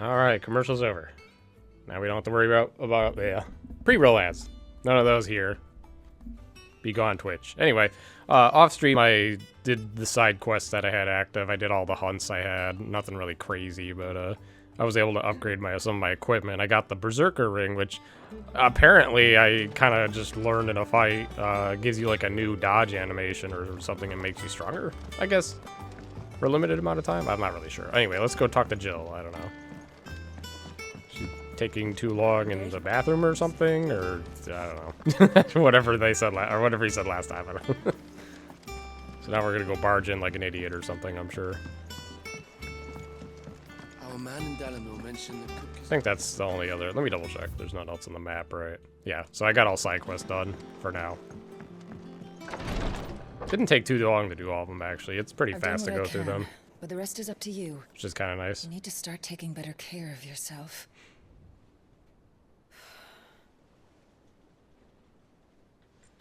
Alright, commercial's over. Now we don't have to worry about the pre-roll ads. None of those here. Be gone, Twitch. Anyway, off stream I did the side quests that I had active. I did all the hunts I had. Nothing really crazy, but I was able to upgrade some of my equipment. I got the Berserker ring, which apparently I kind of just learned in a fight. Gives you like a new dodge animation or something and makes you stronger, I guess. For a limited amount of time? I'm not really sure. Anyway, let's go talk to Jill. I don't know. She taking too long in the bathroom or something? Or, I don't know. Whatever they said, or whatever he said last time. I don't know. So now we're gonna go barge in like an idiot or something, I'm sure. Our man in Dalamo mentioned the cook. I think that's the only other. Let me double check. There's nothing else on the map, right? Yeah, so I got all side quests done for now. Didn't take too long to do all of them, actually. It's pretty fast to go through them. But the rest is up to you. Which is kind of nice. You need to start taking better care of yourself.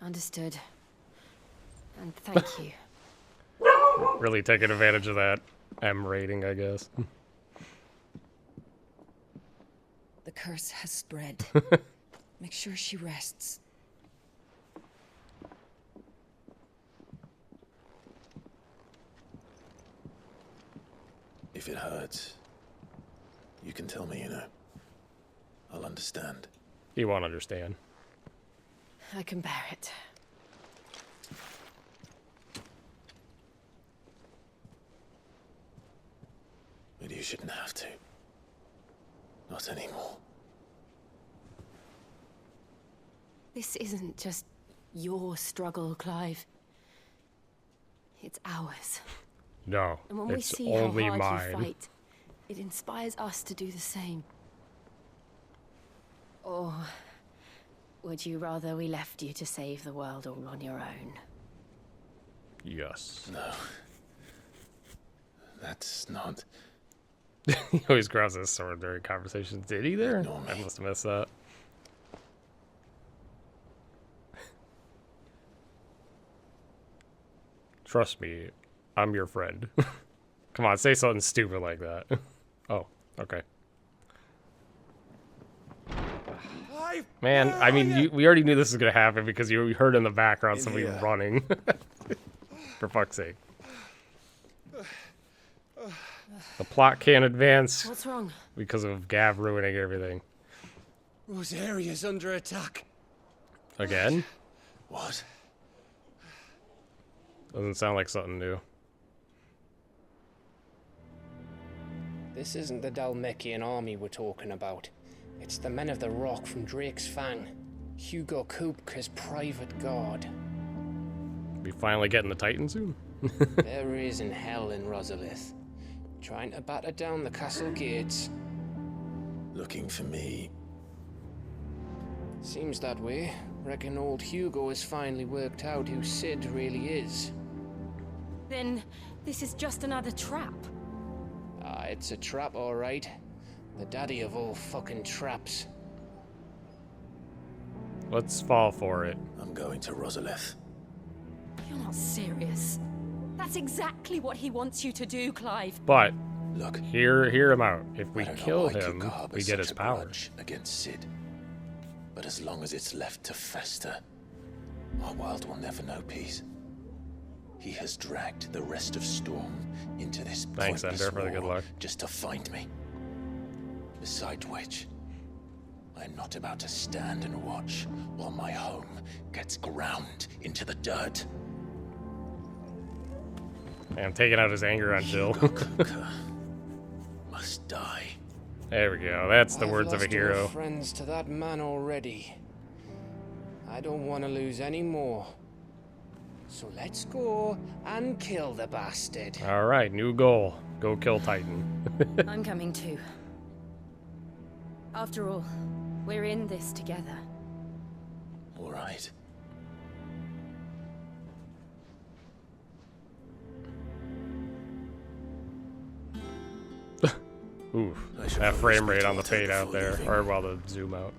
Understood. And thank you. Really taking advantage of that M rating, I guess. The curse has spread. Make sure she rests. If it hurts, you can tell me, I'll understand. He won't understand. I can bear it. But you shouldn't have to. Not anymore. This isn't just your struggle, Clive. It's ours. No, And when we it's see only how hard mine. you fight, it inspires us to do the same. Or would you rather we left you to save the world all on your own? Yes. No. That's not... He always grabs his sword during conversations. Did he there? Ignore me. I must have missed that. Trust me, I'm your friend. Come on, say something stupid like that. Oh, okay. Man, I mean, we already knew this was gonna happen because you heard in the background somebody running. For fuck's sake. The plot can't advance What's wrong? because of Gav ruining everything. Rosaria's under attack. Again? What? Doesn't sound like something new. This isn't the Dalmekian army we're talking about. It's the men of the Rock from Drake's Fang. Hugo Kupka's private guard. We finally getting the Titan soon? There is in hell in Rosalith. Trying to batter down the castle gates. Looking for me? Seems that way. Reckon old Hugo has finally worked out who Sid really is. Then this is just another trap. Ah, it's a trap, all right. The daddy of all fucking traps. Let's fall for it. I'm going to Rosalith. You're not serious. That's exactly what he wants you to do, Clive. But, Look, hear him out. If we I don't know kill why him, Kuka harbors we get such his a power. grudge against Sid. But as long as it's left to fester, our world will never know peace. He has dragged the rest of Storm into this Thanks, pointless Ender, for the good war luck. just to find me. Besides which, I am not about to stand and watch while my home gets ground into the dirt. I'm taking out his anger on Jill. Kuka must die. There we go. That's the I've words of a lost all hero. friends to that man already. I don't want to lose any more. So let's go and kill the bastard. Alright, new goal. Go kill Titan. I'm coming too. After all, we're in this together. All right. Oof. I should That probably frame rate speak on the to Hotel fade out before there. leaving. Or while the zoom out.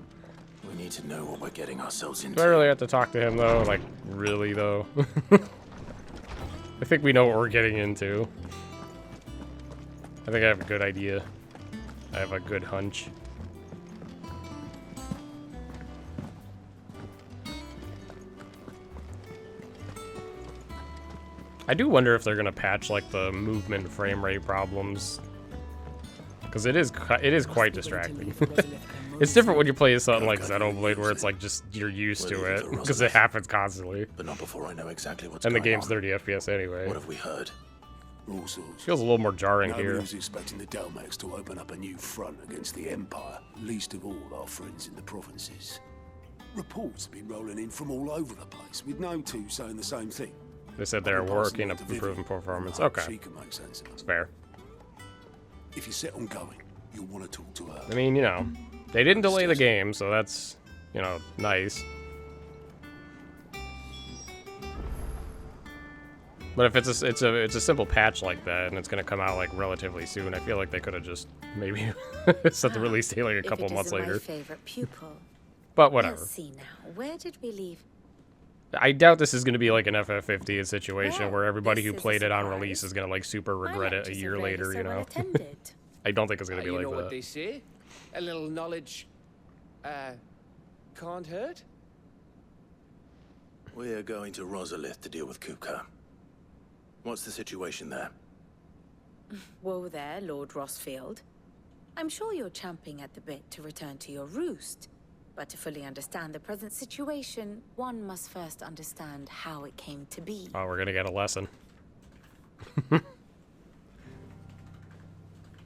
We need to know what we're getting ourselves into. Do I really have to talk to him though? Like, really though? I think we know what we're getting into. I think I have a good idea. I have a good hunch. I do wonder if they're gonna patch like the movement frame rate problems, because it is quite distracting. It's different when you play something like Xenoblade where it's like just you're used to it because it happens constantly. But not before I know exactly what's And the going game's on. 30 FPS anyway. What have we heard? All sorts. Feels a little more jarring Nobody here. was expecting the Dalmacs to open up a new front against the Empire, least of all our friends in the provinces. Reports have been rolling in from all over the place, with no two saying the same thing. They said they're working on improving performance. Okay, She can make sense of it. it's fair. If you're set on going, you'll want to talk to her. I mean, you know, they didn't delay the game, so that's, you know, nice. But if it's a simple patch like that and it's gonna come out like relatively soon, I feel like they could have just maybe set the release date like a couple months later. My favorite pupil. But whatever. Let's see now. Where did we leave? I doubt this is gonna be like an FF15 situation Well, where everybody this who is a played it on surprise. release is gonna like super My regret it a lectures are year rarely later, so you well know. attended. I don't think it's gonna be You like know what they that. say? A little knowledge, can't hurt. We're going to Rosalith to deal with Kupka. What's the situation there? Whoa there, Lord Rossfield. I'm sure you're champing at the bit to return to your roost. But to fully understand the present situation, one must first understand how it came to be. Oh, we're gonna get a lesson.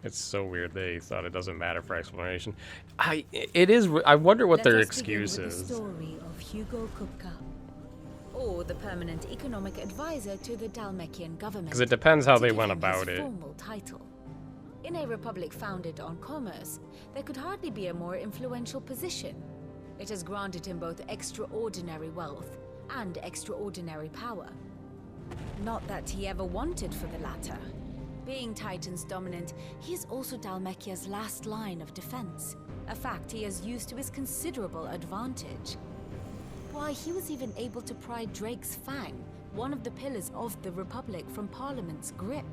It's so weird they thought it doesn't matter for explanation. I wonder what their Let us begin excuse with the is. story of Hugo Kupka, or the permanent economic advisor to the Dalmekian government. Because it depends how to they give went him about his it. formal title. In a republic founded on commerce, there could hardly be a more influential position. It has granted him both extraordinary wealth and extraordinary power. Not that he ever wanted for the latter. Being Titan's dominant, he is also Dalmekia's last line of defense, a fact he has used to his considerable advantage. Why, he was even able to pry Drake's Fang, one of the pillars of the Republic, from Parliament's grip.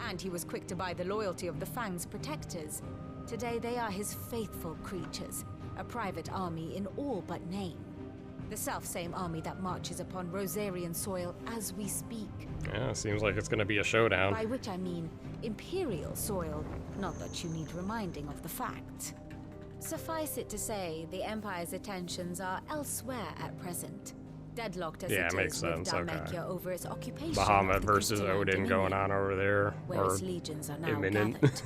And he was quick to buy the loyalty of the Fang's protectors. Today they are his faithful creatures, a private army in all but name. The self-same army that marches upon Rosarian soil as we speak. Yeah, seems like it's gonna be a showdown. By which I mean imperial soil, not that you need reminding of the fact. Suffice it to say, the Empire's attentions are elsewhere at present. Deadlocked as Yeah, it makes is with sense, okay. Dalmekia over its occupation Bahamut of the versus crystalline Odin going dominion, on over there, where or its legions are now imminent. gathered.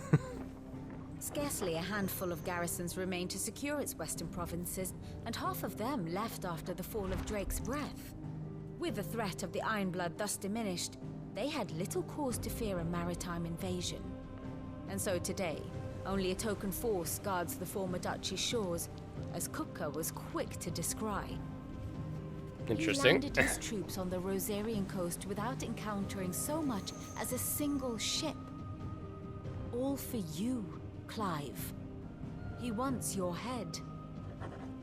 Scarcely a handful of garrisons remain to secure its western provinces, and half of them left after the fall of Drake's breath. With the threat of the Ironblood thus diminished, they had little cause to fear a maritime invasion. And so today, only a token force guards the former duchy's shores, as Kupka was quick to descry. He Interesting. landed his troops on the Rosarian coast without encountering so much as a single ship. All for you, Clive. He wants your head.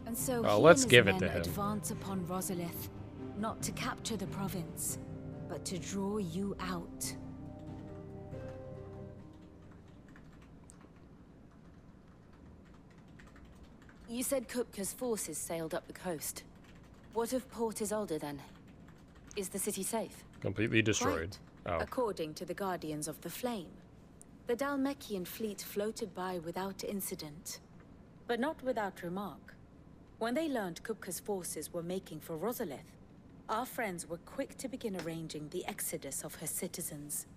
And so Well, he let's and his give it men to him. advance upon Rosalith, not to capture the province, but to draw you out. You said Kupka's forces sailed up the coast. What of Port Isolde then? Is the city safe? Completely destroyed. Quite. Oh. According to the Guardians of the Flame, the Dalmekian fleet floated by without incident. But not without remark. When they learned Kupka's forces were making for Rosalith, our friends were quick to begin arranging the exodus of her citizens.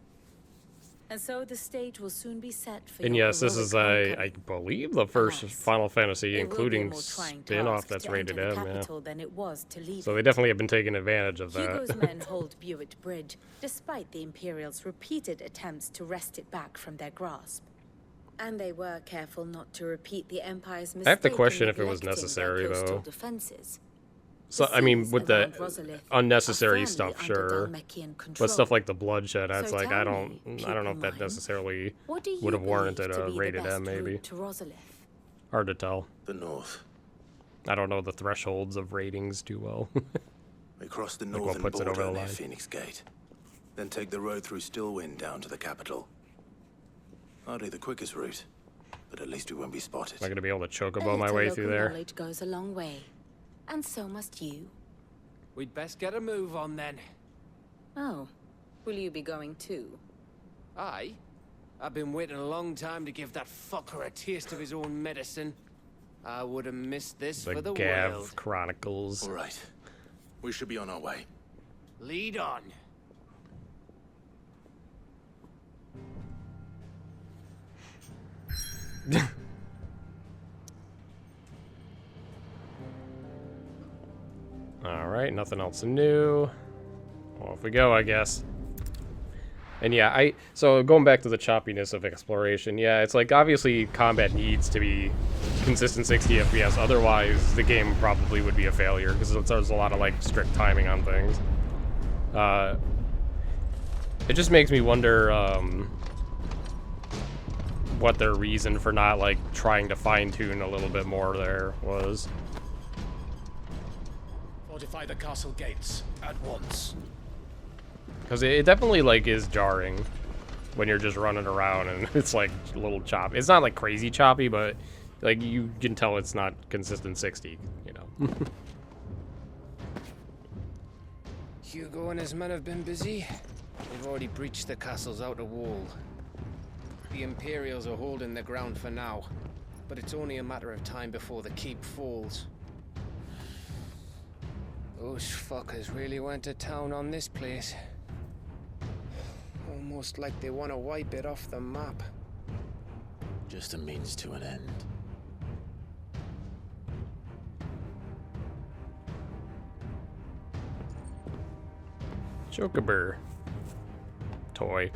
And so the stage will soon be set for And your yes, this is, heroic I homecoming. believe, the first Alas, Final Fantasy, it will be a including more trying spin-off task that's to rated enter the M, yeah. capital than it was to leave So they it. definitely have been taking advantage of that. Hugo's men hold Buett Bridge, despite the Imperials' repeated attempts to wrest it back from their grasp. And they were careful not to repeat the Empire's mistake I have to in question if it was neglecting necessary, their coastal though. defenses. So, The I mean, seas with the around Rosalith unnecessary are stuff, firmly under sure. Dalmekian But control. stuff like the bloodshed, that's So like, tell I me, don't know if pupil that mine, necessarily What do you would have believe warranted to a be the rated best M, maybe. route to Rosalith? Hard to tell. The north. I don't know the thresholds of ratings too well. We cross the Like what northern puts it over border the near line. Phoenix Gate. Then take the road through Stillwind down to the capital. Hardly the quickest route, but at least we won't be spotted. Am I gonna be able to A chocobo my little way local through there? knowledge goes a long way. And so must you. We'd best get a move on then. Oh, will you be going too? Aye. I've been waiting a long time to give that fucker a taste of his own medicine. I would have missed this The for the Gav world. Chronicles. All right. We should be on our way. Lead on. Alright, nothing else new. Off we go, I guess. And yeah, so going back to the choppiness of exploration, yeah, it's like obviously combat needs to be consistent 60 FPS, otherwise the game probably would be a failure, because there's a lot of like strict timing on things. It just makes me wonder what their reason for not like trying to fine-tune a little bit more there was. Fortify the castle gates at once. Because it definitely like is jarring when you're just running around and it's like a little choppy. It's not like crazy choppy, but like you can tell it's not consistent 60, you know. Hugo and his men have been busy. They've already breached the castle's outer wall. The Imperials are holding the ground for now, but it's only a matter of time before the keep falls. Those fuckers really went to town on this place. Almost like they want to wipe it off the map. Just a means to an end. Chocobo. Toy.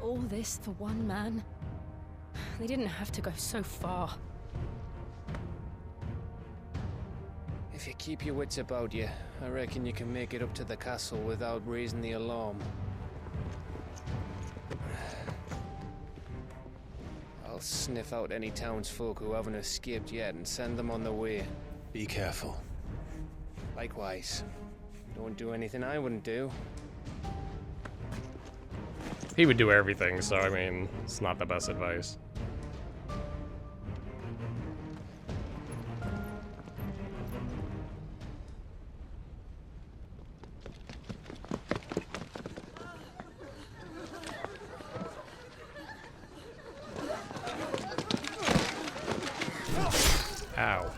All this for one man? They didn't have to go so far. If you keep your wits about you, I reckon you can make it up to the castle without raising the alarm. I'll sniff out any townsfolk who haven't escaped yet and send them on the way. Be careful. Likewise. Don't do anything I wouldn't do. He would do everything, so I mean, it's not the best advice. Ow.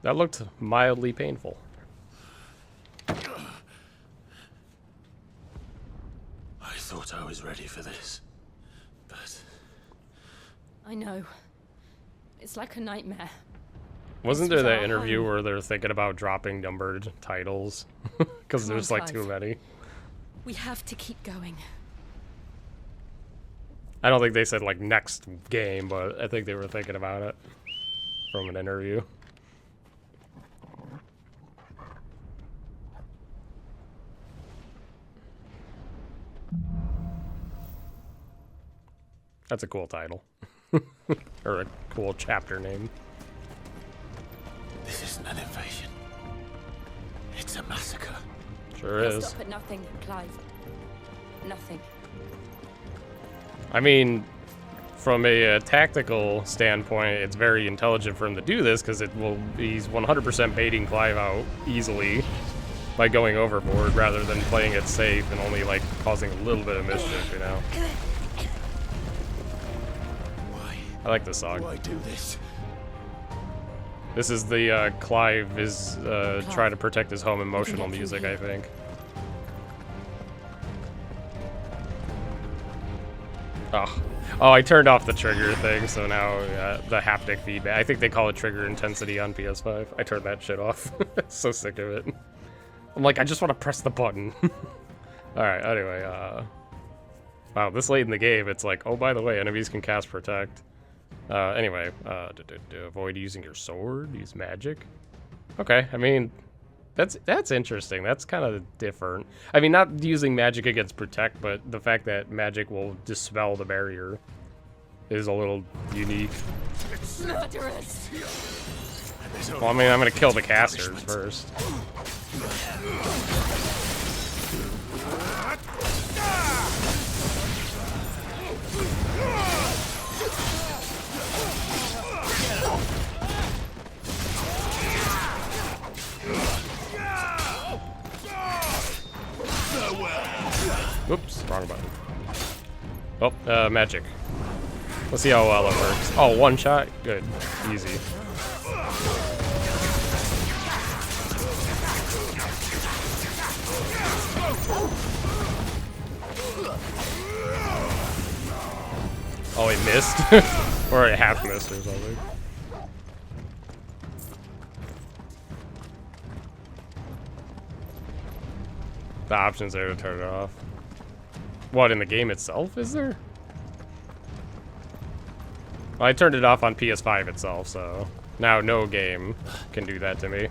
That looked mildly painful. I thought I was ready for this, but I know. It's like a nightmare. Wasn't This there was that our interview home. where they're thinking about dropping numbered titles? Because Come there's on, like too Clive. many. We have to keep going. I don't think they said like next game, but I think they were thinking about it from an interview. That's a cool title. Or a cool chapter name. this isn't an invasion. It's a massacre. Sure We'll is. stop at nothing, Clive. Nothing. I mean, from a tactical standpoint, it's very intelligent for him to do this because he's 100% baiting Clive out easily by going overboard rather than playing it safe and only like causing a little bit of mischief, you know. I like this song. Why do this? This is the Clive is trying to protect his home emotional music, I think. Oh, I turned off the trigger thing, so now the haptic feedback. I think they call it trigger intensity on PS5. I turned that shit off. So sick of it. I'm like, I just want to press the button. Alright, anyway, wow, this late in the game, it's like, oh, by the way, enemies can cast Protect. Anyway, avoid using your sword, use magic. Okay, I mean, that's interesting. That's kind of different. I mean, not using magic against Protect, but the fact that magic will dispel the barrier is a little unique. Murderers! Well, I mean, I'm gonna kill the casters first. Oh, magic. Let's see how well it works. Oh, one shot? Good. Easy. Oh, it missed? Or it half missed or something. The options there to turn it off. What, in the game itself, is there? Well, I turned it off on PS5 itself, so now no game can do that to me.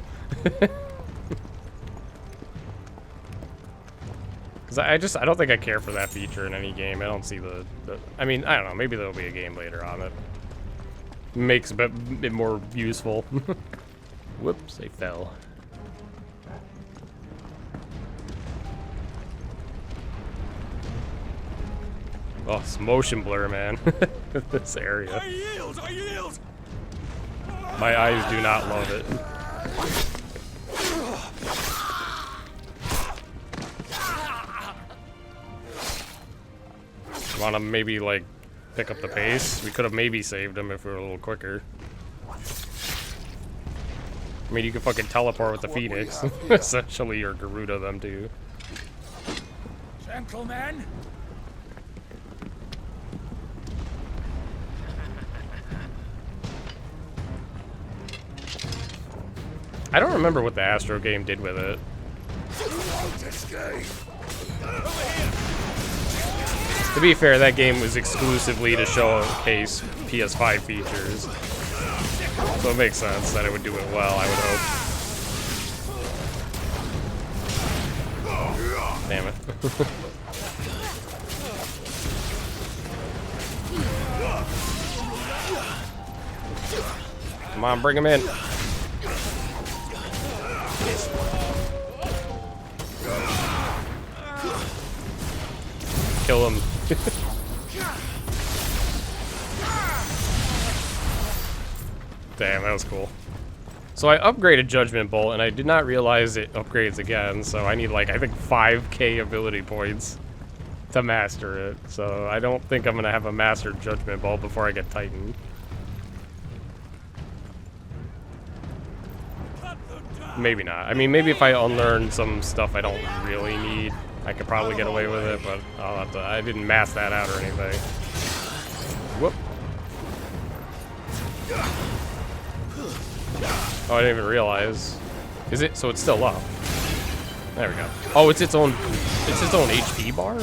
Because I don't think I care for that feature in any game. I don't see the I mean, I don't know, maybe there'll be a game later on that makes a bit more useful. Whoops, they fell. Oh, it's motion blur, man. This area. I yield! I yield! My eyes do not love it. Want to maybe, like, pick up the pace? We could have maybe saved him if we were a little quicker. I mean, you can fucking teleport with the Phoenix. Essentially, or Garuda them too. Gentlemen! I don't remember what the Astro game did with it. To be fair, that game was exclusively to showcase PS5 features. So it makes sense that it would do it well, I would hope. Damn it. Come on, bring him in. Kill him. Damn, that was cool. So I upgraded Judgment Bolt, and I did not realize it upgrades again, so I need, like, I think 5k ability points to master it. So I don't think I'm gonna have a mastered Judgment Bolt before I get Titan. Maybe not. I mean, maybe if I unlearn some stuff I don't really need, I could probably get away with it, but I'll have to. I didn't mask that out or anything. Whoop. Oh, I didn't even realize. Is it? So it's still up. There we go. Oh, it's its own HP bar?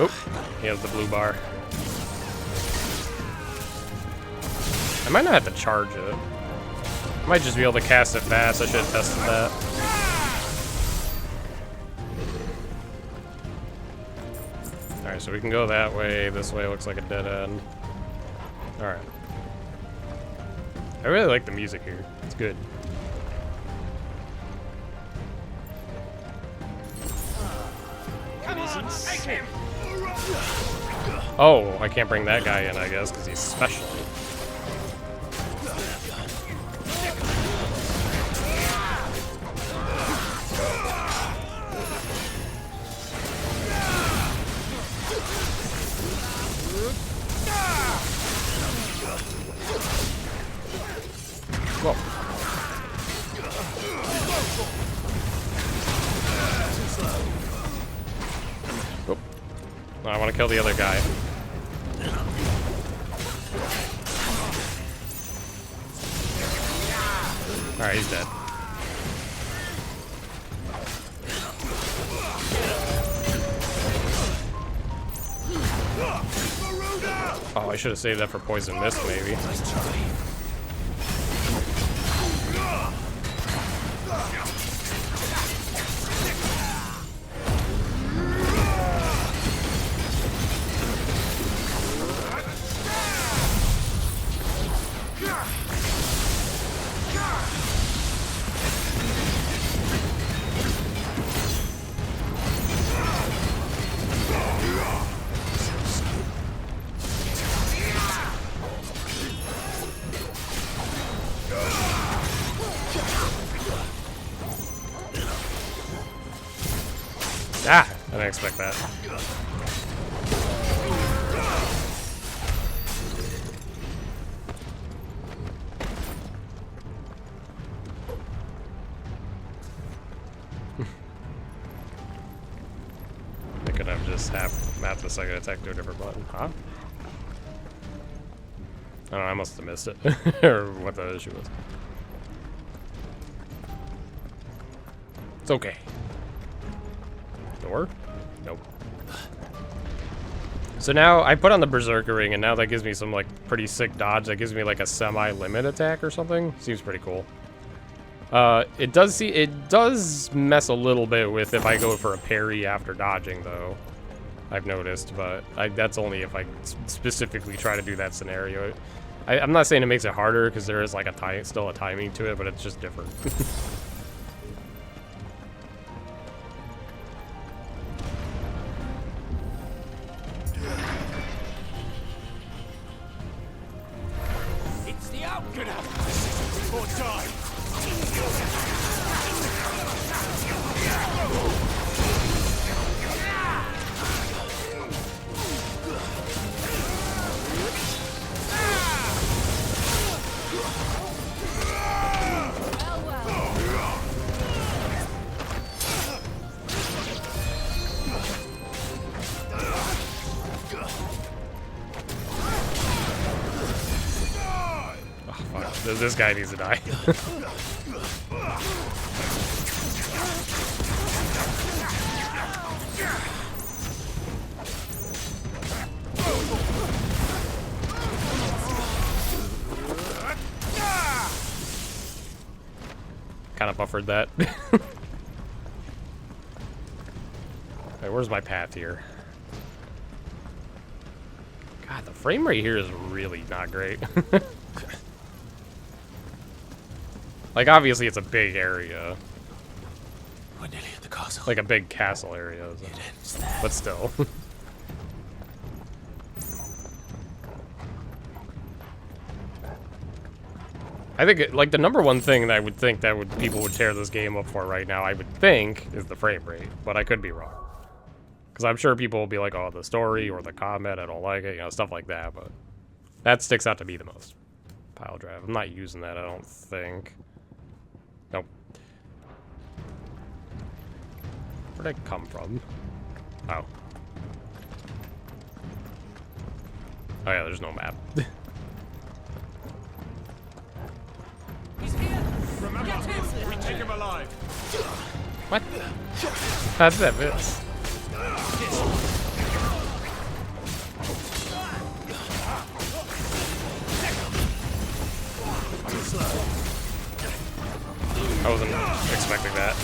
Oh, he has the blue bar. I might not have to charge it. I might just be able to cast it fast. I should have tested that. Alright, so we can go that way. This way looks like a dead end. Alright. I really like the music here. It's good. Oh, I can't bring that guy in, I guess, because he's special. Whoa. Oh. I want to kill the other guy. Alright, he's dead. Oh, I should have saved that for Poison Mist, maybe. Ah! I didn't expect that. I could have just mapped the second attack to a different button, huh? I don't know, I must have missed it. Or what the issue was. It's okay. Door? Nope. So now I put on the Berserker ring, and now that gives me some like pretty sick dodge. That gives me like a semi-limit attack or something. Seems pretty cool. It does mess a little bit with if I go for a parry after dodging, though. I've noticed, but that's only if I specifically try to do that scenario. I'm not saying it makes it harder, because there is like still a timing to it, but it's just different. It's the outcome or die. This guy needs to die. Kind of buffered that. Wait, where's my path here? God, the frame rate here is really not great. Like, obviously, it's a big area. We're nearly at the castle. Like a big castle area. So. It ends there. But still. I think, like, the number one thing that I would think that people would tear this game up for right now, I would think, is the frame rate. But I could be wrong. Because I'm sure people will be like, oh, the story or the combat, I don't like it, you know, stuff like that. But that sticks out to me the most. Pile drive. I'm not using that, I don't think. Nope. Where'd I come from? Oh. Oh yeah, there's no map. He's here. Remember, we take him alive. What? How did that miss? I wasn't expecting that.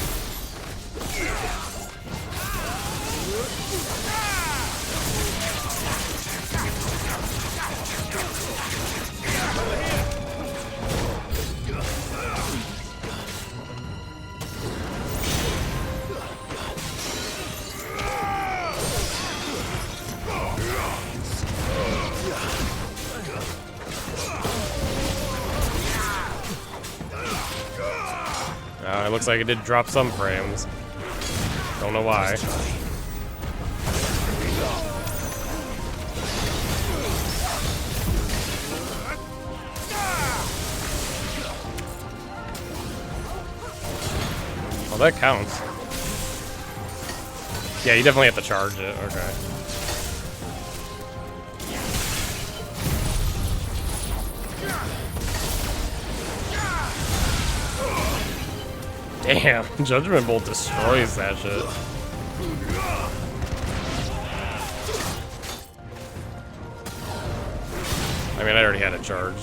It looks like it did drop some frames. Don't know why. Oh, that counts. Yeah, you definitely have to charge it. Okay. Damn, Judgment Bolt destroys that shit. I mean, I already had it charged.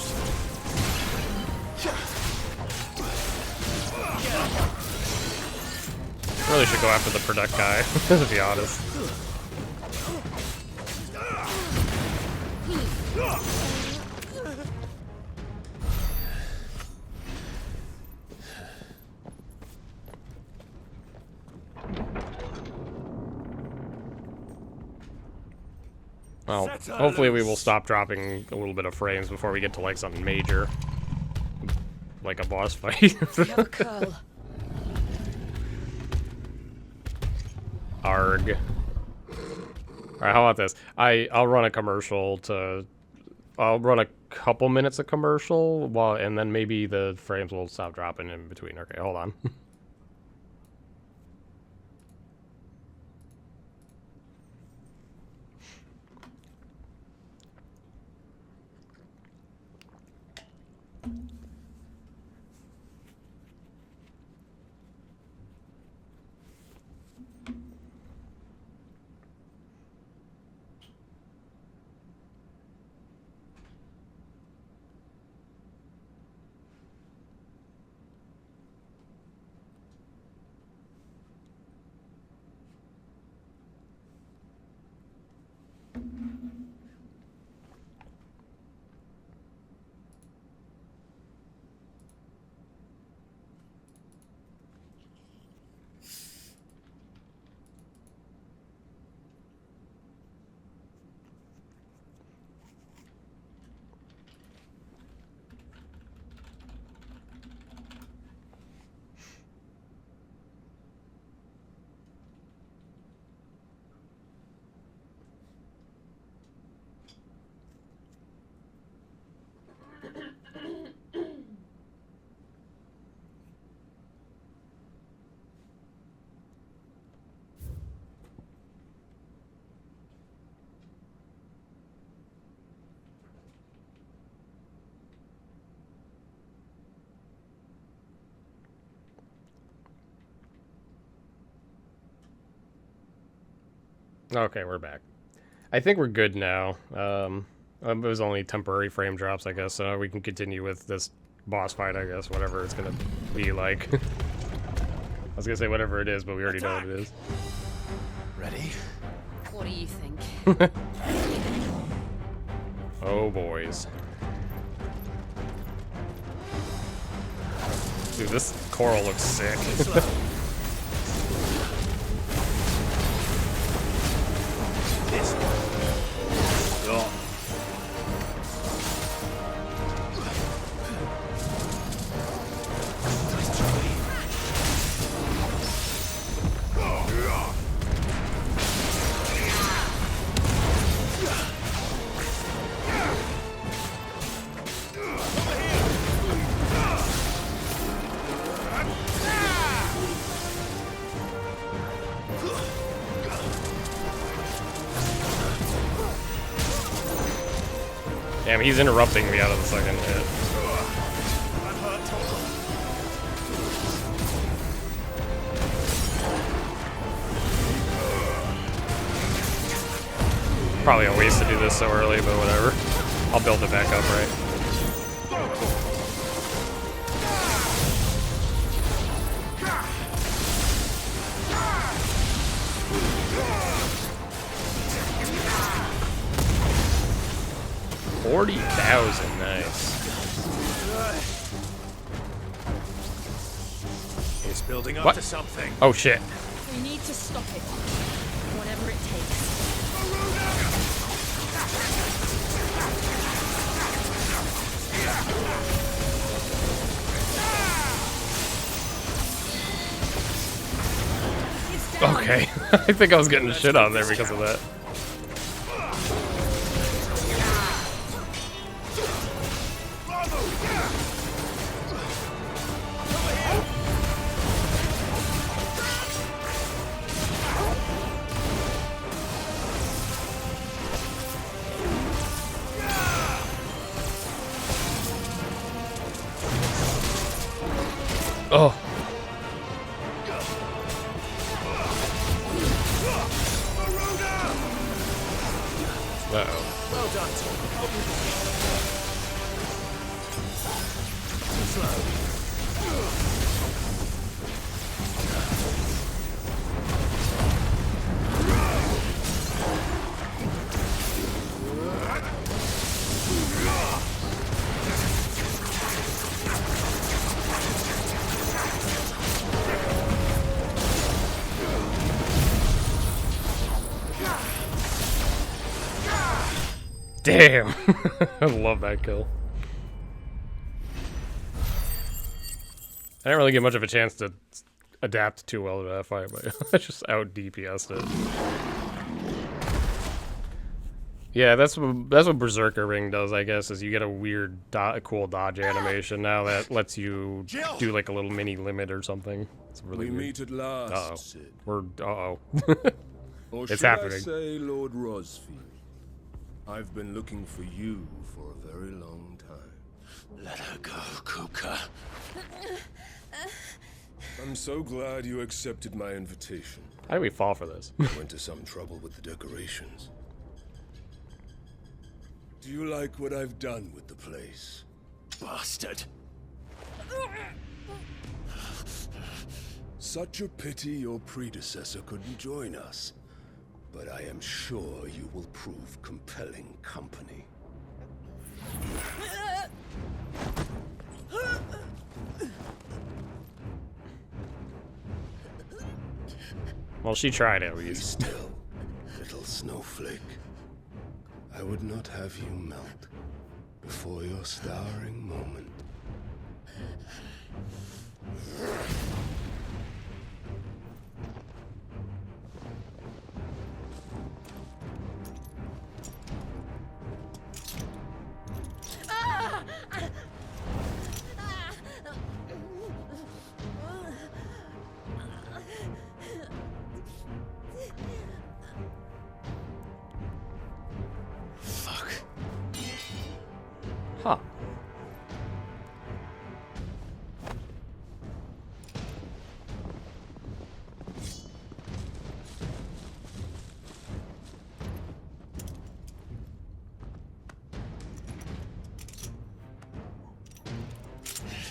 Really should go after the product guy, to be honest. Well, hopefully we will stop dropping a little bit of frames before we get to like something major. Like a boss fight. Arg. Alright, how about this? I'll run a commercial to... I'll run a couple minutes of commercial, while, and then maybe the frames will stop dropping in between. Okay, hold on. Okay, we're back. I think we're good now. It was only temporary frame drops, I guess, so we can continue with this boss fight, I guess, whatever it's gonna be like. I was gonna say whatever it is, but we already know what it is. Ready? What do you think? Oh, boys. Dude, this coral looks sick. Damn, he's interrupting me out of the second hit. Probably a waste to do this so early, but whatever. I'll build it back up, right? $40,000, nice. It's building up What? to something. Oh shit. We need to stop it. Whatever it takes. Okay. I think I was getting shit on there because of that. Oh. Uh-oh. Well done, Tom. Damn. I love that kill. I didn't really get much of a chance to adapt too well to that fight, but I just out DPS'd it. Yeah, that's what Berserker Ring does, I guess, is you get a weird, cool dodge animation now that lets you do like a little mini limit or something. It's really We weird. meet at last, Sid. We're Or it's should happening. I say, Lord Rosfield? I've been looking for you for a very long time. Let her go, Kupka. I'm so glad you accepted my invitation. How do we fall for this? Went to some trouble with the decorations. Do you like what I've done with the place? Bastard. Such a pity your predecessor couldn't join us. But I am sure you will prove compelling company. Well, she tried at Be least. still, little snowflake. I would not have you melt before your starring moment. Fuck. Huh.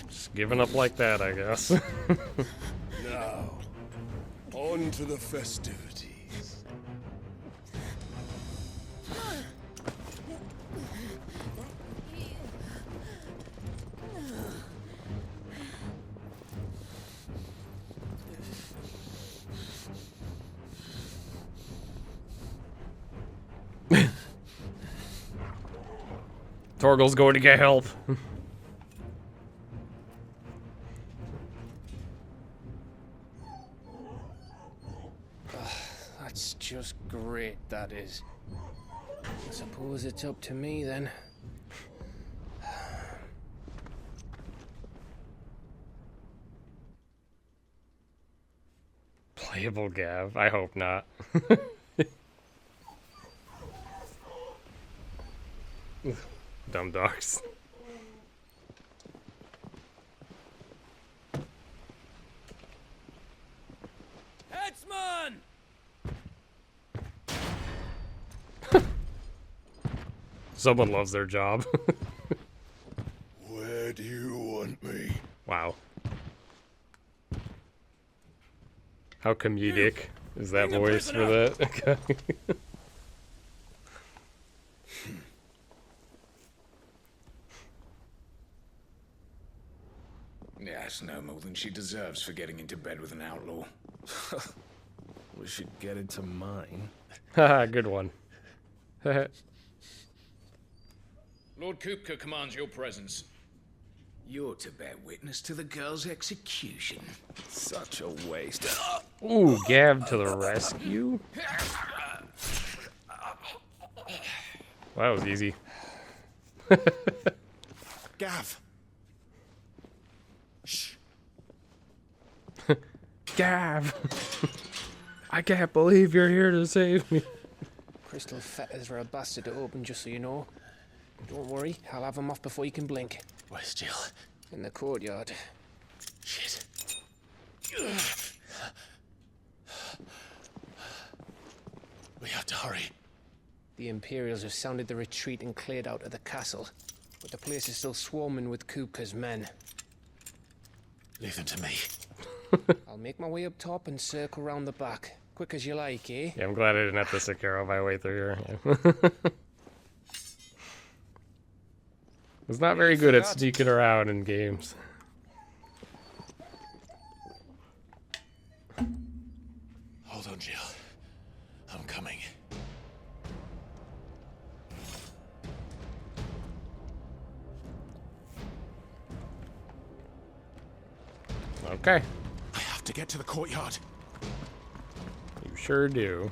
Just giving up like that, I guess. Now, on to the festivities. Torgal's going to get help. That's just great, that is. I suppose it's up to me then. Playable Gav. I hope not. Dumb dogs. Headsman! Someone loves their job. Where do you want me? Wow. How comedic is that voice for that? Yeah, it's no more than she deserves for getting into bed with an outlaw. We should get into mine. Haha, good one. Lord Kupka commands your presence. You're to bear witness to the girl's execution. Such a waste. Ooh, Gav to the rescue. Well, that was easy. Gav! Shh. Gav! I can't believe you're here to save me. Crystal fetters are a bastard to open, just so you know. Don't worry, I'll have them off before you can blink. Where's Jill? In the courtyard. Shit. We have to hurry. The Imperials have sounded the retreat and cleared out of the castle, but the place is still swarming with Kupka's men. Leave them to me. I'll make my way up top and circle round the back. Quick as you like, eh? Yeah, I'm glad I didn't have to Sekiro my way through here. I was not very good at sneaking around in games. Hold on, Jill. I'm coming. Okay. I have to get to the courtyard. You sure do.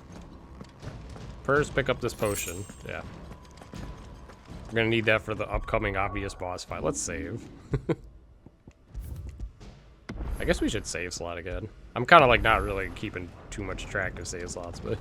First, pick up this potion. Yeah. We're gonna need that for the upcoming obvious boss fight. Let's save. I guess we should save slot again. I'm kind of like not really keeping too much track of save slots, but...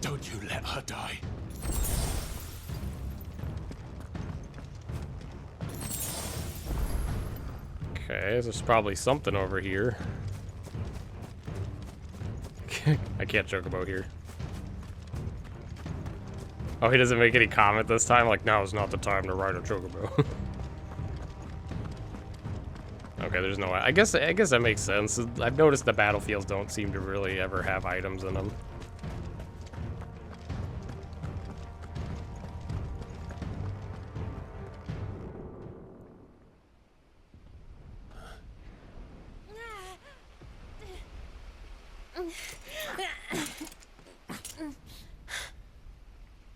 Don't you let her die. Okay, there's probably something over here. I can't joke about here. Oh, he doesn't make any comment this time? Like, now is not the time to ride a chocobo. Okay, there's no... I guess that makes sense. I've noticed the battlefields don't seem to really ever have items in them.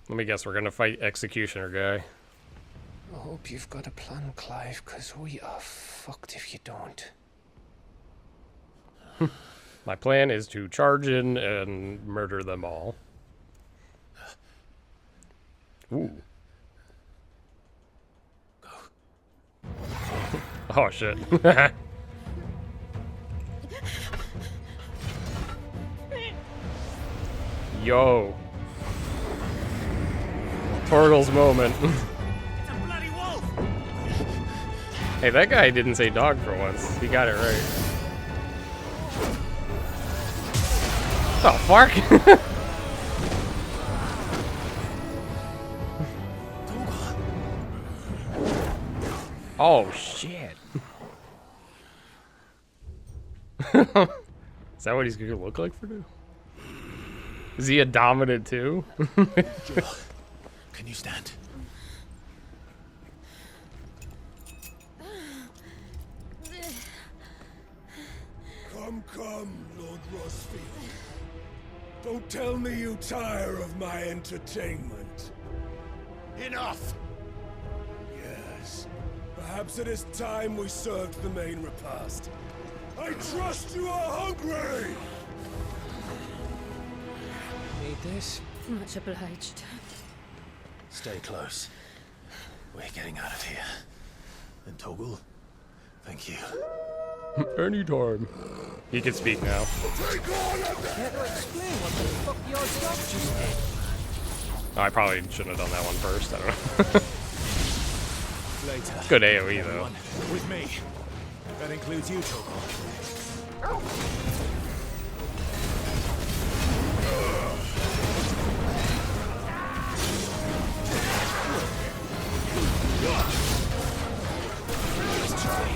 Let me guess, we're gonna fight Executioner guy. I hope you've got a plan, Clive, because we are fucked if you don't. My plan is to charge in and murder them all. Ooh. Oh shit. Yo. Portal's moment. Hey, that guy didn't say dog for once. He got it right. Oh, fuck! Oh, shit. Is that what he's gonna look like for now? Is he a dominant too? Jill, can you stand? Come, Lord Rosfield. Don't tell me you tire of my entertainment. Enough! Yes. Perhaps it is time we served the main repast. I trust you are hungry! Need this? Much obliged. Stay close. We're getting out of here. And Toggle, thank you. Anytime. He can speak now. Care to explain what the fuck your dog just did? Oh, I probably shouldn't have done that one first. I don't know. Later. Good AoE though. Everyone, with me. That includes you, Toggle. Let's try.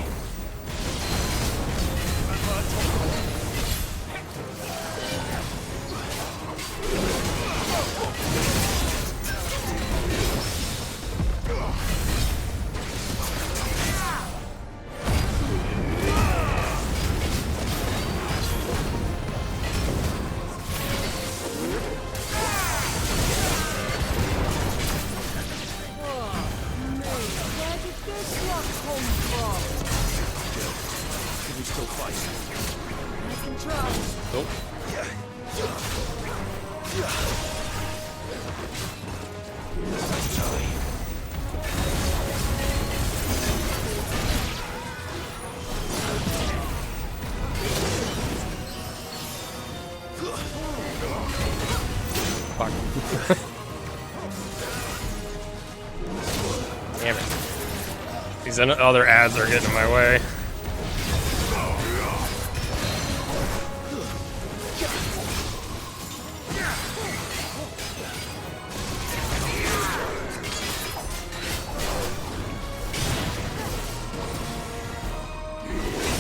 Can you still fight? I can try. Nope. Let's try. Fuck. Damn it. These other ads are getting in my way.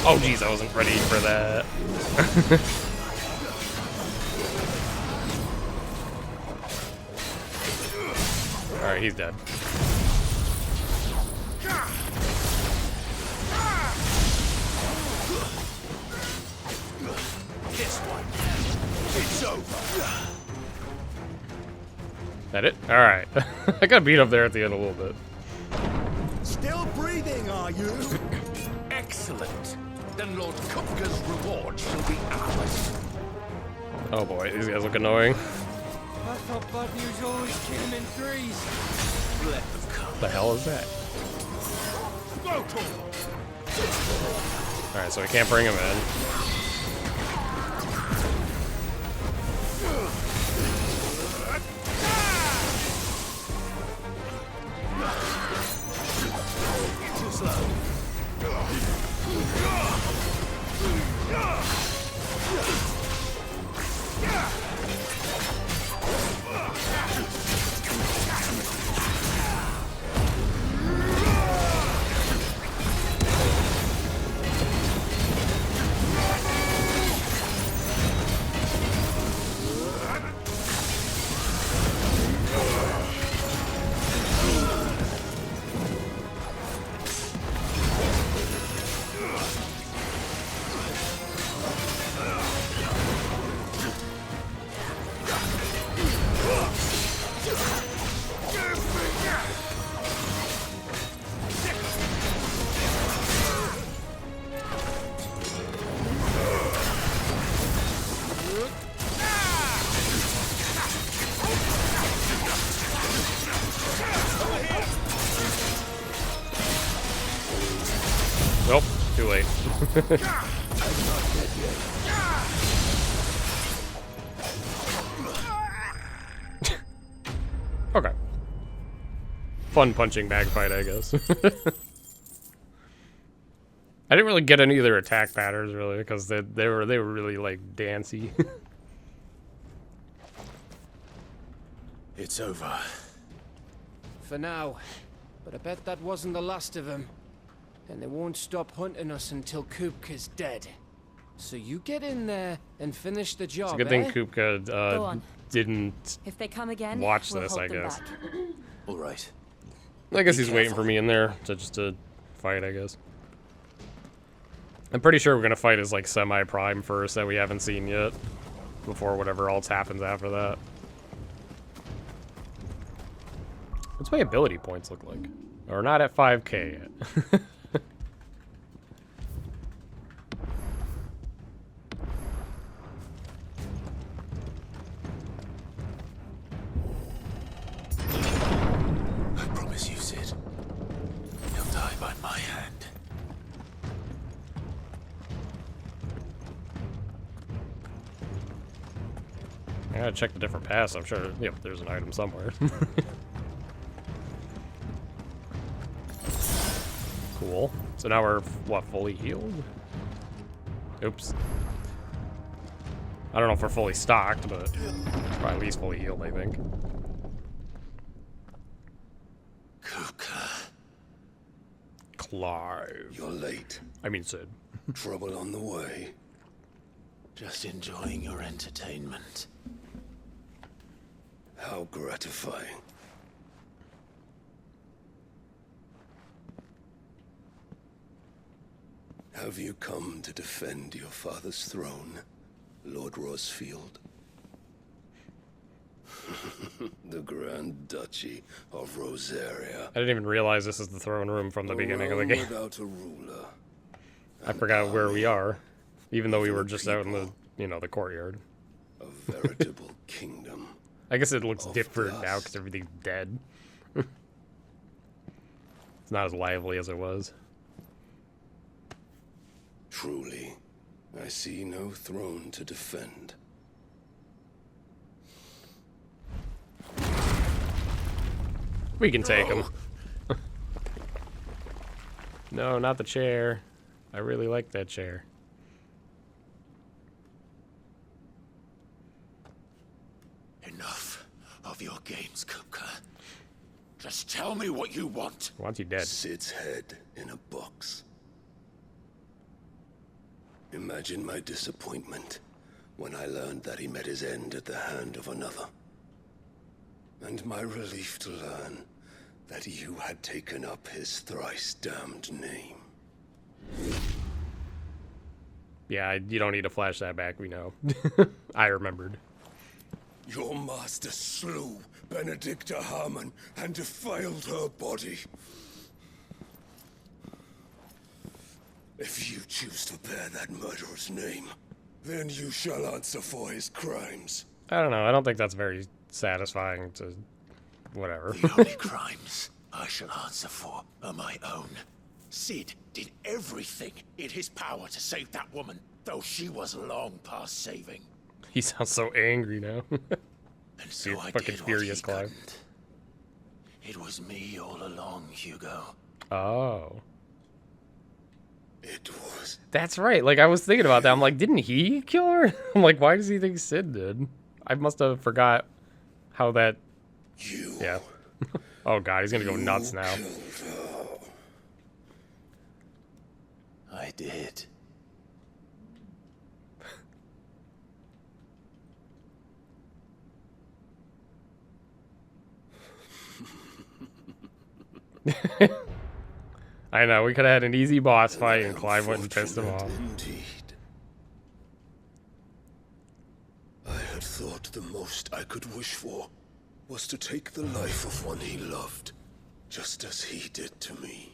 Oh jeez, I wasn't ready for that. Alright, he's dead. That it? Alright. I got beat up there at the end a little bit. Still breathing, are you? Excellent. Then Lord Kupka's reward shall be ours. Oh boy, these guys look annoying. I thought bad news always came in threes. Let them come. What the hell is that? Alright, so we can't bring him in. Too slow. Nope, too late. Okay. Fun punching bag fight, I guess. I didn't really get any of their attack patterns really because they were really like dancey. It's over. For now. But I bet that wasn't the last of them. And they won't stop hunting us until Kupka's dead. So you get in there and finish the job, It's a good thing eh? Kupka didn't If they come again, watch we'll this, hold I them guess. back. All right. I guess Be he's waiting careful. for me in there to fight, I guess. I'm pretty sure we're gonna fight his like semi-prime first that we haven't seen yet. Before whatever else happens after that. What's my ability points look like? Or not at 5k yet. I promise you, Sid. He'll die by my hand. I gotta check the different paths. I'm sure, yep, there's an item somewhere. Cool. So now we're, what, fully healed? Oops. I don't know if we're fully stocked, but we're at least fully healed, I think. Kupka. Clive. You're late. I mean, Sid. Trouble on the way. Just enjoying your entertainment. How gratifying. Have you come to defend your father's throne, Lord Rosfield? The Grand Duchy of Rosaria. I didn't even realize this is the throne room from the beginning of the game. Without a ruler. I forgot where we are, even though we were just out in the, you know, the courtyard. A veritable kingdom. I guess it looks of different now dust. because everything's dead. It's not as lively as it was. Truly, I see no throne to defend. We can take him. No, not the chair. I really like that chair. Enough of your games, Kupka. Just tell me what you want. I want you dead. Sid's head in a box. Imagine my disappointment when I learned that he met his end at the hand of another. And my relief to learn that you had taken up his thrice-damned name. Yeah, you don't need to flash that back, we know. I remembered. Your master slew Benedicta Harmon and defiled her body. If you choose to bear that murderer's name, then you shall answer for his crimes. I don't know. I don't think that's very satisfying to... whatever. The only crimes I shall answer for are my own. Sid did everything in his power to save that woman, though she was long past saving. He sounds so angry now. And so You're I fucking did furious, what he Clive. couldn't. It was me all along, Hugo. Oh. It was. That's right. Like, I was thinking about that. I'm like, didn't he kill her? I'm like, why does he think Sid did? I must have forgot how that... You. Yeah. Oh, God. He's going to go nuts now. I did. I know. We could have had an easy boss fight and Clive went and pissed him off. Indeed. I had thought the most I could wish for was to take the life of one he loved, just as he did to me.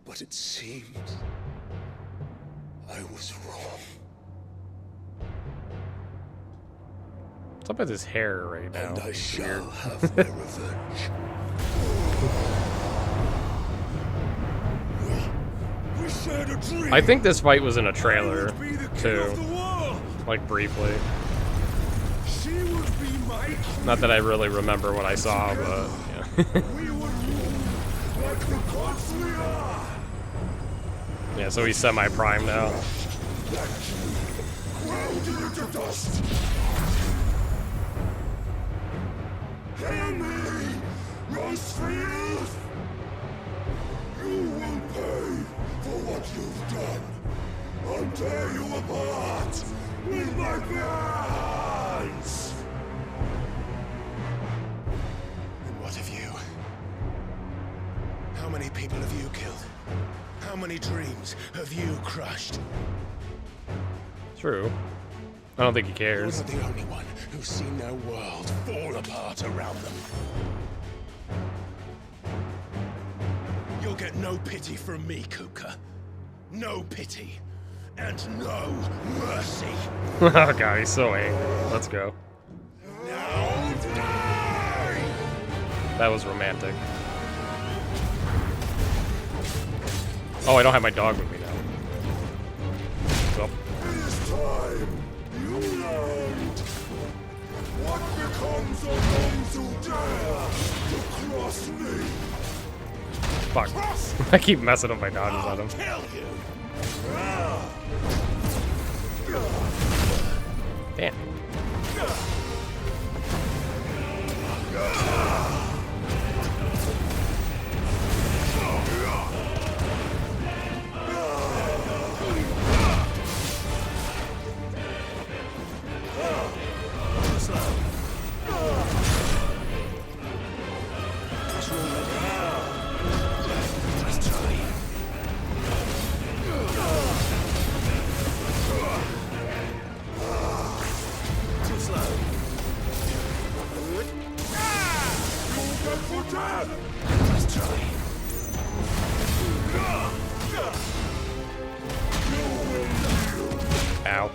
But it seems I was wrong. What's up with his hair right now? And I shall have my revenge. We shared a dream. I think this fight was in a trailer, too. Like, briefly. She would be my Not that I really remember what I saw, but, yeah. We would rule like the gods we are. Yeah, so he's semi-prime now. Ground into dust. Hear me, Rosefield! You will pay for what you've done. I'll tear you apart with my bare hands. And what of you? How many people have you killed? How many dreams have you crushed? True. I don't think he cares. You're not the only one who's seen their world fall apart around them. You'll get no pity from me, Kupka. No pity. And no mercy. Oh god, he's so angry. Let's go. Now die! That was romantic. Oh, I don't have my dog with me now. Well. This time, you learned what becomes of those who dare to cross me. Fuck. I keep messing up my dodges on him. Kill you! Damn. Ow.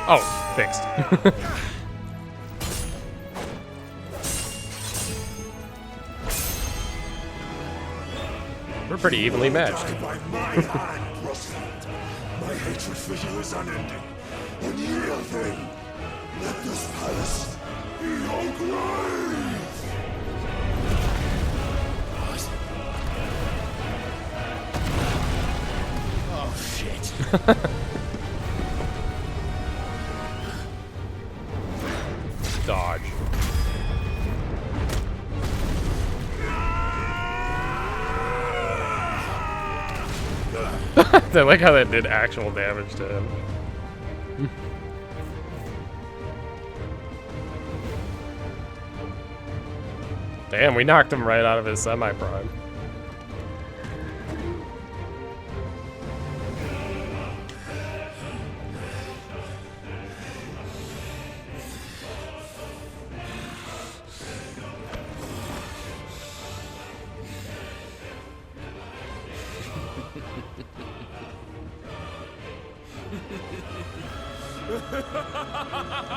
Oh, fixed. We're pretty evenly matched. By my hand, Rosalind. My hatred for you is unending. Unyielding. Let this palace be your grave. Oh, shit. Dodge. I like how that did actual damage to him. Damn, we knocked him right out of his semi-prime.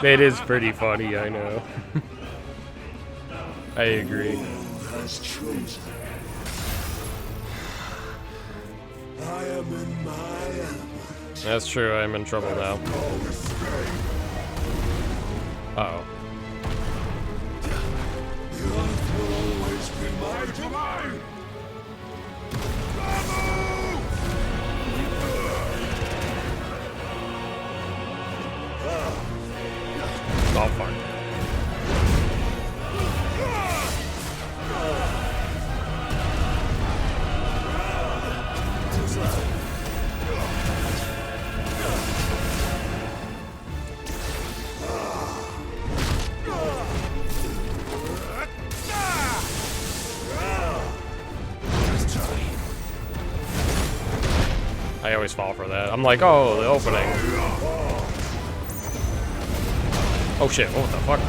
It is pretty funny, I know. I agree. Has chosen. I am in my element. That's true, I'm in trouble now. No escape. Uh-oh. The earth will always be my domain. Oh, fuck. I always fall for that. I'm like, oh, the opening. Oh shit, what the fuck?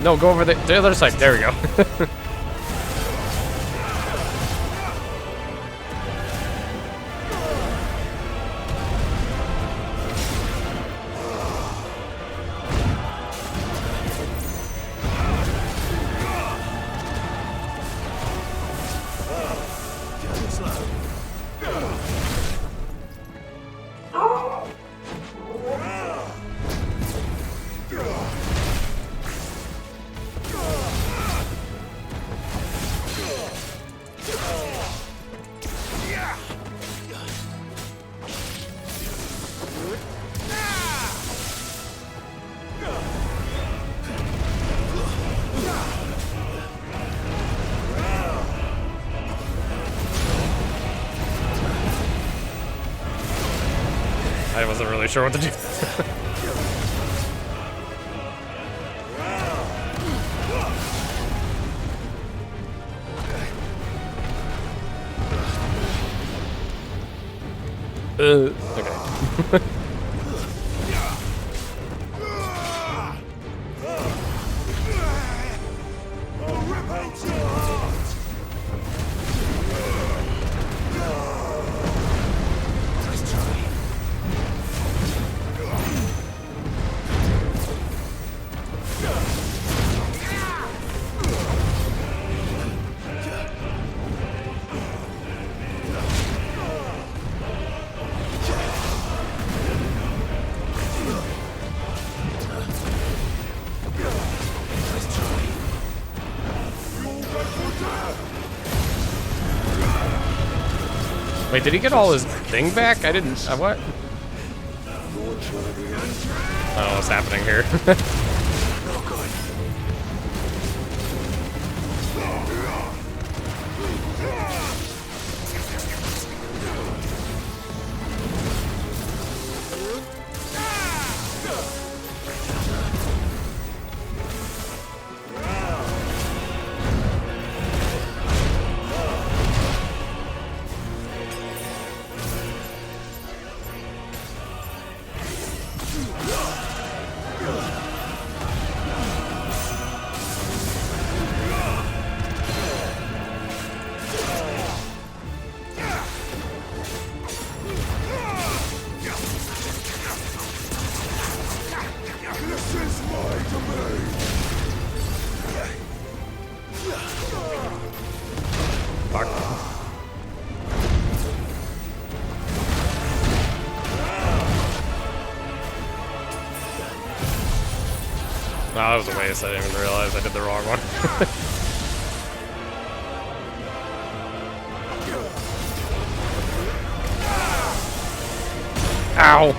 No, go over the other side. There we go. I wasn't really sure what to do. Okay. Wait, did he get all his thing back? I didn't. What? I don't know what's happening here. Fuck. No, that was a waste. I didn't even realize I did the wrong one. Ow!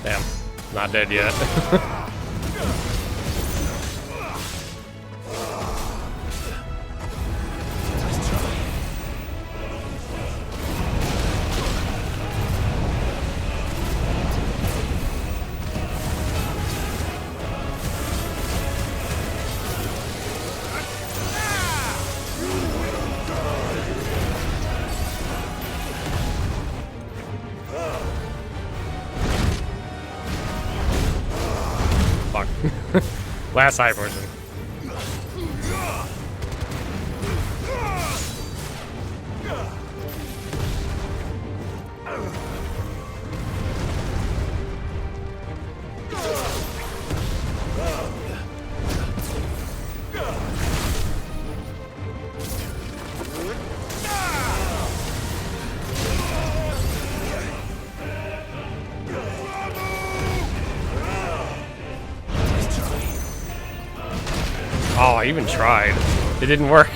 Damn, not dead yet. Fuck. Last high potion. Oh, I even tried. It didn't work.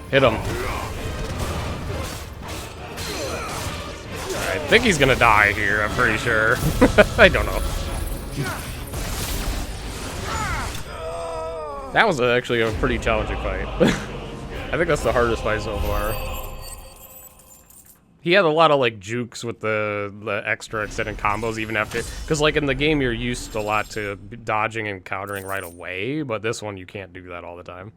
Hit him. I think he's gonna die here, I'm pretty sure. I don't know. That was actually a pretty challenging fight. I think that's the hardest fight so far. He had a lot of like jukes with the extra extended combos even after, because like in the game you're used a lot to dodging and countering right away, but this one you can't do that all the time.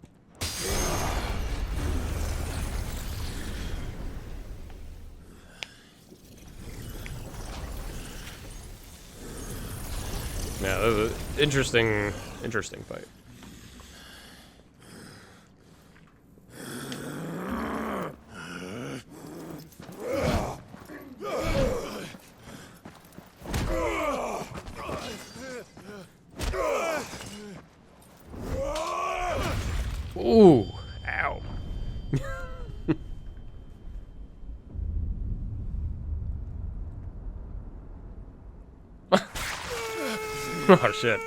Yeah, that was an interesting fight. Ooh, ow. Oh shit.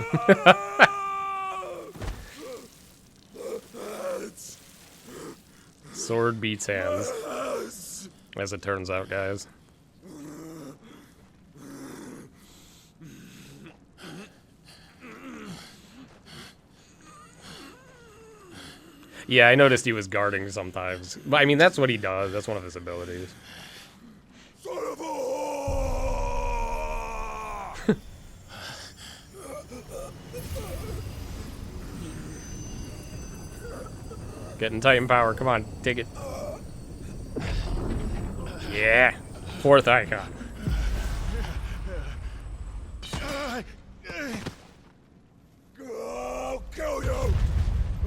Sword beats hands. As it turns out, guys. Yeah, I noticed he was guarding sometimes. But I mean, that's what he does. That's one of his abilities. Son of a Getting Titan power. Come on, take it. Yeah. Fourth icon. I'll kill you!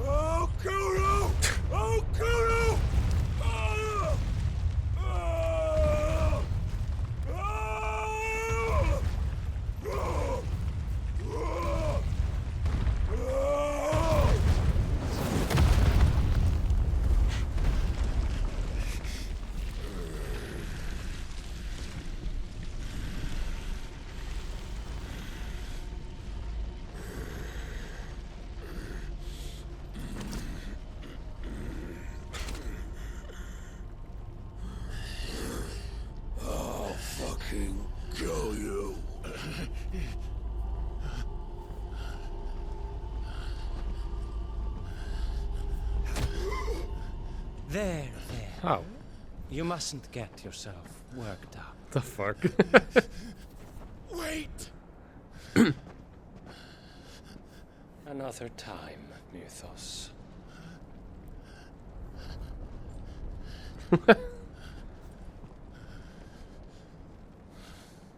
I'll kill you! I'll kill you! Kill you. There. Oh. You mustn't get yourself worked up. The fuck? Wait! Another time, Mythos.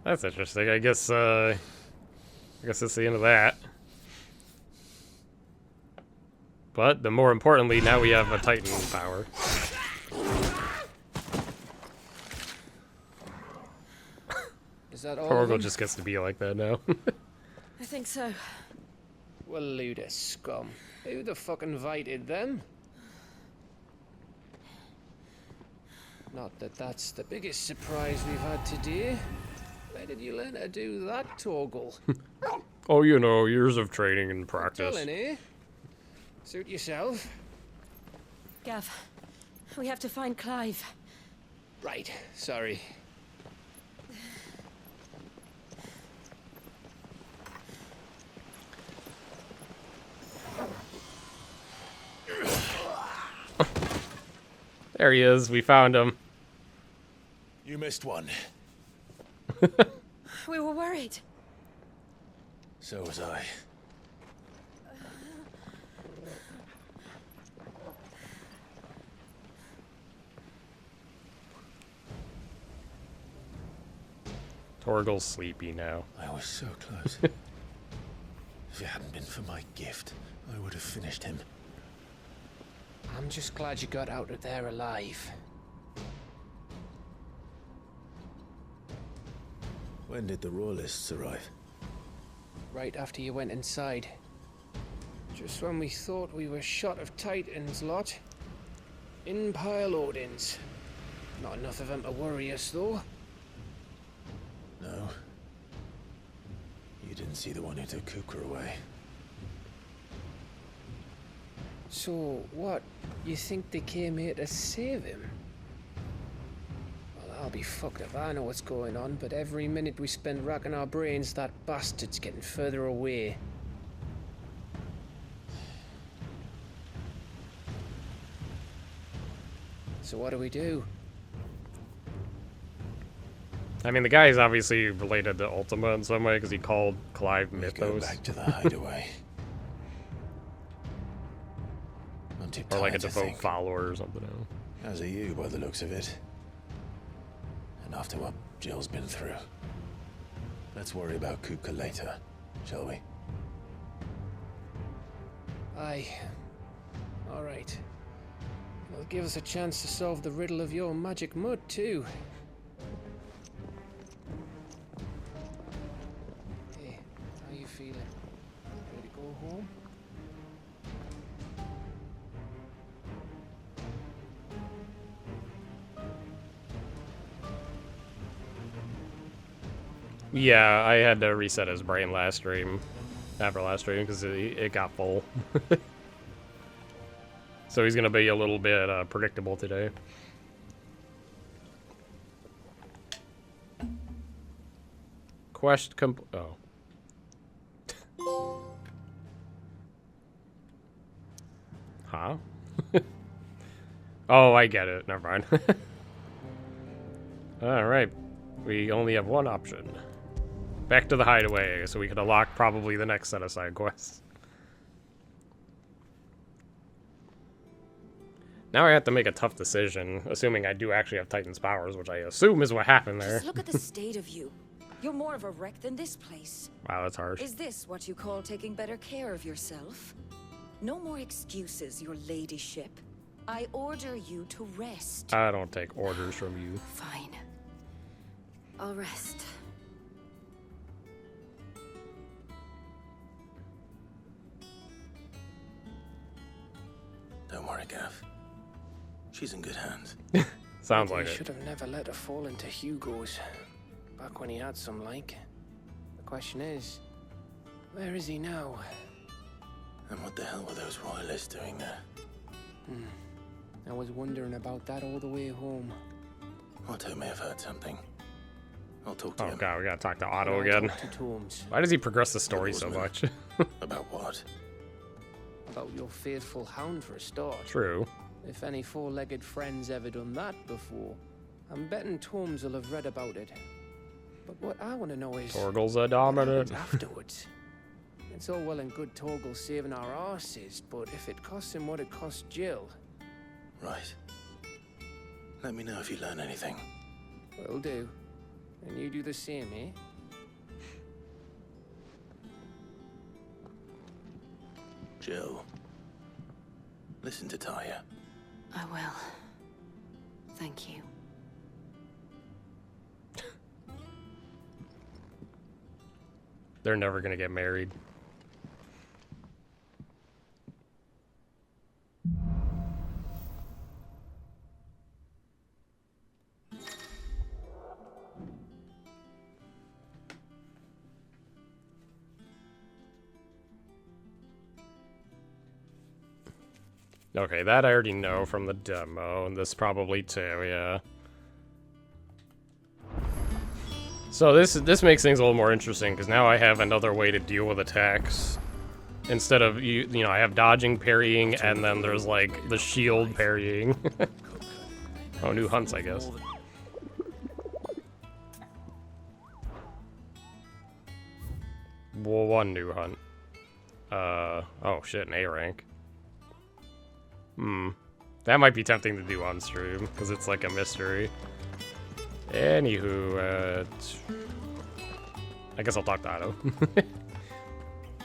That's interesting. I guess that's the end of that. But, the more importantly, now we have a Titan power. Is that all? Torgal just gets to be like that now. I think so. Well, load of scum. Who the fuck invited them? Not that that's the biggest surprise we've had today. Where did you learn to do that, Torgal? Oh, you know, years of training and practice. Telling, eh? Suit yourself. Gav, we have to find Clive. Right, sorry. There he is. We found him. You missed one. We were worried. So was I. Torgal's sleepy now. I was so close. If it hadn't been for my gift, I would have finished him. I'm just glad you got out of there alive. When did the Royalists arrive? Right after you went inside. Just when we thought we were shot of Titans, lot. In pile Odins. Not enough of them to worry us, though. No. You didn't see the one who took Kupka away. So, what? You think they came here to save him? Well, I'll be fucked if I know what's going on, but every minute we spend racking our brains, that bastard's getting further away. So what do we do? I mean, the guy is obviously related to Ultima in some way because he called Clive We Mythos. go back to the hideaway. I'm too Or like a tired to devout think. follower or something. As are you, by the looks of it. And after what Jill's been through. Let's worry about Kupka later, shall we? Aye. Alright. It'll give us a chance to solve the riddle of your magic mud, too. Hey, how you feeling? Ready to go home? Yeah, I had to reset his brain last stream. After last stream, because it got full. So he's going to be a little bit predictable today. Quest oh. Huh? Oh, I get it. Never mind. Alright. We only have one option. Back to the hideaway, so we can unlock probably the next set of side quests. Now I have to make a tough decision, assuming I do actually have Titan's powers, which I assume is what happened there. Just look at the state of you. You're more of a wreck than this place. Wow, that's harsh. Is this what you call taking better care of yourself? No more excuses, your ladyship. I order you to rest. I don't take orders from you. Fine. I'll rest. Don't worry, Gav. She's in good hands. Sounds We like it. should have never let her fall into Hugo's. Back when he had some like. The question is, where is he now? And what the hell were those Royalists doing there? I was wondering about that all the way home. Otto may have heard something. I'll talk to Oh him. god, we gotta talk to Otto I'll again. talk to Tomes Why does he progress the story so much? About what? about your faithful hound for a start. True. If any four-legged friend's ever done that before, I'm betting Tomes will have read about it. But what I want to know is Torgal's a what dominant. happens afterwards. It's all well and good Torgal saving our arses, but if it costs him what it cost Jill, Right. Let me know if you learn anything. will do. And you do the same, eh? Jill. Listen to Taya. I will. Thank you. They're never gonna get married. Okay, that I already know from the demo, and this probably too, yeah. So this makes things a little more interesting, because now I have another way to deal with attacks. Instead of, you know, I have dodging, parrying, and then there's, like, the shield parrying. Oh, new hunts, I guess. Well, one new hunt. Oh shit, an A rank. That might be tempting to do on stream, because it's like a mystery. Anywho, I guess I'll talk to Otto.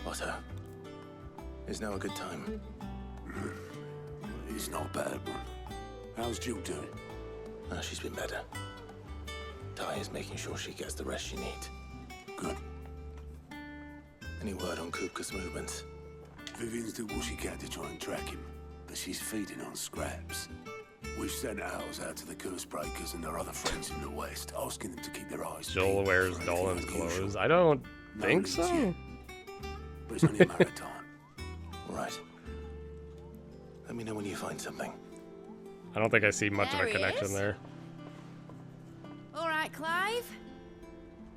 Otto, is now a good time? It's not a bad one. How's Jill doing? Oh, she's been better. Taya's making sure she gets the rest she needs. Good. Any word on Kupka's movements? Vivian's doing what she can to try and track him, but she's feeding on scraps. We've sent ours out to the Cursebreakers and their other friends in the West, asking them to keep their eyes Joel peeled wears for anything Dolan's unusual. clothes. I don't No think leads so. yet, but it's only a matter of time. All right. Let me know when you find something. I don't think I see much of There a he connection is. there. All right, Clive.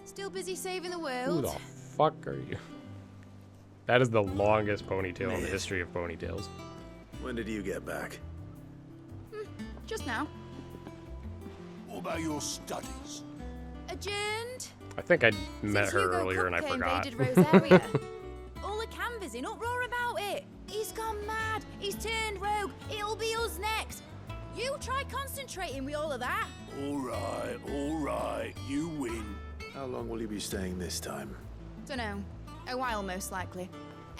Still busy saving the Who world. the fuck are you? That is the longest ponytail in the history of ponytails. When did you get back? Just now. What about your studies? Adjourned. I think I met Since her Hugo earlier and I Kupka forgot. invaded Rosaria. All the canvas in uproar about it. He's gone mad. He's turned rogue. It'll be us next. You try concentrating with all of that. All right, you win. How long will you be staying this time? Dunno. A while, most likely.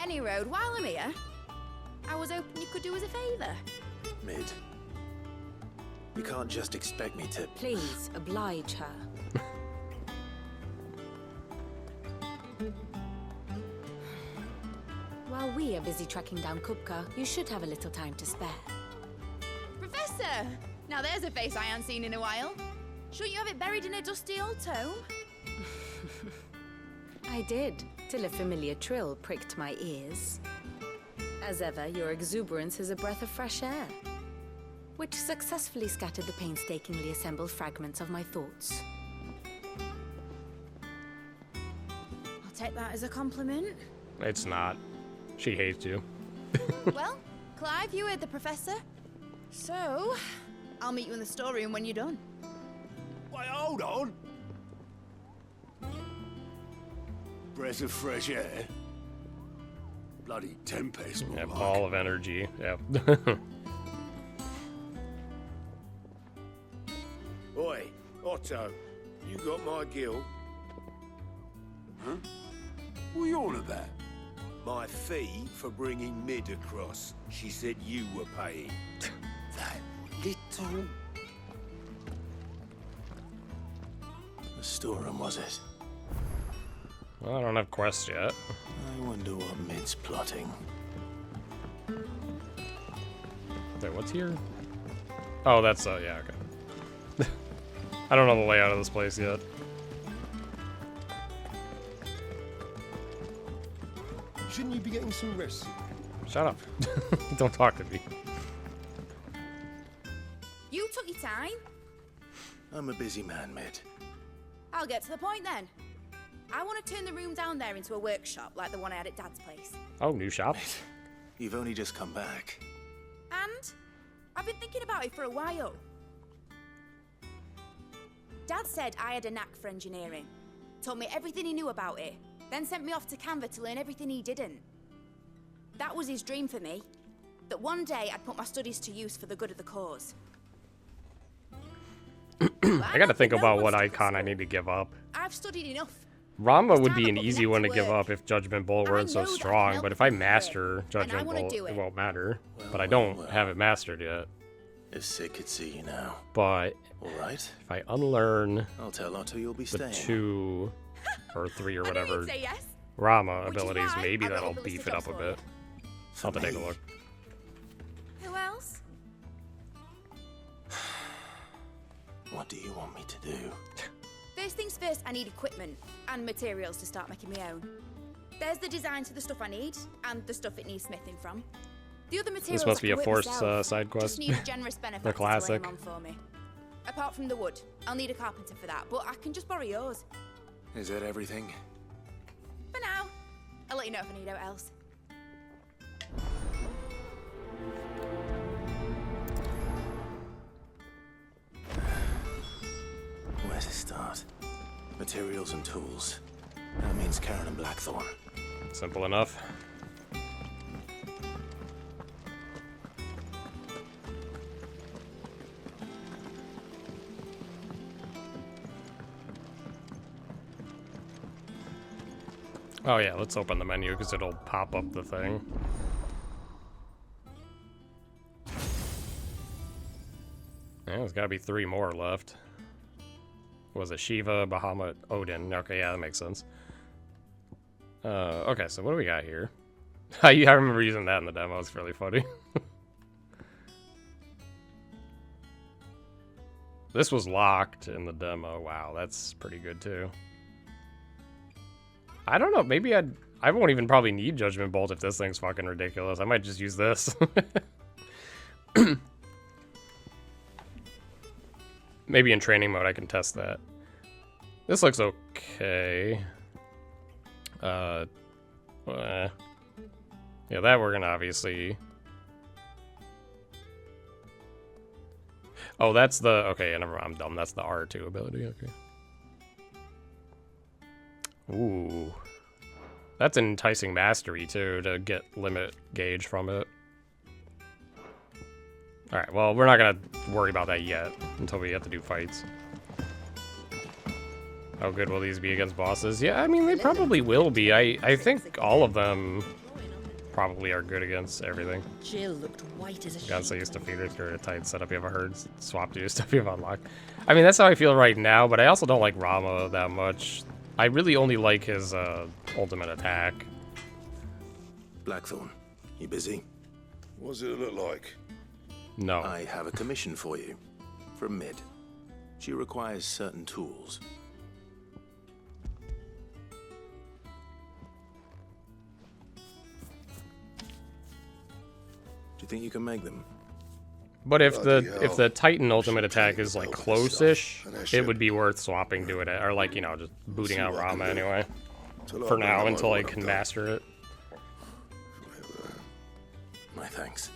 Any road, while I'm here, I was hoping you could do us a favour. Mid. You can't just expect me to... Please, oblige her. While we are busy tracking down Kupka, you should have a little time to spare. Professor! Now there's a face I haven't seen in a while. Shouldn't you have it buried in a dusty old tome? I did, till a familiar trill pricked my ears. As ever, your exuberance is a breath of fresh air, which successfully scattered the painstakingly assembled fragments of my thoughts. I'll take that as a compliment. It's not. She hates you. Well, Clive, you heard the professor. So, I'll meet you in the storeroom when you're done. Wait, hold on. Breath of fresh air. Bloody tempest, more Yeah, like. ball of energy. Yep. Oi, Otto, you got my gill? Huh? What are you on about? My fee for bringing Mid across. She said you were paying. That little... The storeroom, was it? Well, I don't have quests yet. I wonder what Mid's plotting. Wait, what's here? Oh, that's, yeah, okay. I don't know the layout of this place yet. Shouldn't you be getting some rest? Shut up. Don't talk to me. You took your time. I'm a busy man, Mid. I'll get to the point then. I want to turn the room down there into a workshop like the one I had at Dad's place. Oh, new shop. You've only just come back. And I've been thinking about it for a while. Dad said I had a knack for engineering. Told me everything he knew about it. Then sent me off to Canva to learn everything he didn't. That was his dream for me. That one day I'd put my studies to use for the good of the cause. I gotta think about what icon I need to give up. I've studied enough. Rama would be an easy one to give up if Judgment Bolt weren't so strong, but if I master Judgment Bolt, it won't matter. But I don't have it mastered yet. If Sid could see you now. But Alright. if I unlearn I'll tell Otto you'll be the staying. 2 or 3 or whatever Say yes. Rama abilities, maybe I've got that'll all the beef list it of up a jobs bit. I'll have to take a look. Who else? What do you want me to do? First things first, I need equipment and materials to start making my own. There's the designs for the stuff I need and the stuff it needs smithing from. The other materials This must I be a can work forced myself. side quest. Just need a generous benefactor The classic. to lay 'em on for me. Apart from the wood, I'll need a carpenter for that, but I can just borrow yours. Is that everything? For now. I'll let you know if I need out else. Where to start? Materials and tools. That means Karen and Blackthorn. Simple enough. Oh yeah, let's open the menu because it'll pop up the thing. Yeah, there's gotta be 3 more left. Was it Shiva, Bahamut, Odin? Okay, yeah, that makes sense. Okay, so what do we got here? I remember using that in the demo, it's really funny. This was locked in the demo. Wow, that's pretty good too. I don't know, maybe I won't even probably need Judgment Bolt if this thing's fucking ridiculous. I might just use this. Maybe in training mode I can test that. This looks okay. Yeah, that we're gonna obviously... Oh, that's the... Okay, never mind, I'm dumb. That's the R2 ability, okay. Ooh. That's enticing mastery, too, to get limit gauge from it. Alright, well, we're not gonna worry about that yet, until we have to do fights. How good will these be against bosses? Yeah, I mean, they probably will be. I think all of them probably are good against everything. Jill looked white as a sheet. Gotta use defeaters for a tight setup. You have a herd swap to do stuff you have unlocked. I mean, that's how I feel right now, but I also don't like Rama that much. I really only like his ultimate attack. Blackthorn, you busy? What does it look like? No. I have a commission for you. From Mid. She requires certain tools. Do you think you can make them? But if the Titan ultimate attack is like close-ish, it would be worth swapping to it, or like, you know, just booting out Rama anyway. For now, until I can master it. My thanks.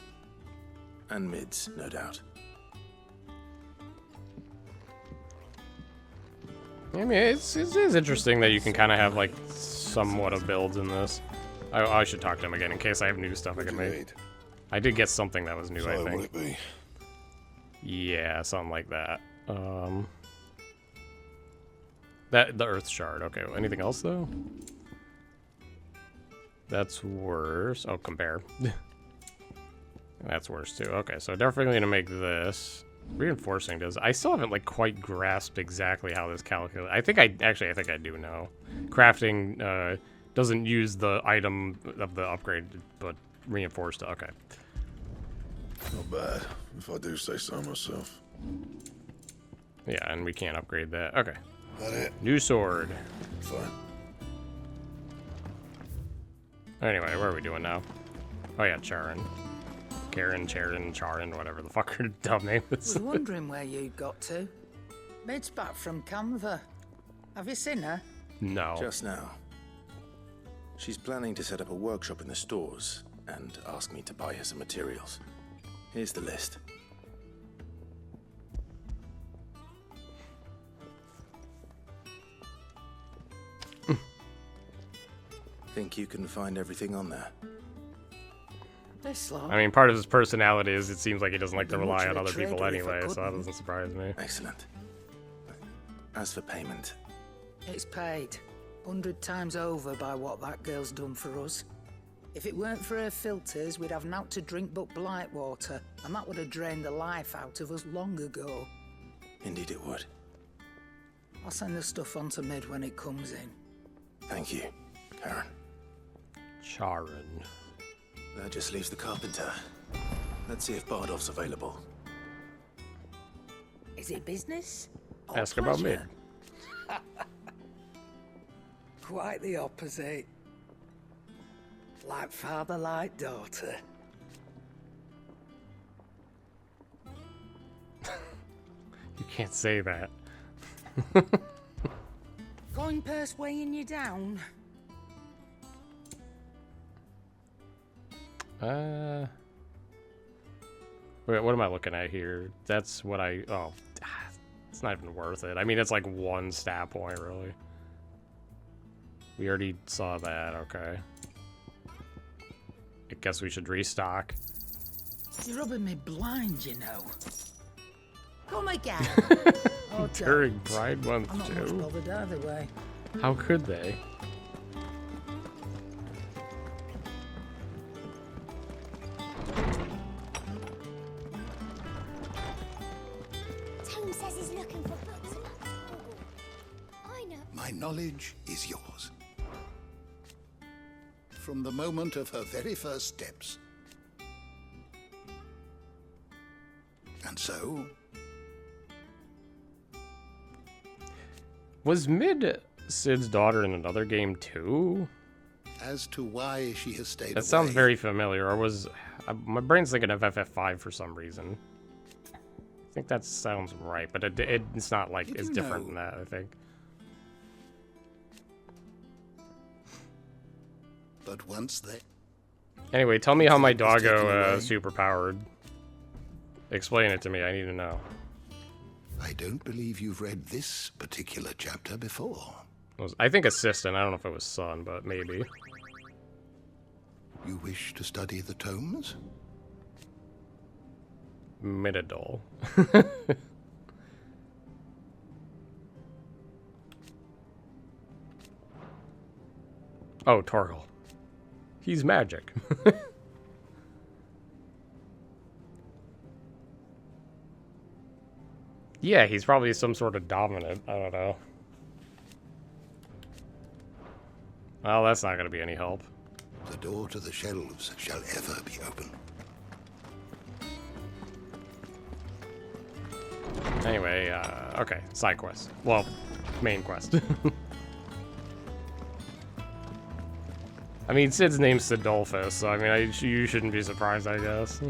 And Mid's, no doubt. I mean, it is interesting that you can kind of have like somewhat of builds in this. I should talk to him again in case I have new stuff I can make. I did get something that was new, I think. Would it be? Yeah, something like that. The Earth Shard. Okay, well, anything else though? That's worse. Oh, compare. That's worse too. Okay, so definitely gonna make this. Reinforcing does. I still haven't like quite grasped exactly how this calculates. I think I do know. Crafting doesn't use the item of the upgrade, but reinforced. Okay. Not bad, if I do say so myself. Yeah, and we can't upgrade that. Okay. That it? New sword. Fine. Anyway, what are we doing now? Oh yeah, Charon. Charon, whatever the fuck her dumb name is. Was wondering where you got to. Mid's back from Canva. Have you seen her? No. Just now. She's planning to set up a workshop in the stores and ask me to buy her some materials. Here's the list. Think you can find everything on there? This lot. I mean, part of his personality is it seems like he doesn't like to rely on other people anyway, so that doesn't surprise me. Excellent. As for payment... It's paid. 100 times over by what that girl's done for us. If it weren't for her filters, we'd have naught to drink but blight water, and that would have drained the life out of us long ago. Indeed it would. I'll send the stuff on to Mid when it comes in. Thank you, Karen. Charon. That just leaves the carpenter. Let's see if Bardolph's available. Is it business? Or Ask about Mid. Quite the opposite. Like father, like daughter. You can't say that. Coin purse weighing you down? Wait, what am I looking at here? That's what I... Oh, it's not even worth it. I mean, it's like 1 stat point, really. We already saw that, okay. I guess we should restock. You're rubbing me blind, you know. Come again. Oh, During Pride Month, I'm not too. much bothered either way. How could they? Tom says he's looking for books about the Google. I know. My knowledge is yours. From the moment of her very first steps. And so... Was Mid Sid's daughter in another game, too? As to why she has stayed away... That sounds very familiar, or was... my brain's thinking of FF5 for some reason. I think that sounds right, but it's not like... It's different than that, I think. But once they... Anyway, tell me how my doggo superpowered. Explain it to me, I need to know. I don't believe you've read this particular chapter before. I think assistant, I don't know if it was son, but maybe. You wish to study the tomes? Midadol. Oh, Torgal. He's magic. Yeah, he's probably some sort of dominant. I don't know. Well, that's not going to be any help. The door to the shelves shall ever be open. Anyway, okay, side quest. Well, main quest. I mean, Sid's name's Sidolphus, so I mean, you shouldn't be surprised, I guess. Do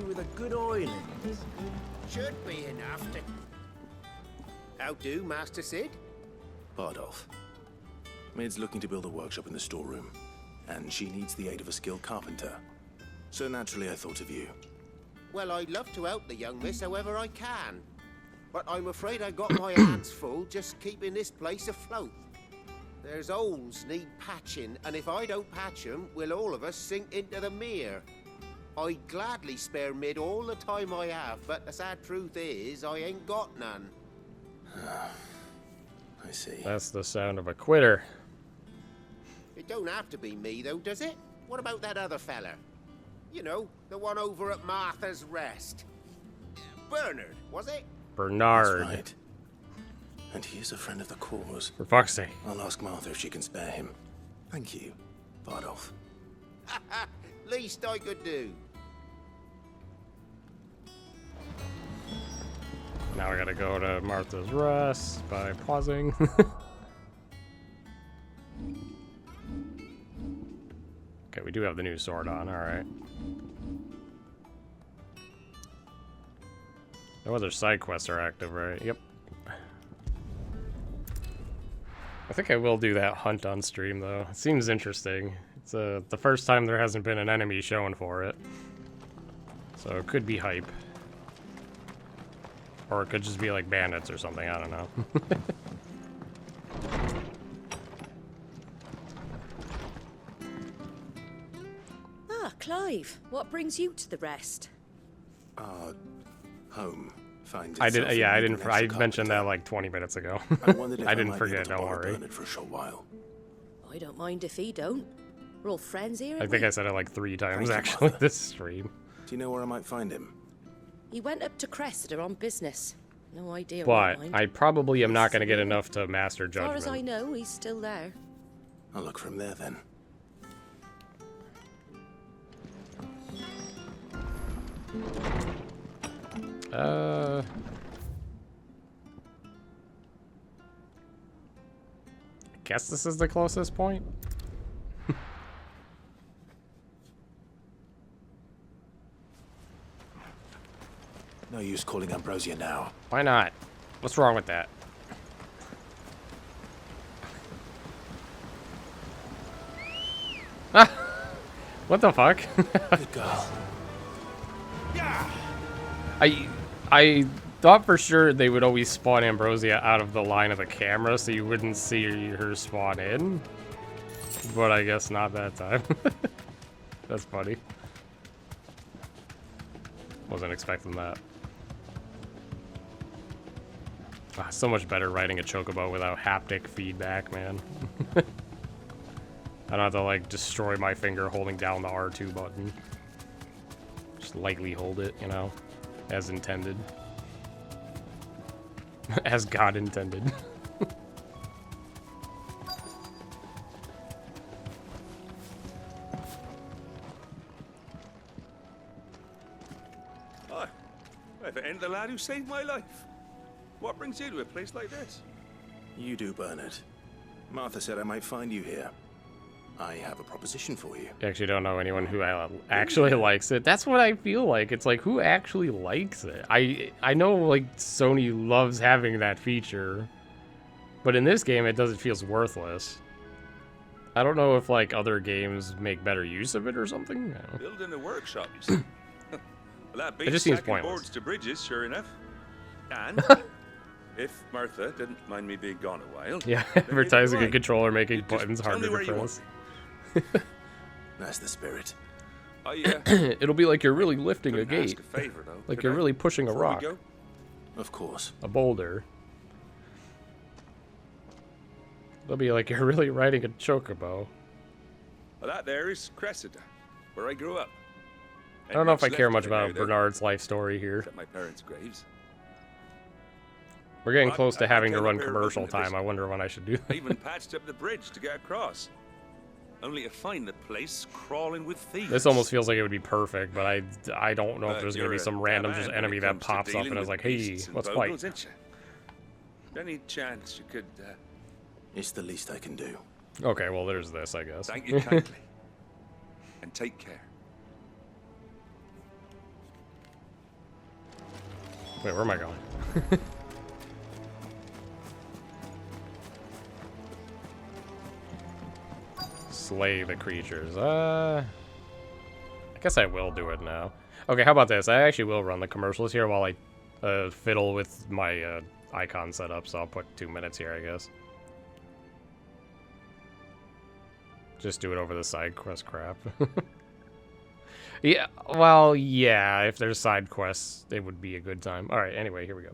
with a good oiling. Should be enough to... How do, Master Sid? Bardolph. Mid's looking to build a workshop in the storeroom, and she needs the aid of a skilled carpenter. So naturally I thought of you. Well, I'd love to help the young miss however I can. But I'm afraid I got my hands full just keeping this place afloat. There's holes need patching, and if I don't patch them, will all of us sink into the mere. I'd gladly spare Mid all the time I have, but the sad truth is, I ain't got none. I see. That's the sound of a quitter. It don't have to be me, though, does it? What about that other fella? You know, the one over at Martha's Rest. Bernard, was it? Bernard. That's right. And he is a friend of the cause. For fuck's sake. I'll ask Martha if she can spare him. Thank you, Bardolph. Least I could do. Now I gotta go to Martha's Rest by pausing. Okay, we do have the new sword on, alright. No other side quests are active, right? Yep. I think I will do that hunt on stream, though. It seems interesting. It's the first time there hasn't been an enemy shown for it. So it could be hype. Or it could just be like bandits or something, I don't know. alive. What brings you to the rest? Home. Find I did. itself Yeah, I in didn't. an I extra mentioned that carpenter. like 20 minutes ago. I wondered if I didn't might be able forget. to Don't borrow worry. Bernard for a short while. I don't mind if he don't. We're all friends here, I aren't think we? I said it like 3 times Thank you, actually Mother. this stream. Do you know where I might find him? He went up to Cressida on business. No idea But why. I probably am not going to get enough to master As far as I judgment. know, he's still there. I'll look from there then. I guess this is the closest point. No use calling Ambrosia now. Why not? What's wrong with that? Ah! What the fuck? Good girl. I thought for sure they would always spawn Ambrosia out of the line of the camera so you wouldn't see her spawn in. But I guess not that time. That's funny. Wasn't expecting that. Ah, so much better riding a chocobo without haptic feedback, man. I don't have to like destroy my finger holding down the R2 button. Just lightly hold it, you know, as intended. As God intended. Hi. If it ain't the lad who saved my life. What brings you to a place like this? You do, Bernard. Martha said I might find you here. I have a proposition for you. You actually don't know anyone who actually likes it. That's what I feel like. It's like, who actually likes it? I know, like, Sony loves having that feature. But in this game, it doesn't feels worthless. I don't know if, like, other games make better use of it or something. I don't know. Building a workshop, you see. Well, that beats just seems stacking pointless. boards to bridges, sure enough. And if Martha didn't mind me being gone a while, Yeah, then maybe advertising you're a right. controller making Just buttons tell me harder where to you press. That's the spirit. It'll be like you're really lifting a couldn't ask gate. a favor, though, Like could you're I, really pushing a before we rock. go? Of course. A boulder. It'll be like you're really riding a chocobo. Well, that there is Cressida, where I grew up. I don't know if I Ain't care left much of it now, about though, Bernard's life story here. except my parents' graves. We're getting But close to I having to came run up here commercial looking at this. time. I wonder when I should do I that. even patched up the bridge to get across. Only to find the place crawling with thieves. This almost feels like it would be perfect, but I don't know if But there's going to you're be some a random man just when enemy it that comes to pops up dealing and I was with like, hey, beasts and let's vogels, fight. ain't you? Any chance you could It's the least I can do. Okay, well, there's this, I guess. thank you kindly and take care. Wait, where am I going? Slay the creatures. I guess I will do it now. Okay, how about this? I actually will run the commercials here while I fiddle with my icon setup, so I'll put 2 minutes here, I guess. Just do it over the side quest crap. Yeah, well, yeah, if there's side quests, it would be a good time. Alright, anyway, here we go.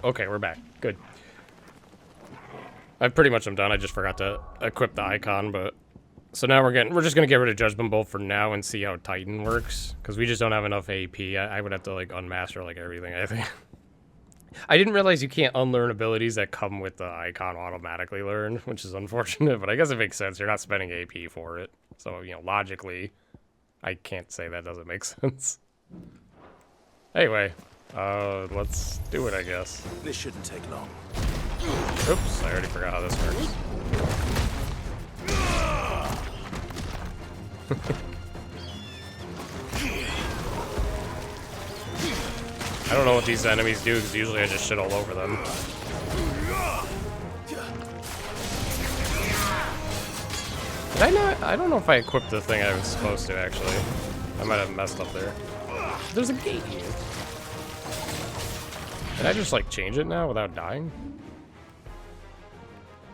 Okay, we're back. Good. I pretty much am done. I just forgot to equip the icon, but so now we're just gonna get rid of Judgment Bolt for now and see how Titan works, because we just don't have enough AP. I would have to like unmaster like everything, I think. I didn't realize you can't unlearn abilities that come with the icon automatically learn, which is unfortunate, but I guess it makes sense. You're not spending AP for it. So, you know, logically, I can't say that doesn't make sense. Anyway, let's do it, I guess. This shouldn't take long. Oops, I already forgot how this works. I don't know what these enemies do, because usually I just shit all over them. Did I not? I don't know if I equipped the thing I was supposed to, actually. I might have messed up there. There's a gate here. Did I just, like, change it now without dying?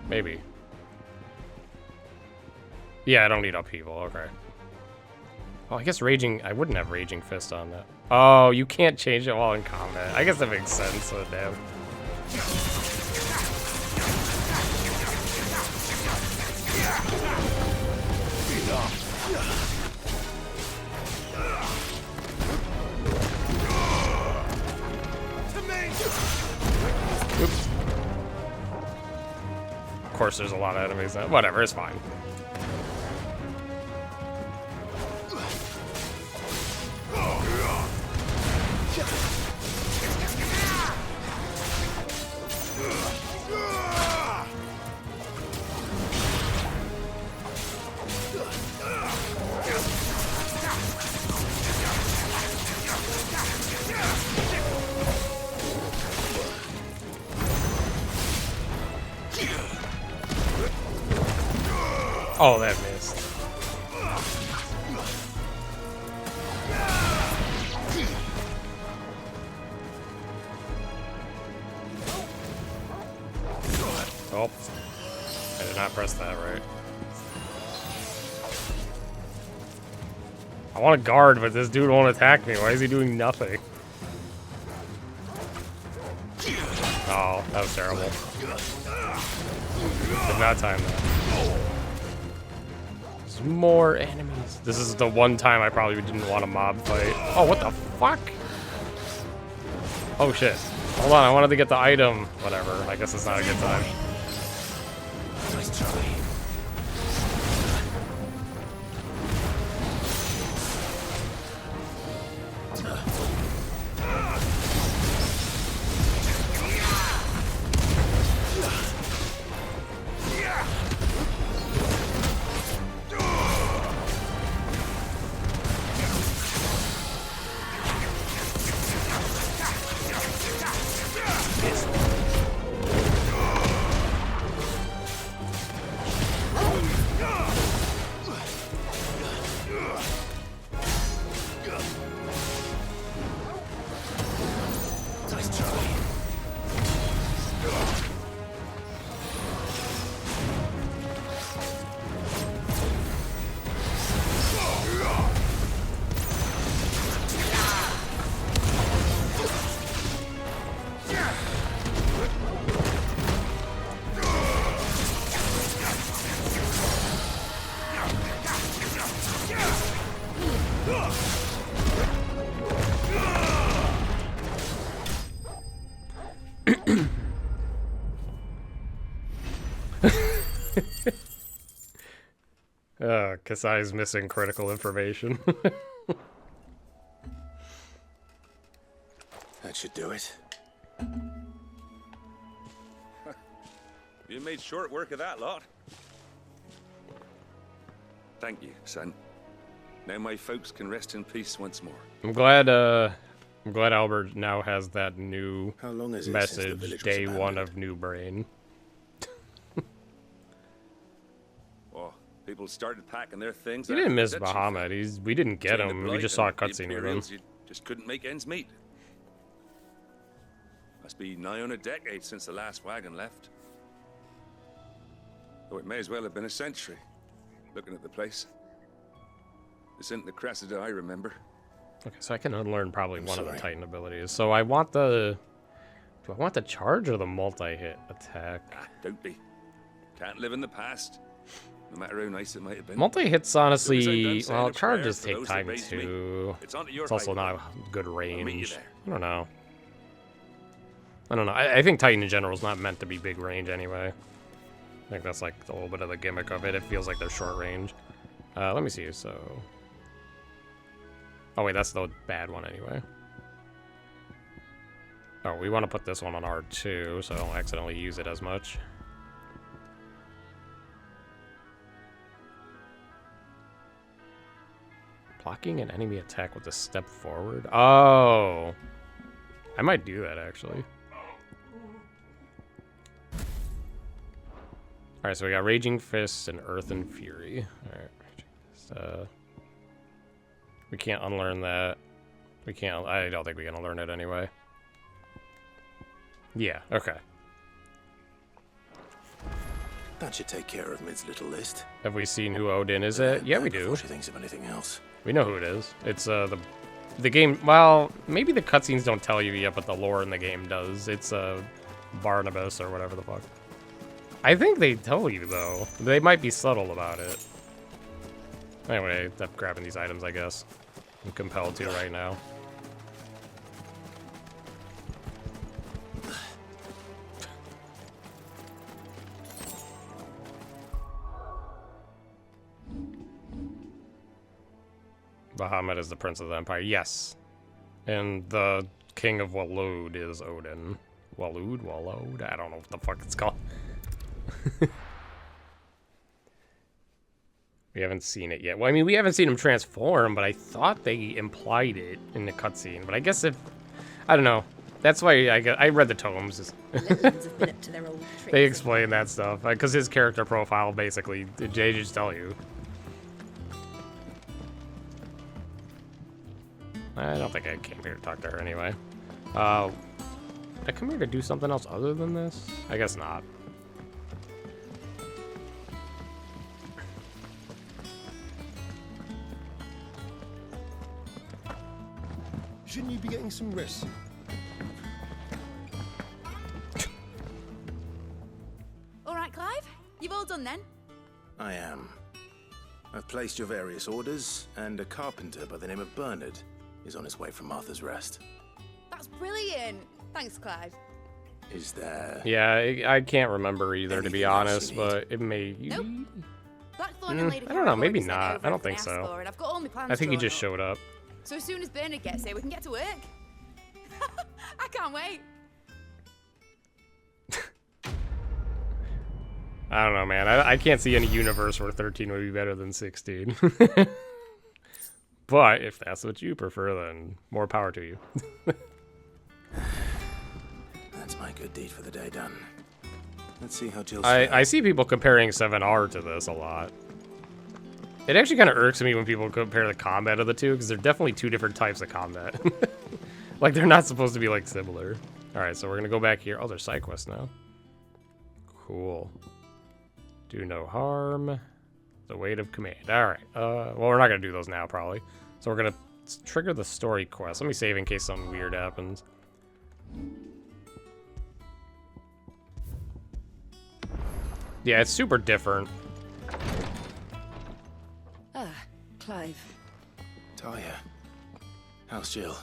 Maybe. Yeah, I don't need upheaval, okay. Oh, I guess Raging... I wouldn't have Raging Fist on that. Oh, you can't change it while in combat. I guess that makes sense, so damn. Oops. Of course, there's a lot of enemies now. Whatever, it's fine. Oh, that missed. Oh, I did not press that right. I want to guard, but this dude won't attack me. Why is he doing nothing? Oh, that was terrible. Did not time that. There's more enemies. This is the one time I probably didn't want a mob fight. Oh, what the fuck? Oh shit. Hold on, I wanted to get the item. Whatever, I guess it's not a good time. Nice try. Kasai's missing critical information. That should do it. You made short work of that lot. Thank you, son. Now my folks can rest in peace once more. I'm glad Albert now has that new How long is it message, since the village was day abandoned? 1 of New Brain. Oh, people started packing their things. We after didn't the miss ditching Bahamut. We didn't get Between the him. We blight just saw a and the cutscene with him. Imperials, you just couldn't make ends meet. Must be nigh on a decade since the last wagon left. Though it may as well have been a century, looking at the place. This isn't the Cressida I remember. Okay, so I can unlearn probably one of the Titan abilities. So I want the Do I want the charge or the multi-hit attack? Ah, don't be. Can't live in the past. No matter how nice it might have been. Multi-hits, honestly, saying well, a prayer charges for take those that time raised me. too. It's onto your It's also highway. not good meet you range. there. I don't know. I don't know. I think Titan in general is not meant to be big range anyway. I think that's like a little bit of the gimmick of it. It feels like they're short range. Let me see. So, oh wait, that's the bad one anyway. Oh, we want to put this one on R2, so I don't accidentally use it as much. Blocking an enemy attack with a step forward. Oh, I might do that actually. All right, so we got Raging Fists and Earth and Fury. All right, we can't unlearn that. We can't. I don't think we can unlearn it anyway. Yeah. Okay. That should take care of Mid's little list. Have we seen who Odin is? It? Yeah, we do. Before she thinks of anything else. We know who it is. It's the game. Well, maybe the cutscenes don't tell you yet, but the lore in the game does. It's Barnabas or whatever the fuck. I think they tell you though. They might be subtle about it. Anyway, I'm grabbing these items, I guess. I'm compelled to right now. Bahamut is the Prince of the Empire. Yes. And the King of Walud is Odin. Walud? I don't know what the fuck it's called. We haven't seen it yet. Well, I mean, we haven't seen him transform, but I thought they implied it in the cutscene. But I guess if... I don't know. That's why I read the tomes. They explain that stuff. Because his character profile, basically, they just tell you. I don't think I came here to talk to her anyway. Did I come here to do something else other than this? I guess not. Shouldn't you be getting some rest? All right, Clive. You've all done then? I am. I've placed your various orders, and a carpenter by the name of Bernard is on his way from Martha's Rest. That's brilliant. Thanks, Clive. Is there... Yeah, I can't remember either, to be honest, but it may... Nope. Blackthorn and Lady I don't know, Carol maybe already sent not. over I don't think everything I asked so. for, and I've got all my plans I think he drawn just up. showed up. So as soon as Bernard gets here, we can get to work. I can't wait. I don't know, man. I can't see any universe where 13 would be better than 16. But if that's what you prefer, then more power to you. That's my good deed for the day done. Let's see how Jill's I see people comparing 7R to this a lot. It actually kind of irks me when people compare the combat of the two, because they're definitely two different types of combat. Like, they're not supposed to be, like, similar. Alright, so we're gonna go back here. Oh, there's side quests now. Cool. Do no harm. The weight of command. Alright. Well, we're not gonna do those now, probably. So we're gonna trigger the story quest. Let me save in case something weird happens. Yeah, it's super different. Ah, Clive. Talia. How's Jill?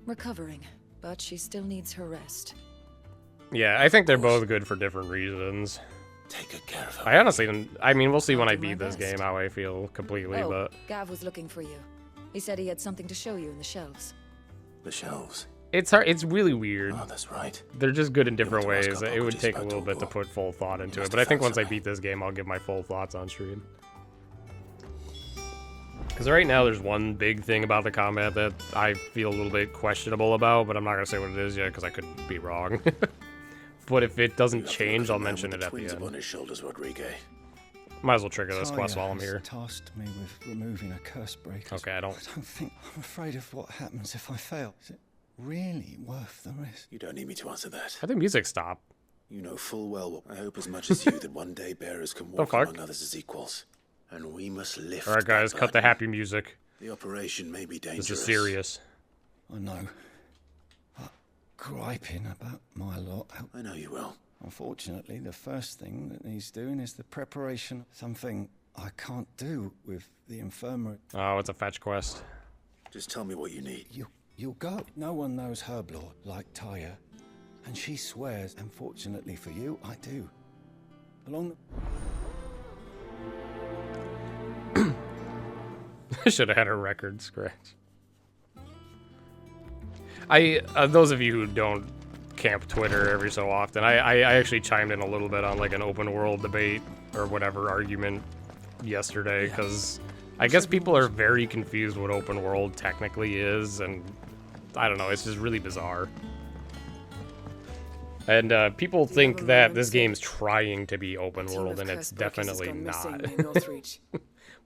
Recovering, but she still needs her rest. Yeah, I think they're both good for different reasons. Take good care of her. I honestly don't... I mean, we'll see when I do my beat this best. game how I feel completely, Oh, but... Gav was looking for you. He said he had something to show you in the shelves. The shelves. It's hard. It's really weird. Oh, that's right. They're just good in different You want to ways. ask It would Uncle take a Jis little about bit to Dumbledore. put full thought into it, must but I have think found once I something. beat this game, I'll give my full thoughts on stream. Because right now, there's one big thing about the combat that I feel a little bit questionable about, but I'm not going to say what it is yet, because I could be wrong. But if it doesn't change, I'll mention it at the Twins end. upon his shoulders, Rodrigue. Might as well trigger this quest while I'm has here. tasked me with removing a curse breaker. Okay, I don't... think I'm afraid of what happens if I fail. Is it really worth the risk? You don't need me to answer that. I think music stopped. You know full well what I hope as much as you that one day bearers can walk fuck? among others as equals. And we must lift Alright, guys, that cut the burden. happy music. The operation may be dangerous. This is serious. I know. But griping about my lot. I know you will. Unfortunately, the first thing that needs doing is the preparation. Something I can't do with the infirmary. Oh, it's a fetch quest. Just tell me what you need. You'll go. No one knows Herblore like Tyre. And she swears, unfortunately for you, I do. Along the... I should have had her record scratch. Those of you who don't camp Twitter every so often, I actually chimed in a little bit on like an open world debate or whatever argument yesterday, because I guess people are very confused what open world technically is, and I don't know, it's just really bizarre. And people think that this game's trying to be open world, and it's definitely not.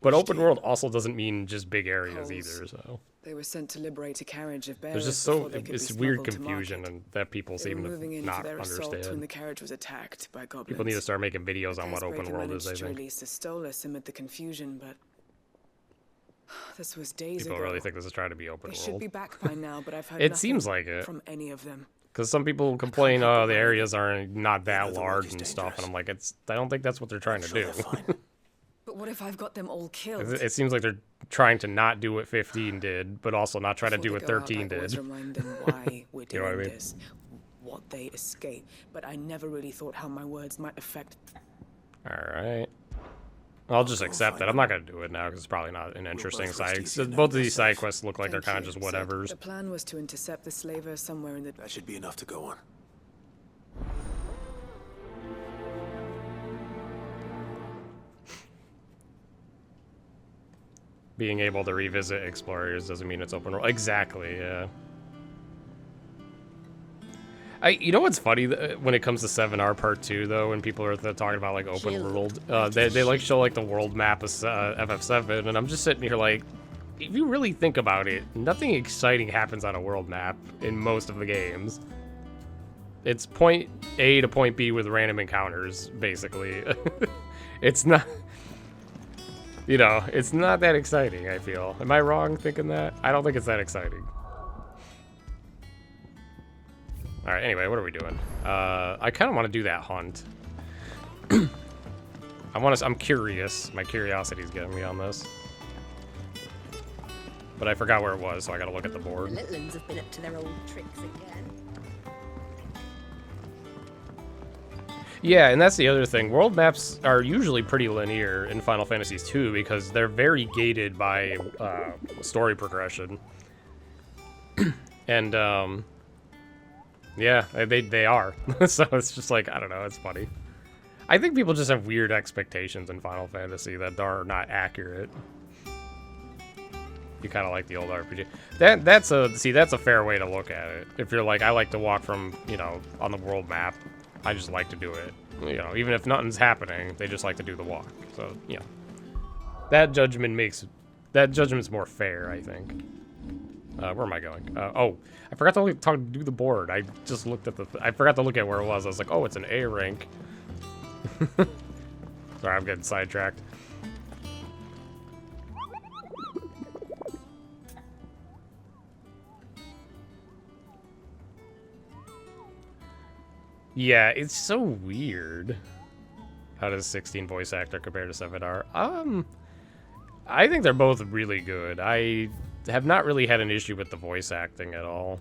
But open world also doesn't mean just big areas either, so. They were sent to liberate a carriage of bearers. There's just it's weird confusion and that people seem to not understand. When the carriage was attacked by goblins. People need to start making videos on what open world is, I think. Release a Stolas amid the confusion, but this was days ago. People really think this is trying to be open world. They should be back by now, but I've heard it seems like it from any of them. Because some people complain, oh, the areas are not that large and stuff, and I'm like, I don't think that's what they're trying to do. But what if I've got them all killed? It seems like they're trying to not do what 15 did, but also not try to do what 13 did. Remind them why we're doing you know what I mean? This, what they escape. But I never really thought how my words might affect. All right. I'll just accept it. I'm not going to do it now because it's probably not an interesting side. Both of these side quests look like they're kind of just whatevers. The plan was to intercept the slaver somewhere in the... That should be enough to go on. Being able to revisit explorers doesn't mean it's open world. Exactly, yeah. You know what's funny when it comes to 7R Part 2 though, when people are talking about like open world, they like show like the world map of FF7, and I'm just sitting here like, if you really think about it, nothing exciting happens on a world map in most of the games. It's point A to point B with random encounters, basically. It's not, you know, it's not that exciting, I feel. Am I wrong thinking that? I don't think it's that exciting. All right, anyway, what are we doing? I kind of want to do that hunt. I'm curious. My curiosity's getting me on this. But I forgot where it was, so I gotta look at the board. The little ones have been up to their old tricks again. Yeah, and that's the other thing. World maps are usually pretty linear in Final Fantasy II because they're very gated by story progression. And, yeah, they are. So it's just like, I don't know, it's funny. I think people just have weird expectations in Final Fantasy that are not accurate. You kind of like the old RPG. That's a fair way to look at it. If you're like, I like to walk from, you know, on the world map. I just like to do it. You know, even if nothing's happening, they just like to do the walk. So, yeah. That judgment's more fair, I think. Where am I going? Oh, I forgot to do the board. I just looked at I forgot to look at where it was. I was like, oh, it's an A rank. Sorry, I'm getting sidetracked. Yeah, it's so weird. How does 16 voice actor compare to 7R? I think they're both really good. I have not really had an issue with the voice acting at all.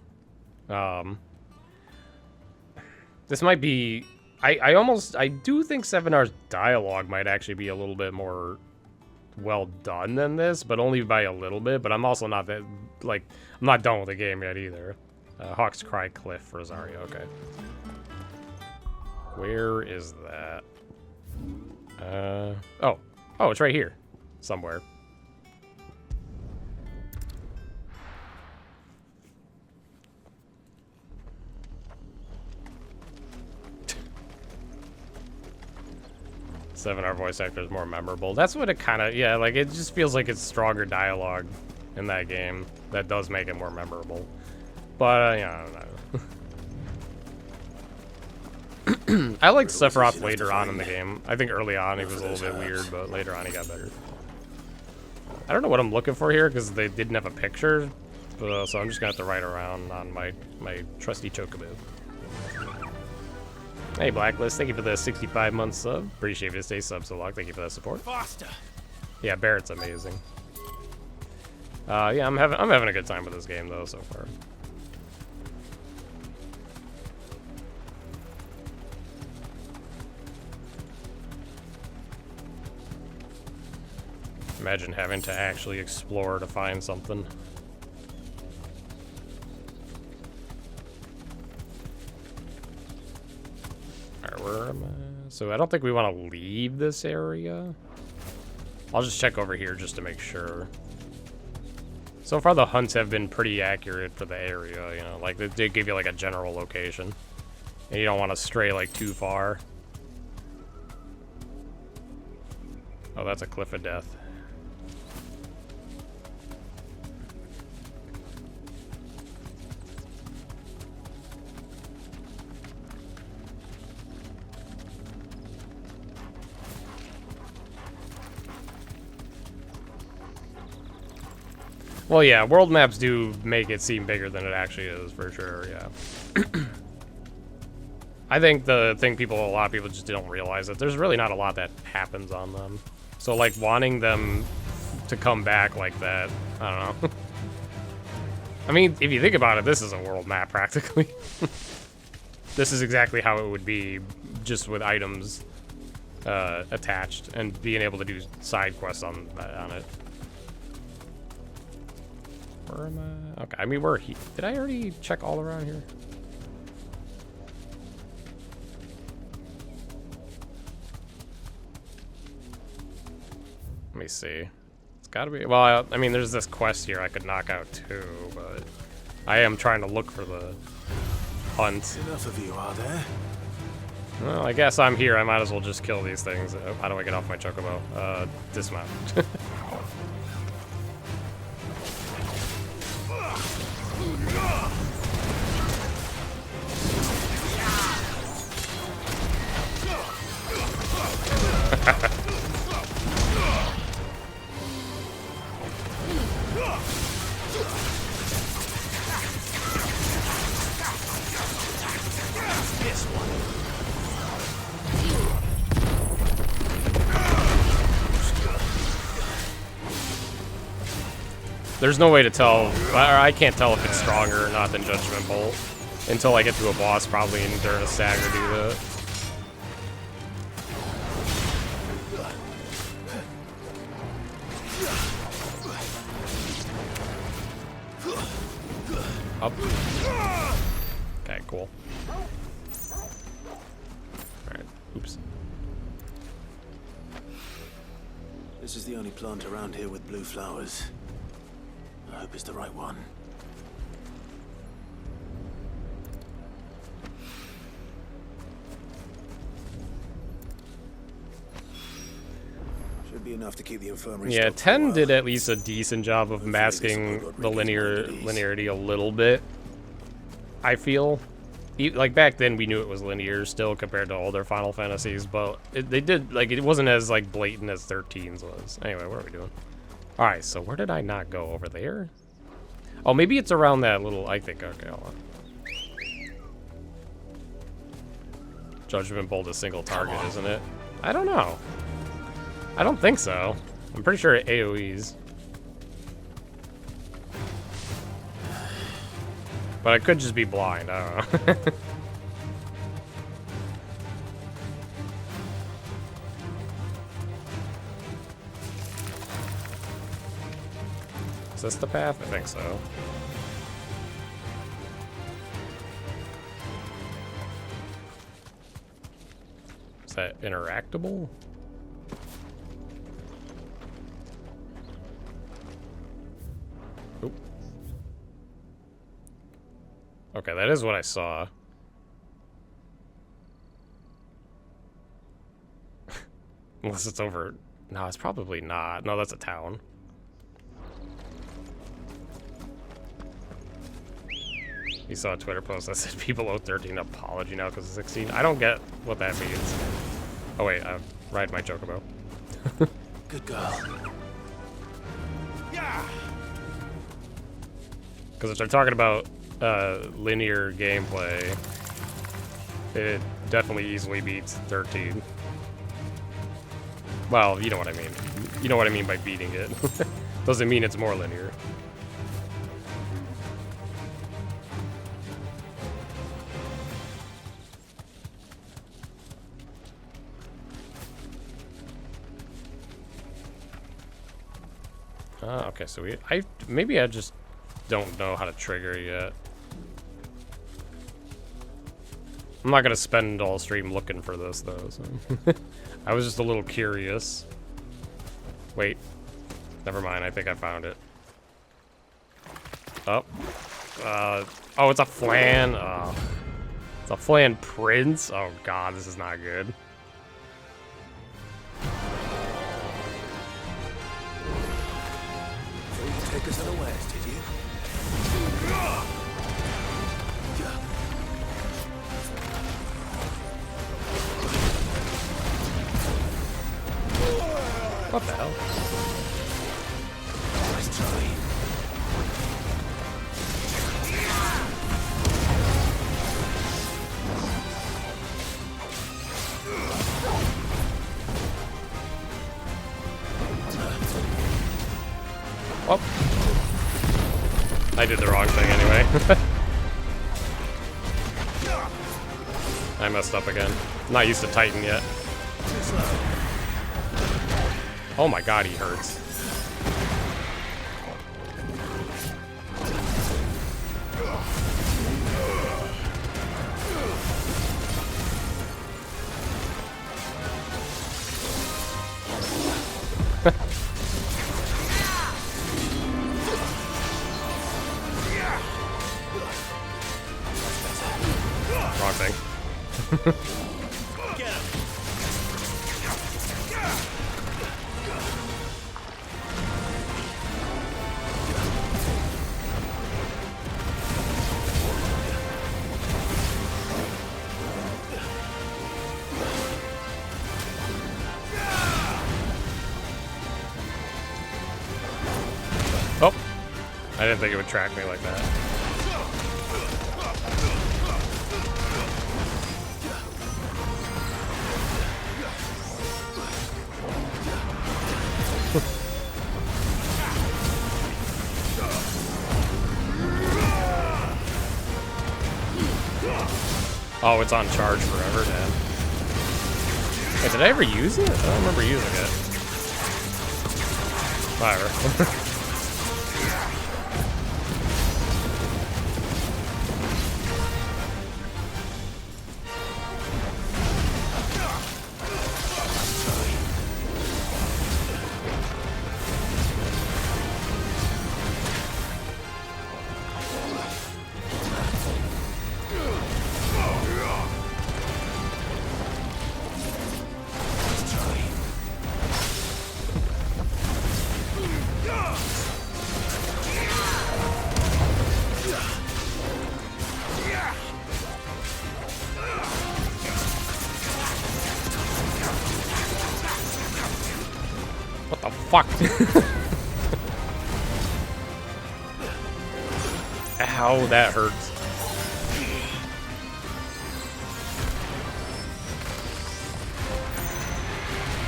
This might be... I do think 7R's dialogue might actually be a little bit more well done than this, but only by a little bit. But I'm also not that, like, I'm not done with the game yet either. Hawk's Cry Cliff, Rosario, okay. Where is that? Oh, it's right here. Somewhere. Our voice actor is more memorable. That's what it kind of, yeah, like, it just feels like it's stronger dialogue in that game. That does make it more memorable. But, yeah, I don't know. I liked Sephiroth later on in the game. I think early on he was a little bit weird, but later on he got better. I don't know what I'm looking for here because they didn't have a picture, so I'm just gonna have to ride around on my trusty chocobo. Hey Blacklist, thank you for the 65-month sub. Appreciate you to stay sub so long. Thank you for that support. Faster. Yeah, Barrett's amazing. Yeah, I'm having a good time with this game though so far. Imagine having to actually explore to find something. Alright, where am I? So I don't think we want to leave this area. I'll just check over here just to make sure. So far the hunts have been pretty accurate for the area, you know, like they give you like a general location. And you don't want to stray like too far. Oh, that's a cliff of death. Well, yeah, world maps do make it seem bigger than it actually is, for sure, yeah. I think a lot of people just don't realize that there's really not a lot that happens on them. So, like, wanting them to come back like that, I don't know. I mean, if you think about it, this is a world map, practically. This is exactly how it would be, just with items attached, and being able to do side quests on it. Where am I? Okay, I mean, did I already check all around here? Let me see. It's gotta be, well, I mean, there's this quest here I could knock out too, but I am trying to look for the hunt. Enough of you, are there? Well, I guess I'm here. I might as well just kill these things. How do I get off my chocobo? Dismount. There's no way to tell, or I can't tell if it's stronger or not than Judgment Bolt until I get to a boss, probably during a stagger do that. Up. Okay, cool. Alright, oops. This is the only plant around here with blue flowers. I hope it's the right one. Should be enough to keep the infirmary. Yeah, 10 did at least a decent job of masking the linearity a little bit. I feel. Like back then we knew it was linear still compared to older Final Fantasies, but they did, like, it wasn't as like blatant as 13's was. Anyway, what are we doing? Alright, so where did I not go? Over there? Oh, maybe it's around that little, I think, okay, hold on. Judgment Bolt is single target, isn't it? I don't know. I don't think so. I'm pretty sure it AoEs. But I could just be blind, I don't know. Is this the path? I think so. Is that interactable? Oop. Okay, that is what I saw. Unless it's over. No, it's probably not. No, that's a town. You saw a Twitter post that said people owe 13 apology now because of 16. I don't get what that means. Oh wait, ride my chocobo. Good girl. Yeah. Because if they're talking about linear gameplay, it definitely easily beats 13. Well, you know what I mean. You know what I mean by beating it. Doesn't mean it's more linear. Okay, so maybe I just don't know how to trigger yet. I'm not gonna spend all stream looking for this though. So. I was just a little curious. Wait, never mind. I think I found it. Oh, oh, it's a flan. It's a flan prince. Oh god, this is not good. Take us to the west, did you? What the hell? Nice try. Oh. I did the wrong thing anyway. I messed up again. I'm not used to Titan yet. Oh my god, he hurts. Wrong thing. Oh, I didn't think it would track me like that. Oh, it's on charge forever, damn. Wait, did I ever use it? I don't remember using it. Whatever. What the fuck? Ow, that hurts.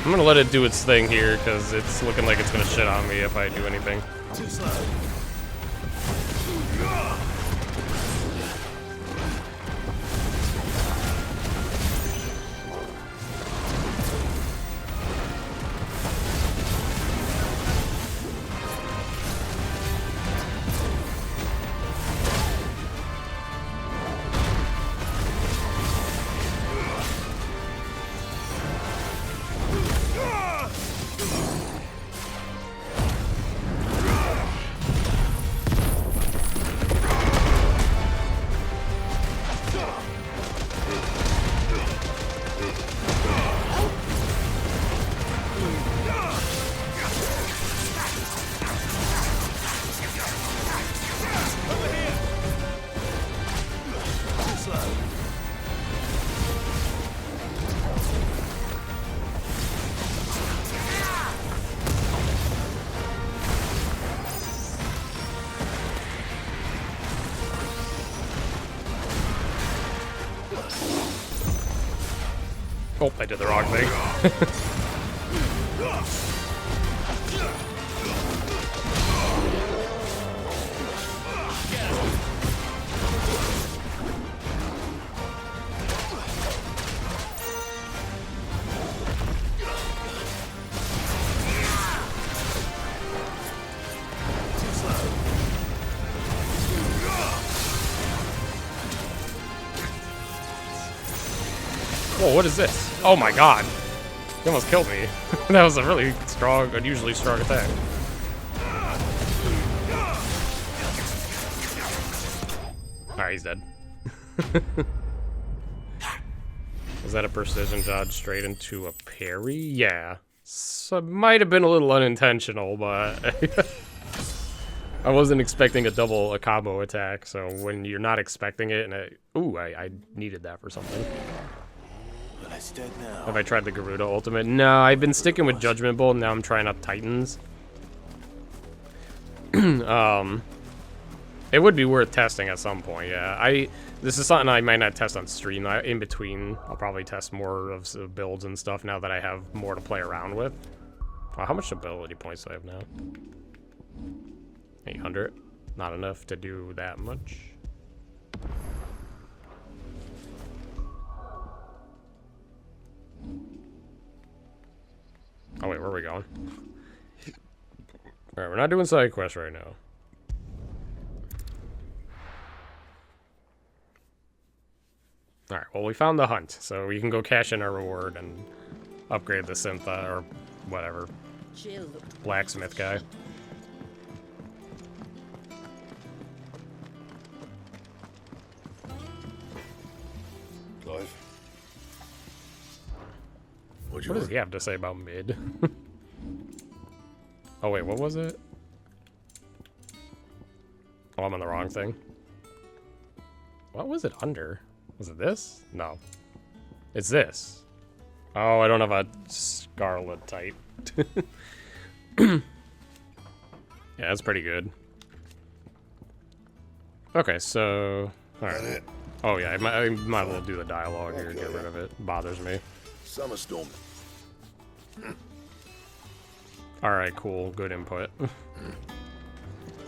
I'm gonna let it do its thing here, because it's looking like it's gonna shit on me if I do anything. Too slow. Oh, I did the wrong thing. Whoa, what is this? Oh my god. He almost killed me. That was a really strong, unusually strong attack. Alright, he's dead. Was that a precision dodge straight into a parry? Yeah. So it might have been a little unintentional, but I wasn't expecting a combo attack, so when you're not expecting it, and ooh, I needed that for something. Well, it's dead now. Have I tried the Garuda ultimate? No, I've been sticking with Judgment Bolt, now I'm trying out Titans. It would be worth testing at some point, yeah. This is something I might not test on stream. In between, I'll probably test more of the builds and stuff now that I have more to play around with. Oh, how much ability points do I have now? 800. Not enough to do that much. Oh wait, where are we going? Alright, we're not doing side quests right now. Alright, well we found the hunt, so we can go cash in our reward and upgrade the Syntha or whatever. Blacksmith guy. Clive. What does he have to say about mid? Oh wait, what was it? Oh, I'm on the wrong thing. What was it under? Was it this? No. It's this. Oh, I don't have a Scarlet type. Yeah, that's pretty good. Okay, so... Alright. Oh yeah, I might as well do the dialogue here and get rid of it. It bothers me. Summer storm. Alright, cool. Good input.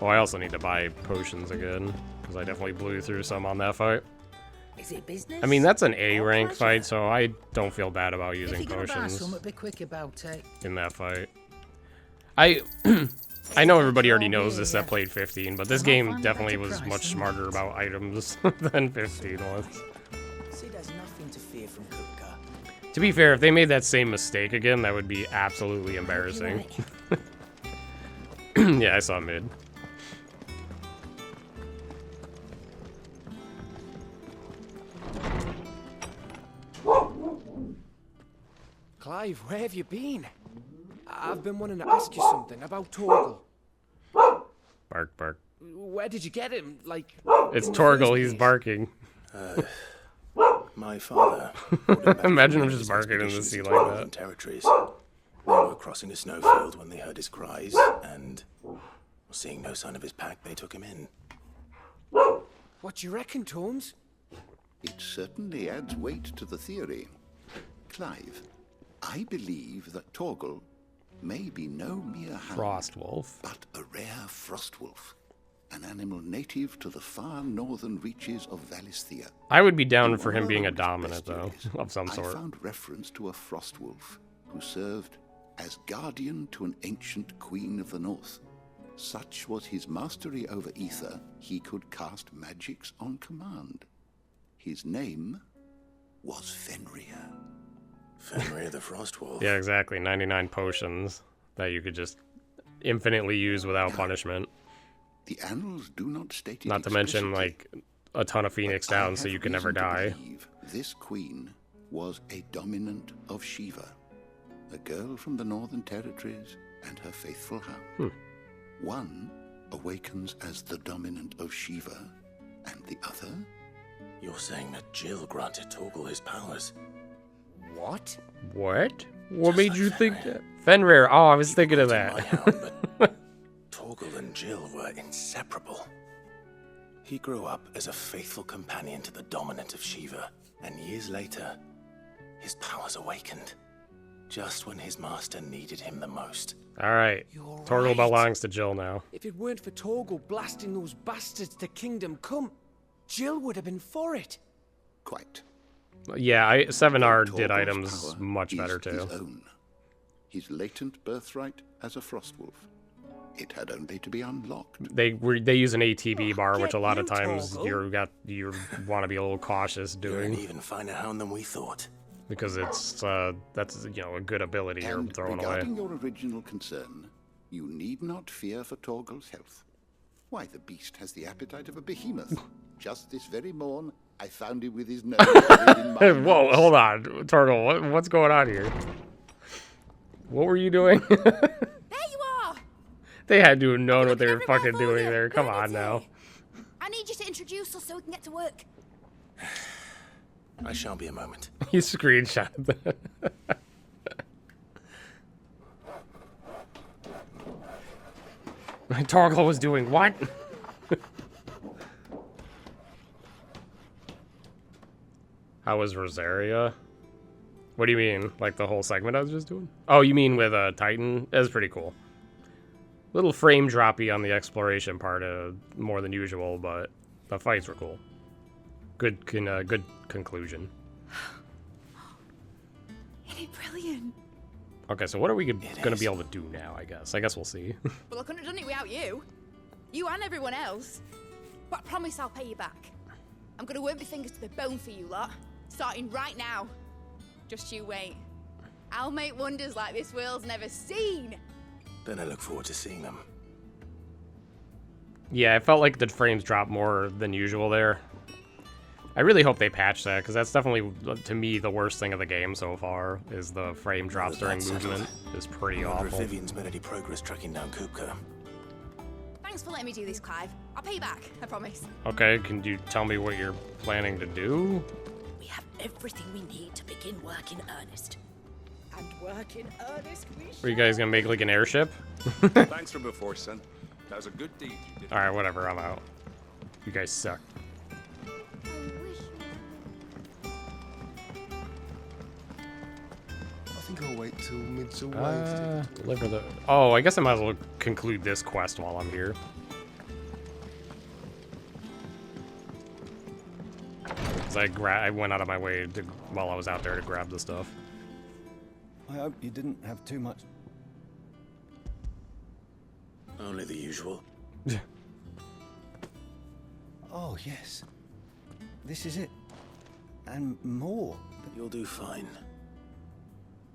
Oh, I also need to buy potions again, because I definitely blew through some on that fight. Is it business? I mean, that's an A rank fight, so I don't feel bad about using If you're gonna buy potions some, be quick about it. in that fight. I know everybody already knows this that played 15, but this game definitely was much smarter about items than 15 was. See, there's nothing to fear from Kupka. To be fair, if they made that same mistake again, that would be absolutely embarrassing. Yeah, I saw mid. Clive, where have you been? I've been wanting to ask you something about Torgal. Bark, bark. Where did you get him? Like, It's Torgal, he's barking. My father. Imagine him just barking in the sea like that. Territories. They were crossing a snowfield when they heard his cries, and seeing no sign of his pack, they took him in. What do you reckon, Torms? It certainly adds weight to the theory. Clive, I believe that Torgal may be no mere hound, Frostwolf, but a rare frostwolf, an animal native to the far northern reaches of Valisthea. I would be down for him being a dominant, though, of some I sort. found reference to a frostwolf who served as guardian to an ancient queen of the north. Such was his mastery over ether, he could cast magics on command. His name was Fenrir. Fenrir the Frostwolf. Yeah, exactly. 99 potions that you could just infinitely use without punishment. The annals do not state it Not to mention, like, a ton of Phoenix but I down so have you can never reason to die. believe This queen was a dominant of Shiva, a girl from the Northern Territories and her faithful hound. One awakens as the dominant of Shiva, and the other... You're saying that Jill granted Torgal his powers? What? What? What made you think that? Fenrir. Oh, I was thinking of that. Torgal and Jill were inseparable. He grew up as a faithful companion to the dominant of Shiva, and years later, His powers awakened, just when his master needed him the most. Alright. Torgal right. belongs to Jill now. If it weren't for Torgal blasting those bastards to Kingdom Come, Jill would have been for it. Quite. Yeah, 7R did Torgal's items power much better is too. His own. His latent birthright as a Frostwolf. It had only to be unlocked. They use an ATB bar, which a lot of you, times Torgal. you want to be a little cautious You're an doing even finer hound than we thought. because it's that's a good ability you're And throwing away. regarding your original concern, you need not fear for Torgal's health. Why, the beast has the appetite of a behemoth. Just this very morn, I found him with his nose buried in my Whoa, mouth. hold on, Torgal, what's going on here? What were you doing? There you are! They had to have known what they were fucking doing there. Come on now. I need you to introduce us so we can get to work. I shan't be a moment. You screenshotted that. Torgal was doing what? How was Rosaria? What do you mean? Like the whole segment I was just doing? Oh, you mean with Titan? That was pretty cool. Little frame droppy on the exploration part, more than usual, but the fights were cool. Good conclusion. Isn't it brilliant? Okay, so what are we gonna be able to do now? I guess we'll see. Well, I couldn't have done it without you. You and everyone else. But I promise I'll pay you back. I'm gonna work my fingers to the bone for you lot, starting right now. Just you wait. I'll make wonders like this world's never seen. Then I look forward to seeing them. Yeah, I felt like the frames dropped more than usual there. I really hope they patch that, because that's definitely, to me, the worst thing of the game so far, is the frame drops during movement. Is pretty I wonder awful. if Vivian's made any progress tracking down Kupka. Thanks for letting me do this, Clive. I'll pay you back, I promise. Okay, can you tell me what you're planning to do? We have everything we need to begin work in earnest. And work in earnest we Are you guys gonna make like an airship? Thanks for before, son. That was a good deed. You did. Alright, whatever, I'm out. You guys suck. I think I'll wait till mid's away. Deliver the... Oh, I guess I might as well conclude this quest while I'm here. Because I went out of my way to, while I was out there to grab the stuff. I hope you didn't have too much. Only the usual. Oh, yes. This is it. And more. You'll do fine.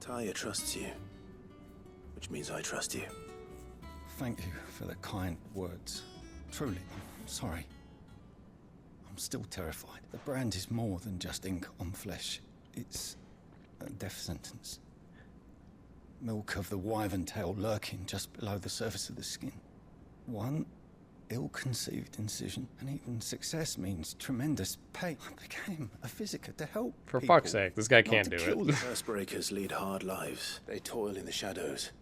Taya trusts you, which means I trust you. Thank you for the kind words. Truly, I'm sorry. I'm still terrified. The brand is more than just ink on flesh. It's a death sentence. Milk of the wyvern tail lurking just below the surface of the skin. One ill-conceived incision, and even success means tremendous pain. I became a physicker to help For people, fuck's sake, this guy not can't to do kill it. them. Firstbreakers lead hard lives. They toil in the shadows,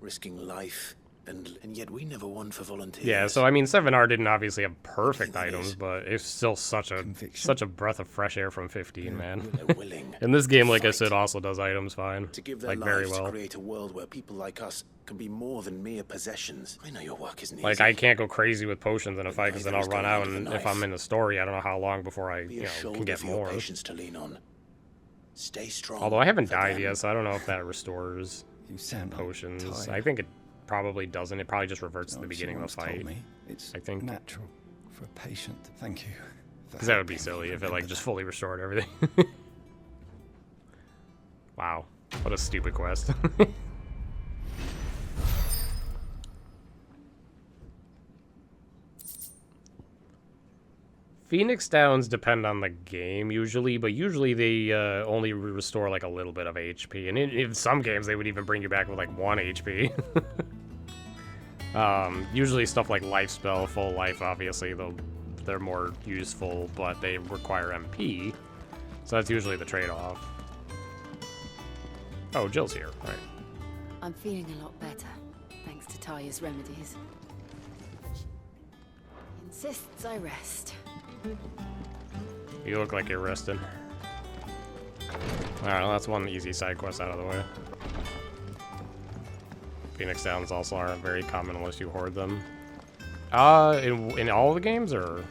risking life, and yet we never won for volunteers. Yeah, so I mean, 7R didn't obviously have perfect items, but it's still such a breath of fresh air from 15, man. They're willing. And this game, like I said, also does items fine, To give their like very lives well. to create a world where people like us can be more than mere possessions. I know your work isn't Like easy. I can't go crazy with potions in a fight because then I'll neither is run going out, under and the if I'm knife. in the story, I don't know how long before I, Be you a know, shoulder can get for your more. patience to lean on. Stay strong. Although I haven't for died them. yet, so I don't know if that restores potions. tired. I think it probably doesn't. It probably just reverts to the Like beginning of the someone's told fight. me, it's I think. natural for a patient. Thank you. for Because that would be helping me silly if it like remember just that. fully restored everything. Wow, what a stupid quest. Phoenix Downs depend on the game usually, but usually they only restore like a little bit of HP, and in some games they would even bring you back with like 1 HP. Usually stuff like life spell, full life, obviously they're more useful, but they require MP, so that's usually the trade-off. Oh, Jill's here. All right. I'm feeling a lot better, thanks to Taya's remedies. Insists I rest. You look like you're resting. Alright, well, that's one easy side quest out of the way. Phoenix Downs also aren't very common unless you hoard them. In all the games, or?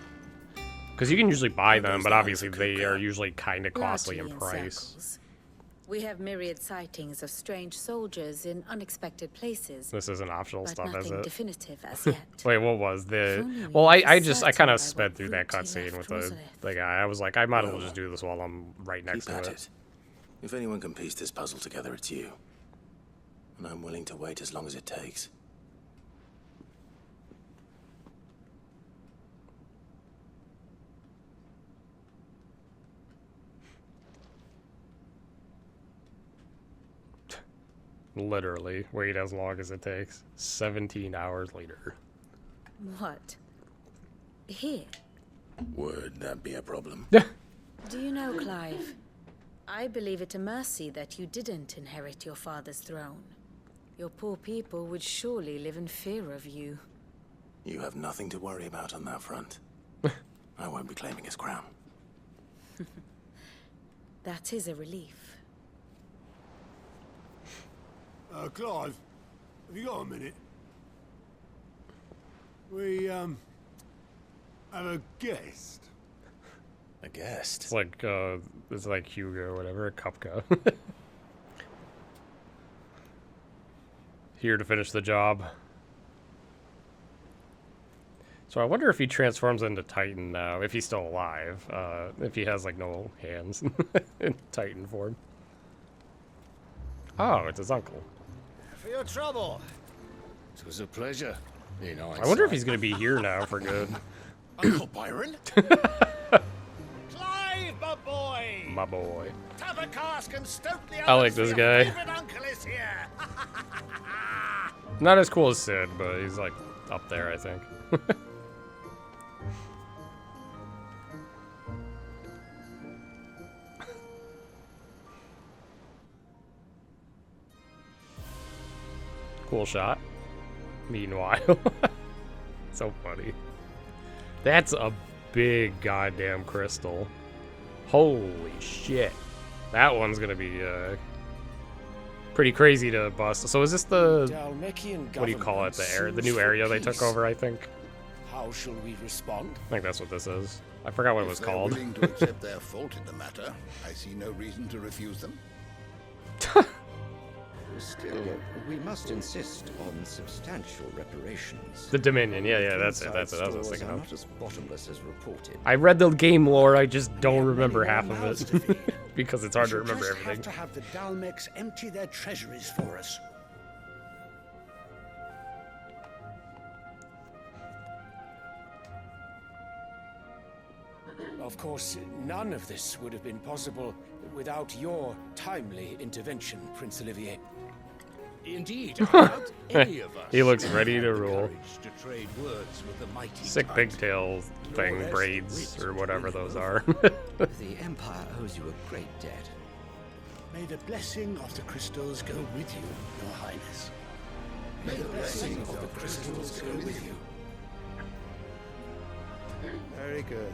Because you can usually buy them, but obviously they are usually kind of costly in price. Circles. We have myriad sightings of strange soldiers in unexpected places. This isn't optional but stuff, is nothing it? definitive as yet. Wait, what was the? only we Well, were I certain kind by of sped what through that route he cutscene left with Rosalith. the guy. I was like, I might as well just do this while I'm right next Keep to at it. it. If anyone can piece this puzzle together, it's you. And I'm willing to wait as long as it takes. Literally, wait as long as it takes. 17 hours later. What? Here? Would that be a problem? Do you know, Clive? I believe it a mercy that you didn't inherit your father's throne. Your poor people would surely live in fear of you. You have nothing to worry about on that front. I won't be claiming his crown. That is a relief. Clive, have you got a minute? We, have a guest. A guest? It's like Hugo or whatever, Kupka. Here to finish the job. So I wonder if he transforms into Titan now, if he's still alive. If he has, like, no hands in Titan form. Oh, it's his uncle. For your trouble. It was a pleasure. You know, I wonder if he's going to be here now for good. Uncle Byron? Clive, my boy! My boy. Tap a cask and stoke the I like this guy. favorite uncle is here. Not as cool as Sid, but he's, like, up there, I think. Cool shot. Meanwhile. So funny. That's a big goddamn crystal. Holy shit. That one's gonna be pretty crazy to bust. So is this the what do you call it? The new area they took over, I think. How shall we respond? I think that's what this is. I forgot what it was called. If they're willing to accept their fault in the matter, I see no reason to refuse them. Still, we must insist on substantial reparations. The Dominion, yeah, that's it. That's what I was thinking of. Not as bottomless as reported. I read the game lore, I just don't remember half of it because it's hard to remember everything. Have to have the Dalmex empty their treasuries for us. Of course, none of this would have been possible without your timely intervention, Prince Olivier. Indeed, I doubt any of us He looks would ready have to the rule. courage to trade words with the mighty Sick Titan. pigtail thing, Nor braids, less or whatever those are. The Empire owes you a great debt. May the blessing of the crystals go with you, Your Highness. May the blessing of the crystals go with you. Very good.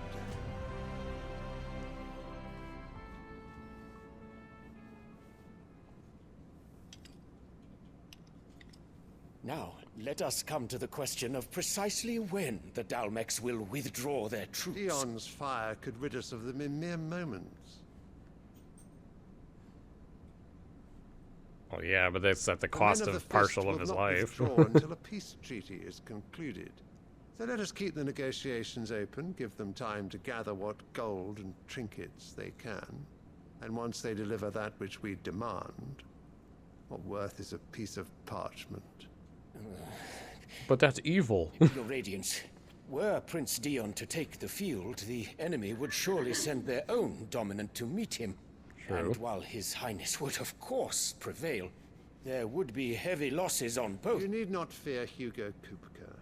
Now, let us come to the question of precisely when the Dalmex will withdraw their troops. Dion's fire could rid us of them in mere moments. Well, yeah, but that's at the The men cost the of Fist partial will of his not life. withdraw until a peace treaty is concluded. So let us keep the negotiations open, give them time to gather what gold and trinkets they can. And once they deliver that which we demand, what worth is a piece of parchment? But that's evil. Your Radiance, were Prince Dion to take the field, the enemy would surely send their own dominant to meet him. True. And while His Highness would of course prevail, there would be heavy losses on both. You need not fear Hugo Kupka.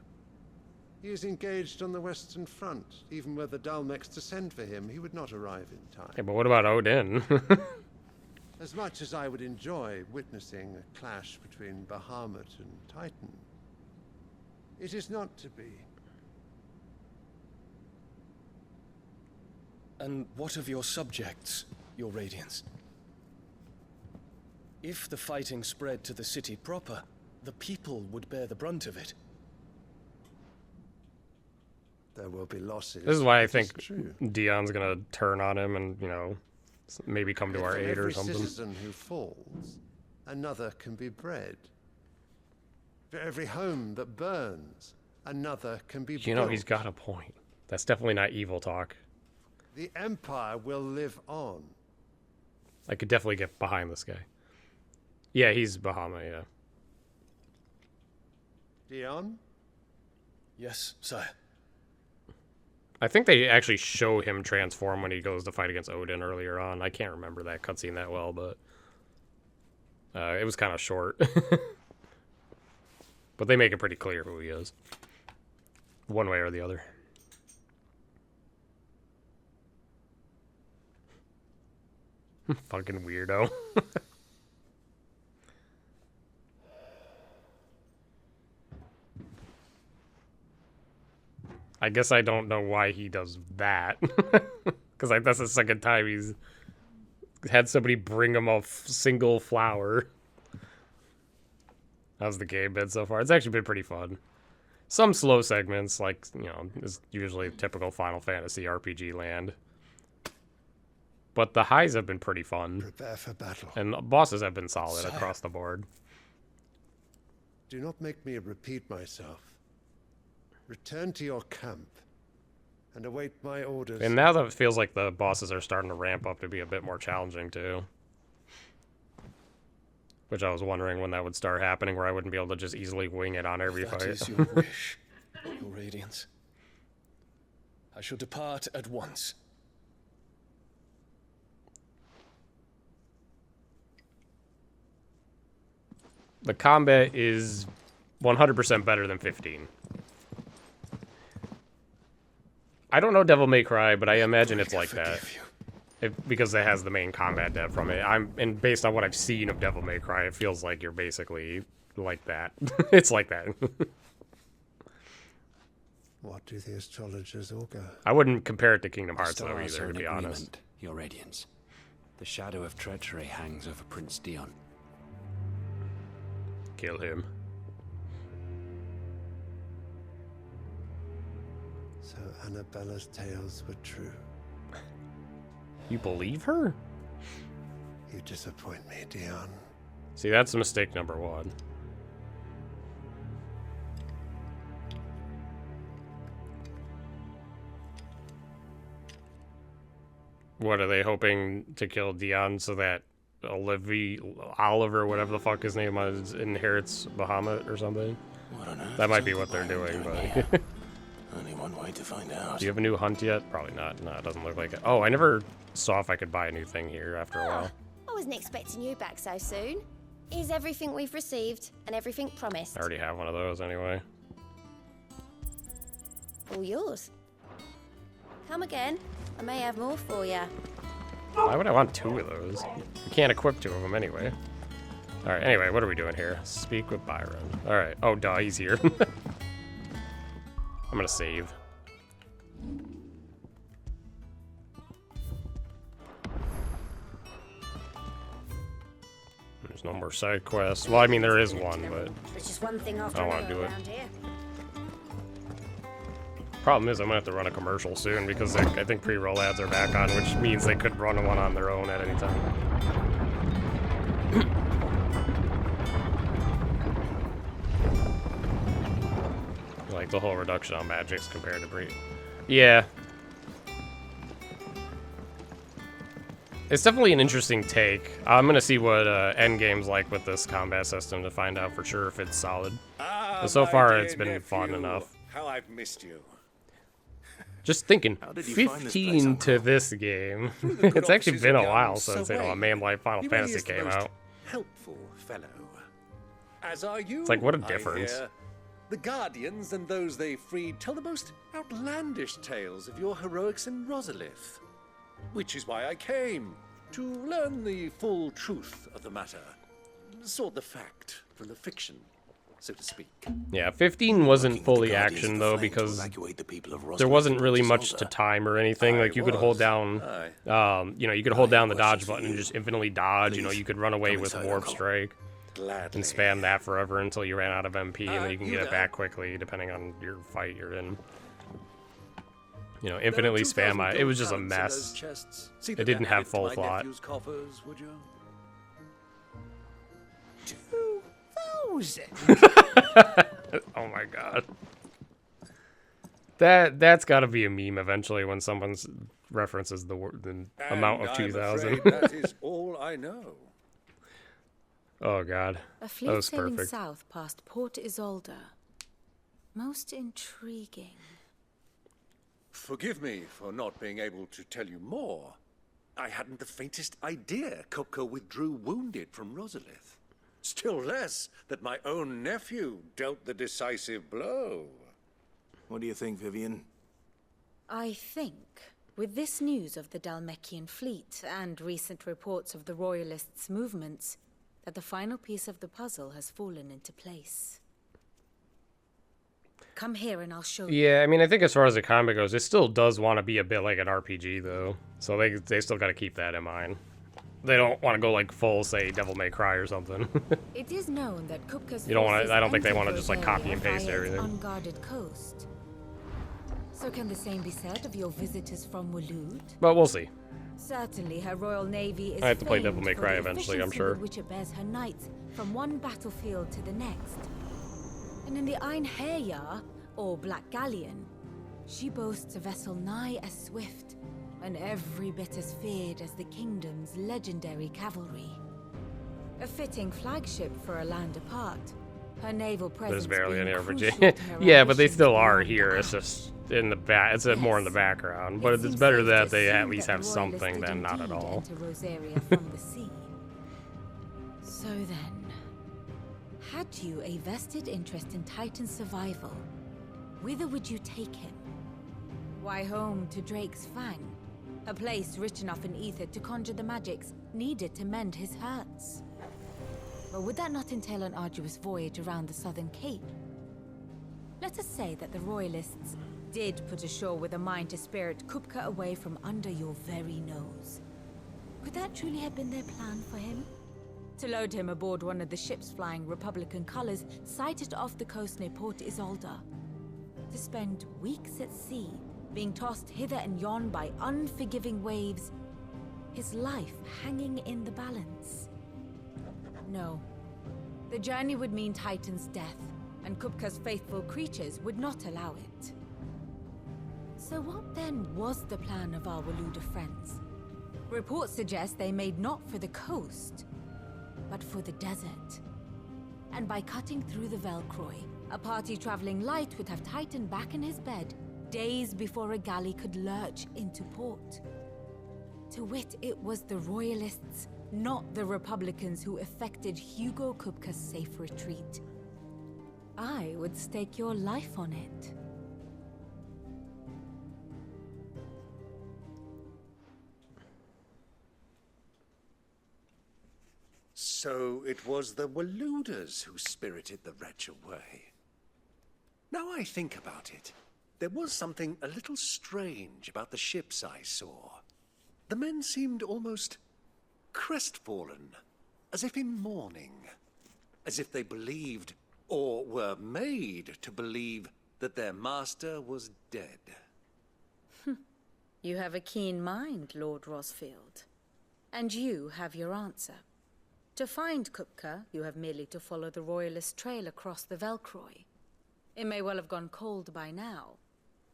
He is engaged on the Western Front. Even were the Dalmex to send for him, he would not arrive in time. Yeah, but what about Odin? As much as I would enjoy witnessing a clash between Bahamut and Titan, it is not to be. And what of your subjects, Your Radiance? If the fighting spread to the city proper, the people would bear the brunt of it. There will be losses. This is why I It is think true. Dion's gonna turn on him and, you know, maybe come to our aid or something. For every citizen who falls, another can be bred. For every home that burns, another can be built. You know, he's got a point. That's definitely not evil talk. The Empire will live on. I could definitely get behind this guy. Yeah, he's Bahama, yeah. Dion? Yes, sire. I think they actually show him transform when he goes to fight against Odin earlier on. I can't remember that cutscene that well, but it was kind of short. But they make it pretty clear who he is. One way or the other. Fucking weirdo. I guess I don't know why he does that. Because that's the second time he's had somebody bring him a single flower. How's the game been so far? It's actually been pretty fun. Some slow segments, like, you know, is usually typical Final Fantasy RPG land. But the highs have been pretty fun. Prepare for battle. And the bosses have been solid Sire. across the board. Do not make me repeat myself. Return to your camp and await my orders. And now that it feels like the bosses are starting to ramp up to be a bit more challenging too. Which I was wondering when that would start happening, where I wouldn't be able to just easily wing it on every That fight. is your wish, your radiance. I shall depart at once. The combat is 100% better than 15. I don't know Devil May Cry, but I imagine it's like that. Because it has the main combat dev from it. And based on what I've seen of Devil May Cry, it feels like you're basically like that. It's like that. What do the astrologers augur? I wouldn't compare it to Kingdom Hearts The though stars are either, to in be honest. agreement, Your Radiance. The shadow of treachery hangs over Prince Dion. Kill him. So Annabella's tales were true. You believe her? You disappoint me, Dion. See, that's mistake number one. What, are they hoping to kill Dion so that Oliver, whatever the fuck his name is, inherits Bahamut or something? What on earth That might is be all what the they're plan doing, doing but... Only one way to find out. Do you have a new hunt yet? Probably not. No, it doesn't look like it. Oh, I never saw if I could buy a new thing here after a while. I wasn't expecting you back so soon. Here's everything we've received and everything promised. I already have one of those anyway. All yours. Come again. I may have more for you. Why would I want two of those? You can't equip two of them anyway. Alright, anyway, what are we doing here? Speak with Byron. Alright. Oh, duh, he's here. I'm gonna save. There's no more side quests. Well, I mean, there is one, but It's just one thing I after don't want to another do it. around here. Problem is, I'm gonna have to run a commercial soon because I think pre-roll ads are back on, which means they could run one on their own at any time. Like the whole reduction on magics compared to pre. Yeah. It's definitely an interesting take. I'm gonna see what Endgame's like with this combat system to find out for sure if it's solid. But so my far, dear it's been fun nephew, enough. How I've missed you. Just thinking, did you find this 15 to this game. It's actually been a while since, you know, a main life Final He really Fantasy is the came most out. Helpful fellow. As are you. It's like, what a I difference. hear. The Guardians and those they freed tell the most outlandish tales of your heroics in Rosalith. Which is why I came, to learn the full truth of the matter. Sort the fact from the fiction. so to speak. Yeah, 15 wasn't fully action though because there wasn't really much to time or anything. Like you could hold down, you know, you could hold down the dodge button and just infinitely dodge. You know, you could run away with Warp Strike and spam that forever until you ran out of MP, and then you can get it back quickly depending on your fight you're in. You know, infinitely spam. It was just a mess. It didn't have full thought. Coffers, would you? 2,000. Oh my god. That's got to be a meme eventually when someone references the amount of 2,000. That is all I know. Oh god. A fleet That was sailing perfect. south past Port Isolde. Most intriguing. Forgive me for not being able to tell you more. I hadn't the faintest idea Kupka withdrew wounded from Rosalith. Still less that my own nephew dealt the decisive blow. What do you think, Vivian? I think, with this news of the Dalmekian fleet and recent reports of the Royalists' movements, that the final piece of the puzzle has fallen into place. Come here and I'll show you. Yeah, I mean, I think as far as the comic goes, it still does want to be a bit like an RPG, though. So they still got to keep that in mind. They don't want to go like full, say, Devil May Cry or something. It is known that Kupka's You don't want forces to. I don't think they entered want to just like copy Rosaria and paste via its everything. unguarded coast. So can the same be said of your visitors from Waloed? But we'll see. Certainly, her Royal Navy is I have to play famed Devil May for Cry the eventually, I'm efficiency sure. with which it bears her knights from one battlefield to the next. And in the Einherjar, or Black Galleon, she boasts a vessel nigh as swift and every bit as feared as the kingdom's legendary cavalry. A fitting flagship for a land apart. Her naval presence There's barely being any crucial RPG. to her Yeah, but they ambitions still are beyond the here. It's just in the back. It's more in the background. But it's better that they at least have something than not at all. enter Rosaria from the sea. So then, had you a vested interest in Titan's survival, whither would you take him? Why, home to Drake's Fang, a place rich enough in ether to conjure the magics needed to mend his hurts. But would that not entail an arduous voyage around the southern cape? Let us say that the Royalists did put ashore with a mind to spirit Kupka away from under your very nose. Could that truly have been their plan for him? To load him aboard one of the ships flying Republican colors sighted off the coast near Port Isolde. To spend weeks at sea, being tossed hither and yon by unforgiving waves, his life hanging in the balance. No. The journey would mean Titan's death, and Kupka's faithful creatures would not allow it. So what then was the plan of our Waluda friends? Reports suggest they made not for the coast, but for the desert. And by cutting through the Velcroy, a party traveling light would have Titan back in his bed days before a galley could lurch into port. To wit, it was the Royalists, not the Republicans, who effected Hugo Kupka's safe retreat. I would stake your life on it. So it was the Waludas who spirited the wretch away. Now I think about it, there was something a little strange about the ships I saw. The men seemed almost crestfallen, as if in mourning, as if they believed, or were made to believe, that their master was dead. You have a keen mind, Lord Rosfield. And you have your answer. To find Kupka, you have merely to follow the Royalist trail across the Velcroy. It may well have gone cold by now,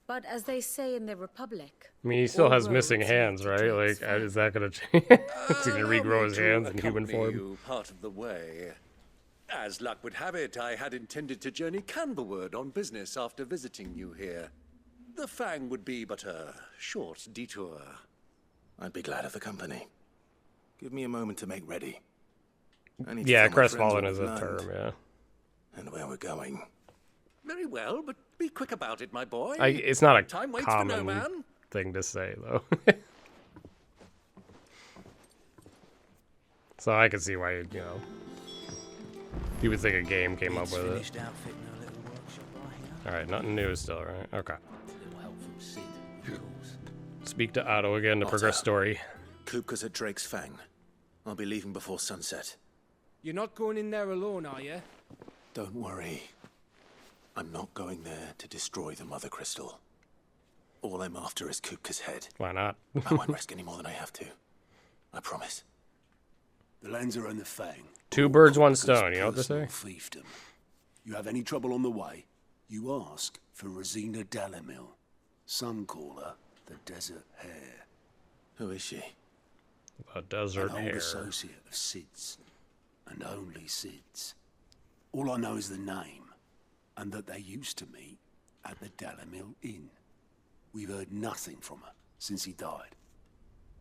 but as they say in the Republic... I mean, he still all has roads missing lead hands, to right? Drake's Like, Fang. is that gonna change? Is he gonna Allow regrow me his to hands in human accompany form? you part of the way. As luck would have it, I had intended to journey Canberward on business after visiting you here. The Fang would be but a short detour. I'd be glad of the company. Give me a moment to make ready. I need to Yeah, tell my friends crestfallen what is we've a term, learned yeah. and where we're going. Very well, but be quick about it, my boy. It's not a Time waits for no common man. thing to say, though. So I can see why, you know. You would think a game came up with it. Finished outfitting her little workshop lying up. Alright, nothing new still, right? Okay. Little help from Sid, of course. Speak to Otto again to progress story. Kupka's at Drake's Fang. I'll be leaving before sunset. You're not going in there alone, are you? Don't worry. I'm not going there to destroy the Mother Crystal. All I'm after is Kupka's head. Why not? I won't risk any more than I have to. I promise. The Lancer and the Fang. Two birds, one stone, you know what they say? Fiefdom. You have any trouble on the way, you ask for Rosina Dalamil. Some call her the Desert Hare. Who is she? A desert An old hare. associate of Sid's, and only Sid's. All I know is the name, and that they used to meet at the Dalamil Inn. We've heard nothing from her since he died.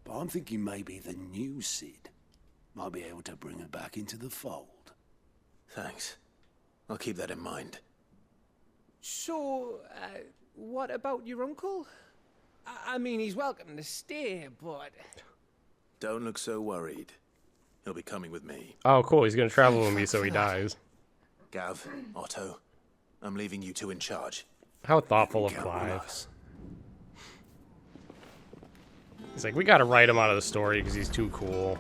But I'm thinking maybe the new Sid might be able to bring her back into the fold. Thanks. I'll keep that in mind. So, what about your uncle? I mean, he's welcome to stay, but... Don't look so worried. He'll be coming with me. Oh, cool. He's going to travel with me so he dies. Gav, Otto, I'm leaving you two in charge. How thoughtful of Clive. He's like, we got to write him out of the story because he's too cool.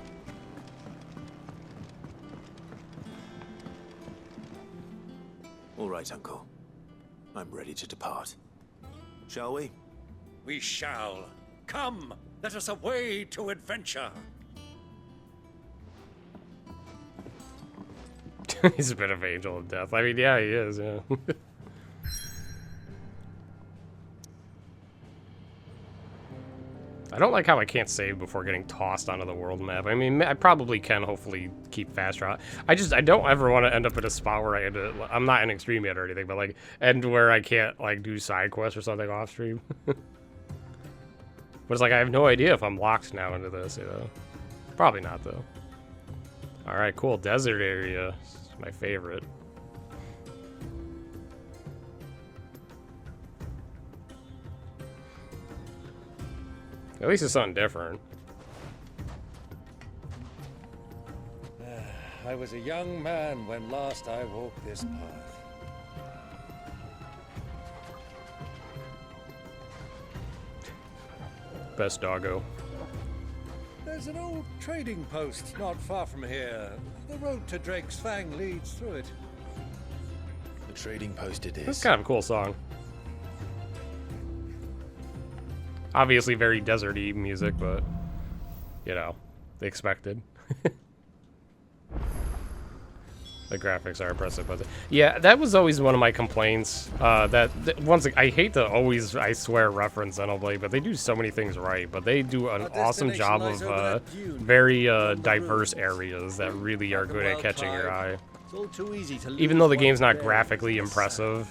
All right, Uncle. I'm ready to depart. Shall we? We shall. Come, let us away to adventure. He's a bit of angel of death. I mean, yeah, he is, yeah. I don't like how I can't save before getting tossed onto the world map. I mean, I probably can hopefully keep fast travel. I don't ever want to end up in a spot where I'm not in extreme yet or anything, but like end where I can't like do side quests or something off stream. But it's like I have no idea if I'm locked now into this, you know. Probably not though. All right, cool. Desert area. It's my favorite. At least it's something different. I was a young man when last I walked this path. Best doggo. There's an old trading post not far from here. The road to Drake's Fang leads through it. The trading post it is. That's kind of a cool song. Obviously very deserty music, but, you know, the expected. The graphics are impressive, but yeah, that was always one of my complaints. Once I hate to always, I swear, reference Xenoblade, but they do so many things right. But they do an awesome job of very diverse areas that really are good at catching your eye. Even though the game's not graphically impressive,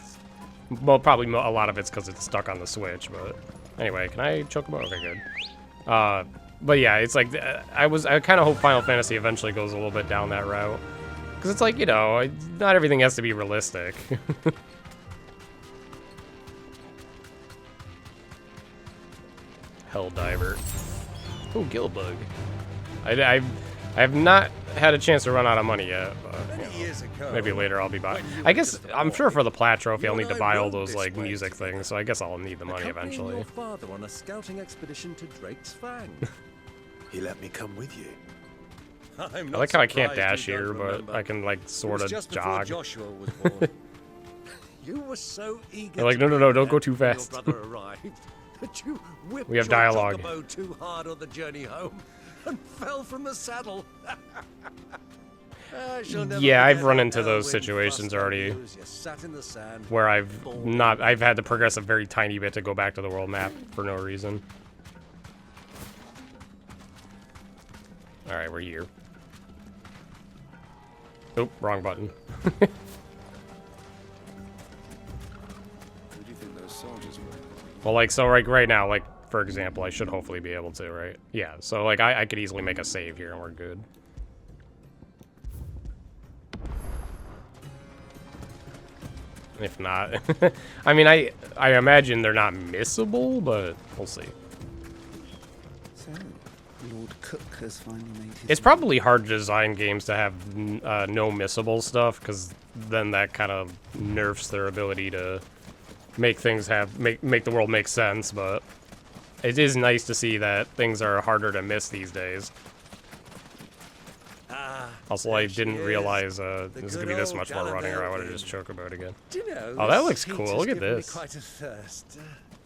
well, probably a lot of it's because it's stuck on the Switch. But anyway, can I choke him out? Okay, good. But yeah, it's like I kind of hope Final Fantasy eventually goes a little bit down that route. Because it's like, you know, not everything has to be realistic. Helldiver. Oh, Gillbug. I have not had a chance to run out of money yet. But maybe later I'll be buying. I guess, I'm sure for the Plat Trophy I'll need to buy all those, like, music things. So I guess I'll need the money eventually. Your father on a scouting expedition to Drake's Fang. He let me come with you. I like how I can't dash here, but I can, like, sort of jog. Joshua was born. You were so eager. They're like, no, don't go too fast. Your brother arrived, that you whipped We have your dialogue. chocobo too hard on the journey home and fell from the saddle. Yeah, I've run into those situations already, where I've had to progress a very tiny bit to go back to the world map for no reason. All right, we're here. Oop, wrong button. Who do you think those soldiers were? Well, like, so right now, like, for example, I should hopefully be able to, right? Yeah, so, like, I could easily make a save here and we're good. If not, I mean, I imagine they're not missable, but we'll see. So, Lord Cook has finally made his... It's probably hard to design games to have no missable stuff, because then that kind of nerfs their ability to make things make the world make sense, but it is nice to see that things are harder to miss these days. Also, I didn't realize this was going to be this much more running, or I would have just choked about again. Oh, that looks cool. Look at this.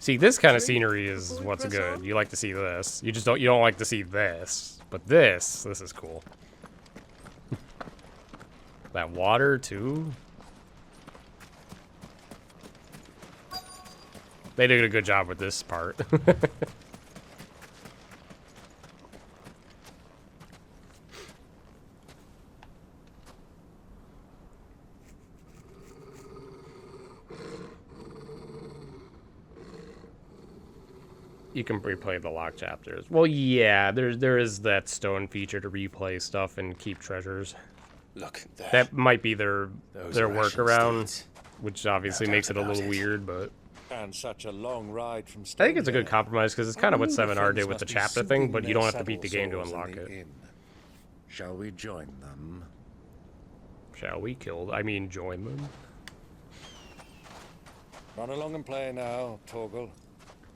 See, this kind of scenery is what's good. You like to see this. You don't like to see this. But this is cool. That water, too. They did a good job with this part. You can replay the locked chapters. Well, yeah, there is that stone feature to replay stuff and keep treasures. Look, there. That might be their workaround, steeds. which obviously No makes doubt it a little about it. weird, but And such a long ride from I think it's a good Stonehenge. compromise because it's kind of what All the 7R did friends with the must be chapter soothing thing, but you their don't have to beat the game to saddle unlock sores in it. the inn. Shall we join them? Shall we join them? Run along and play now, Torgal.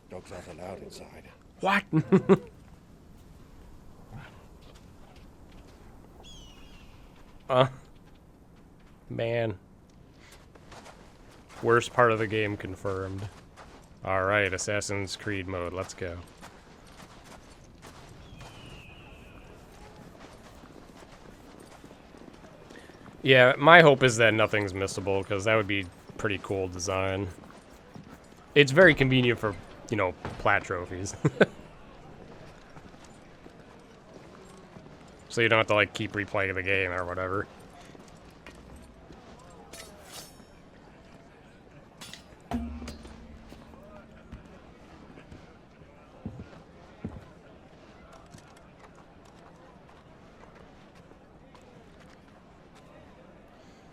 Dogs aren't allowed inside. What? Man. Worst part of the game confirmed. Alright, Assassin's Creed mode, let's go. Yeah, my hope is that nothing's missable, because that would be pretty cool design. It's very convenient for, you know, plat trophies. So you don't have to, like, keep replaying the game or whatever.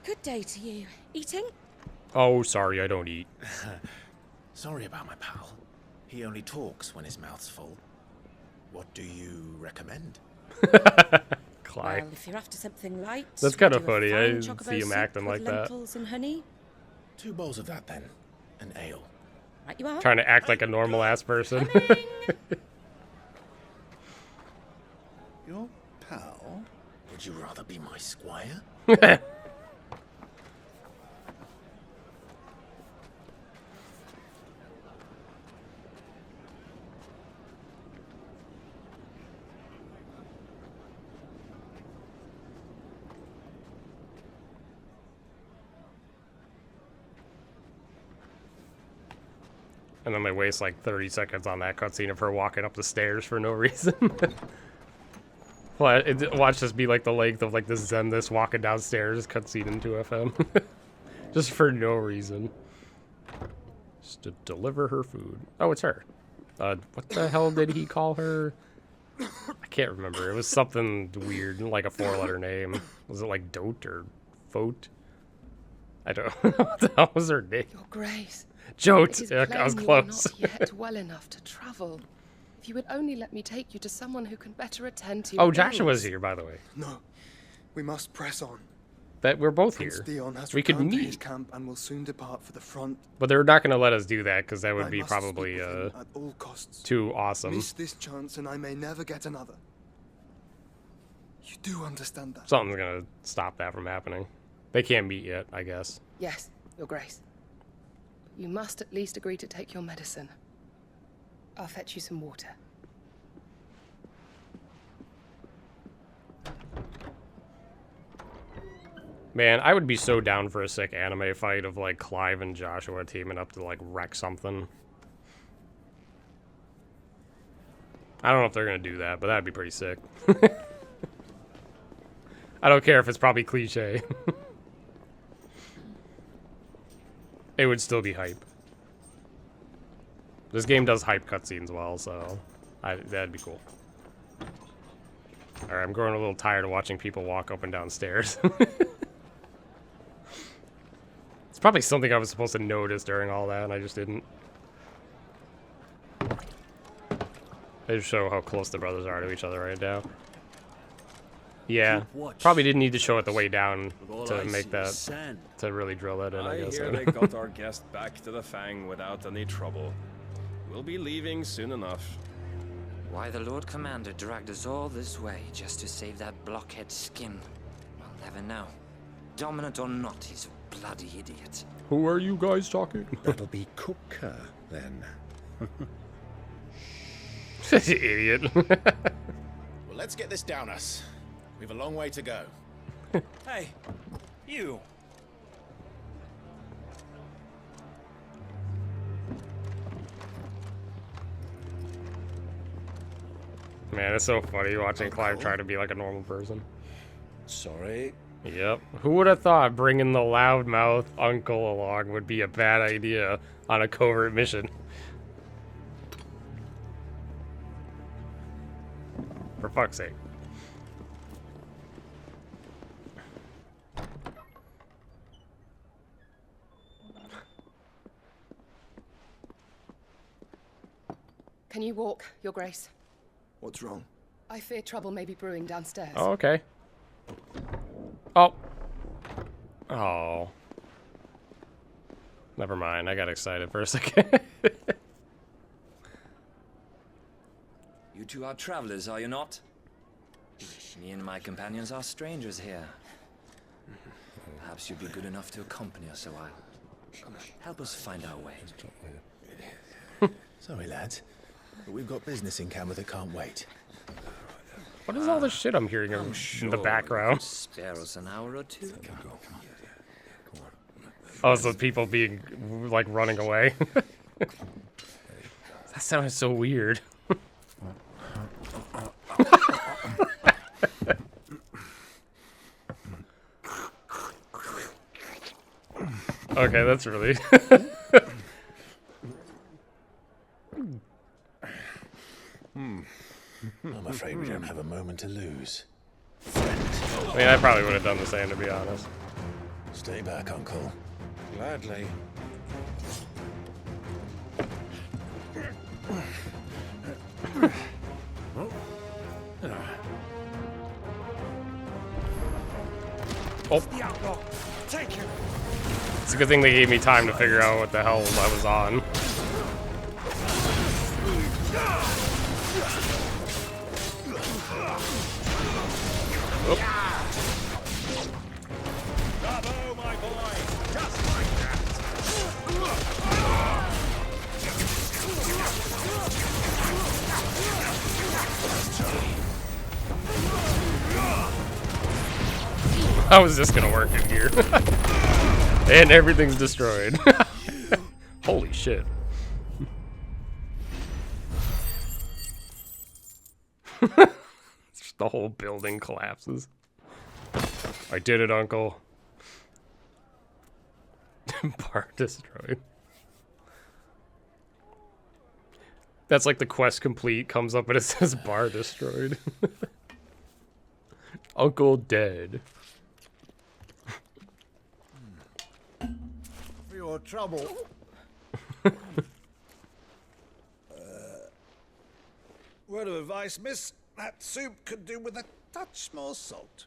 Good day to you. Eating? Oh, sorry, I don't eat. Sorry about my pal. He only talks when his mouth's full. What do you recommend? Well, if you're after something light, That's we kind do of a funny. fine I chocobo see him soup acting with like that. lentils and honey. 2 bowls of that then. An ale. Right you are. Trying to act like a normal ass person. Your pal? Would you rather be my squire? And then they waste like 30 seconds on that cutscene of her walking up the stairs for no reason. Watch this be like the length of like the Zen walking downstairs cutscene in 2FM. Just for no reason. Just to deliver her food. Oh, it's her. What the hell did he call her? I can't remember. It was something weird, like a 4-letter name. Was it like Dote or Fote? I don't know. What the hell was her name? Your Grace. Jote. It is Yeah, plain I was you close. are not yet well enough to travel. If you would only let me take you to someone who can better attend to your Oh, Joshua's ills. here, by the way. No, we must press on. That we're both Prince here. Dion has We could returned to his meet. camp and will soon depart for the front. But they're not going to let us do that because that would I be must speak probably with him at all costs. too awesome. Miss this chance and I may never get another. You do understand that? Something's going to stop that from happening. They can't meet yet, I guess. Yes, Your Grace. You must at least agree to take your medicine. I'll fetch you some water. Man, I would be so down for a sick anime fight of like Clive and Joshua teaming up to like wreck something. I don't know if they're going to do that, but that'd be pretty sick. I don't care if it's probably cliche. It would still be hype. This game does hype cutscenes well, so that'd be cool. Alright, I'm growing a little tired of watching people walk up and down stairs. It's probably something I was supposed to notice during all that, and I just didn't. They just show how close the brothers are to each other right now. Yeah, probably didn't need to show it the way down to make that, to really drill that in, I guess. hear they got our guest back to the Fang without any trouble. We'll be leaving soon enough. Why the Lord Commander dragged us all this way just to save that blockhead skin, we'll never know. Dominant or not, he's a bloody idiot. Who are you guys talking? That'll be Cooker, then. Idiot. Well, let's get this down us. We've a long way to go. Hey, you. Man, it's so funny watching Clive try to be like a normal person. Sorry. Yep. Who would have thought bringing the loudmouth uncle along would be a bad idea on a covert mission? For fuck's sake. Can you walk, Your Grace? What's wrong? I fear trouble may be brewing downstairs. Oh, okay. Oh. Oh. Never mind. I got excited for a second. You two are travelers, are you not? Me and my companions are strangers here. Perhaps you'd be good enough to accompany us a while. Help us find our way. Sorry, lads, but we've got business in camera that can't wait. What is all this shit I'm hearing in the background? Spare us an hour or two. Oh, so people being, like, running away. That sounded so weird. Okay, that's really... I'm afraid we don't have a moment to lose. I mean, I probably would have done the same, to be honest. Stay back, Uncle. Gladly. Oh. It's a good thing they gave me time to figure out what the hell I was on. Bravo, my boy! Just like that! How is this gonna work in here? And everything's destroyed. Holy shit. The whole building collapses. I did it, Uncle. Bar destroyed. That's like the quest complete comes up and it says bar destroyed. Uncle dead. For your trouble. Word of advice, miss. That soup could do with a touch more salt.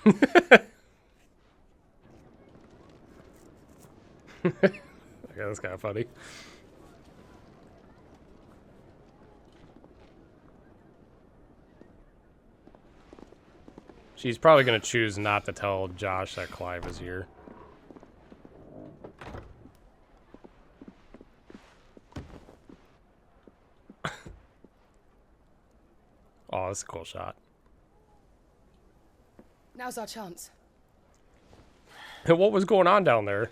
Okay, that's kind of funny. She's probably going to choose not to tell Josh that Clive is here. Oh, that's a cool shot. Now's our chance. What was going on down there?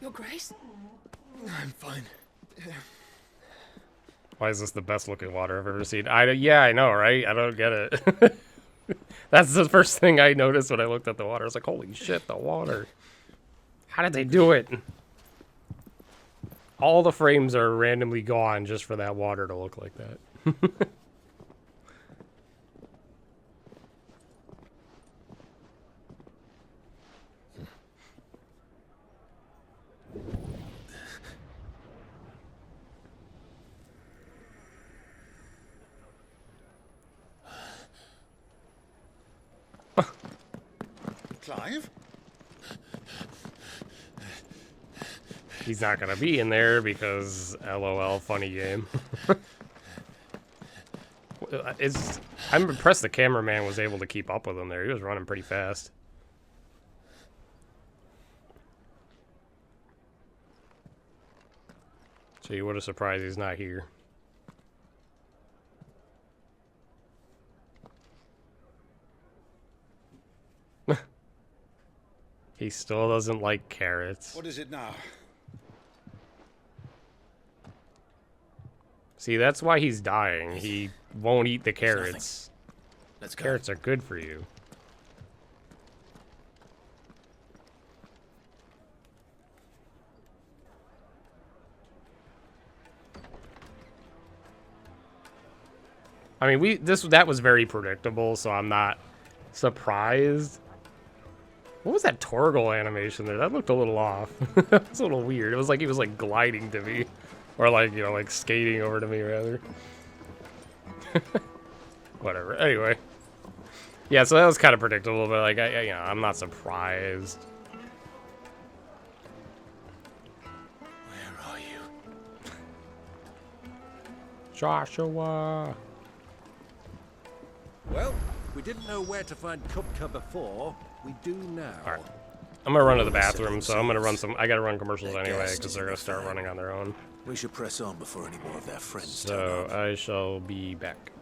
Your Grace? I'm fine. Why is this the best looking water I've ever seen? Yeah, I know, right? I don't get it. That's the first thing I noticed when I looked at the water. I was like, holy shit, the water. How did they do it? All the frames are randomly gone just for that water to look like that. Clive? He's not gonna be in there because LOL funny game. I'm impressed the cameraman was able to keep up with him there. He was running pretty fast. Gee, what a surprise he's not here. He still doesn't like carrots. What is it now? See, that's why he's dying. He won't eat the carrots. Let's go. Carrots are good for you. I mean, that was very predictable, so I'm not surprised. What was that Torgal animation there? That looked a little off. It's a little weird. It was like he was like gliding to me. Or like, you know, like skating over to me, rather. Whatever. Anyway. Yeah, so that was kind of predictable, but like, you know, I'm not surprised. Where are you? Joshua. Well, we didn't know where to find Kupka before. We do now. Alright. I'm gonna run to the bathroom, so I'm gonna run some. I gotta run commercials anyway, because they're gonna start running on their own. We should press on before any more of their friends So turn up. I shall be back.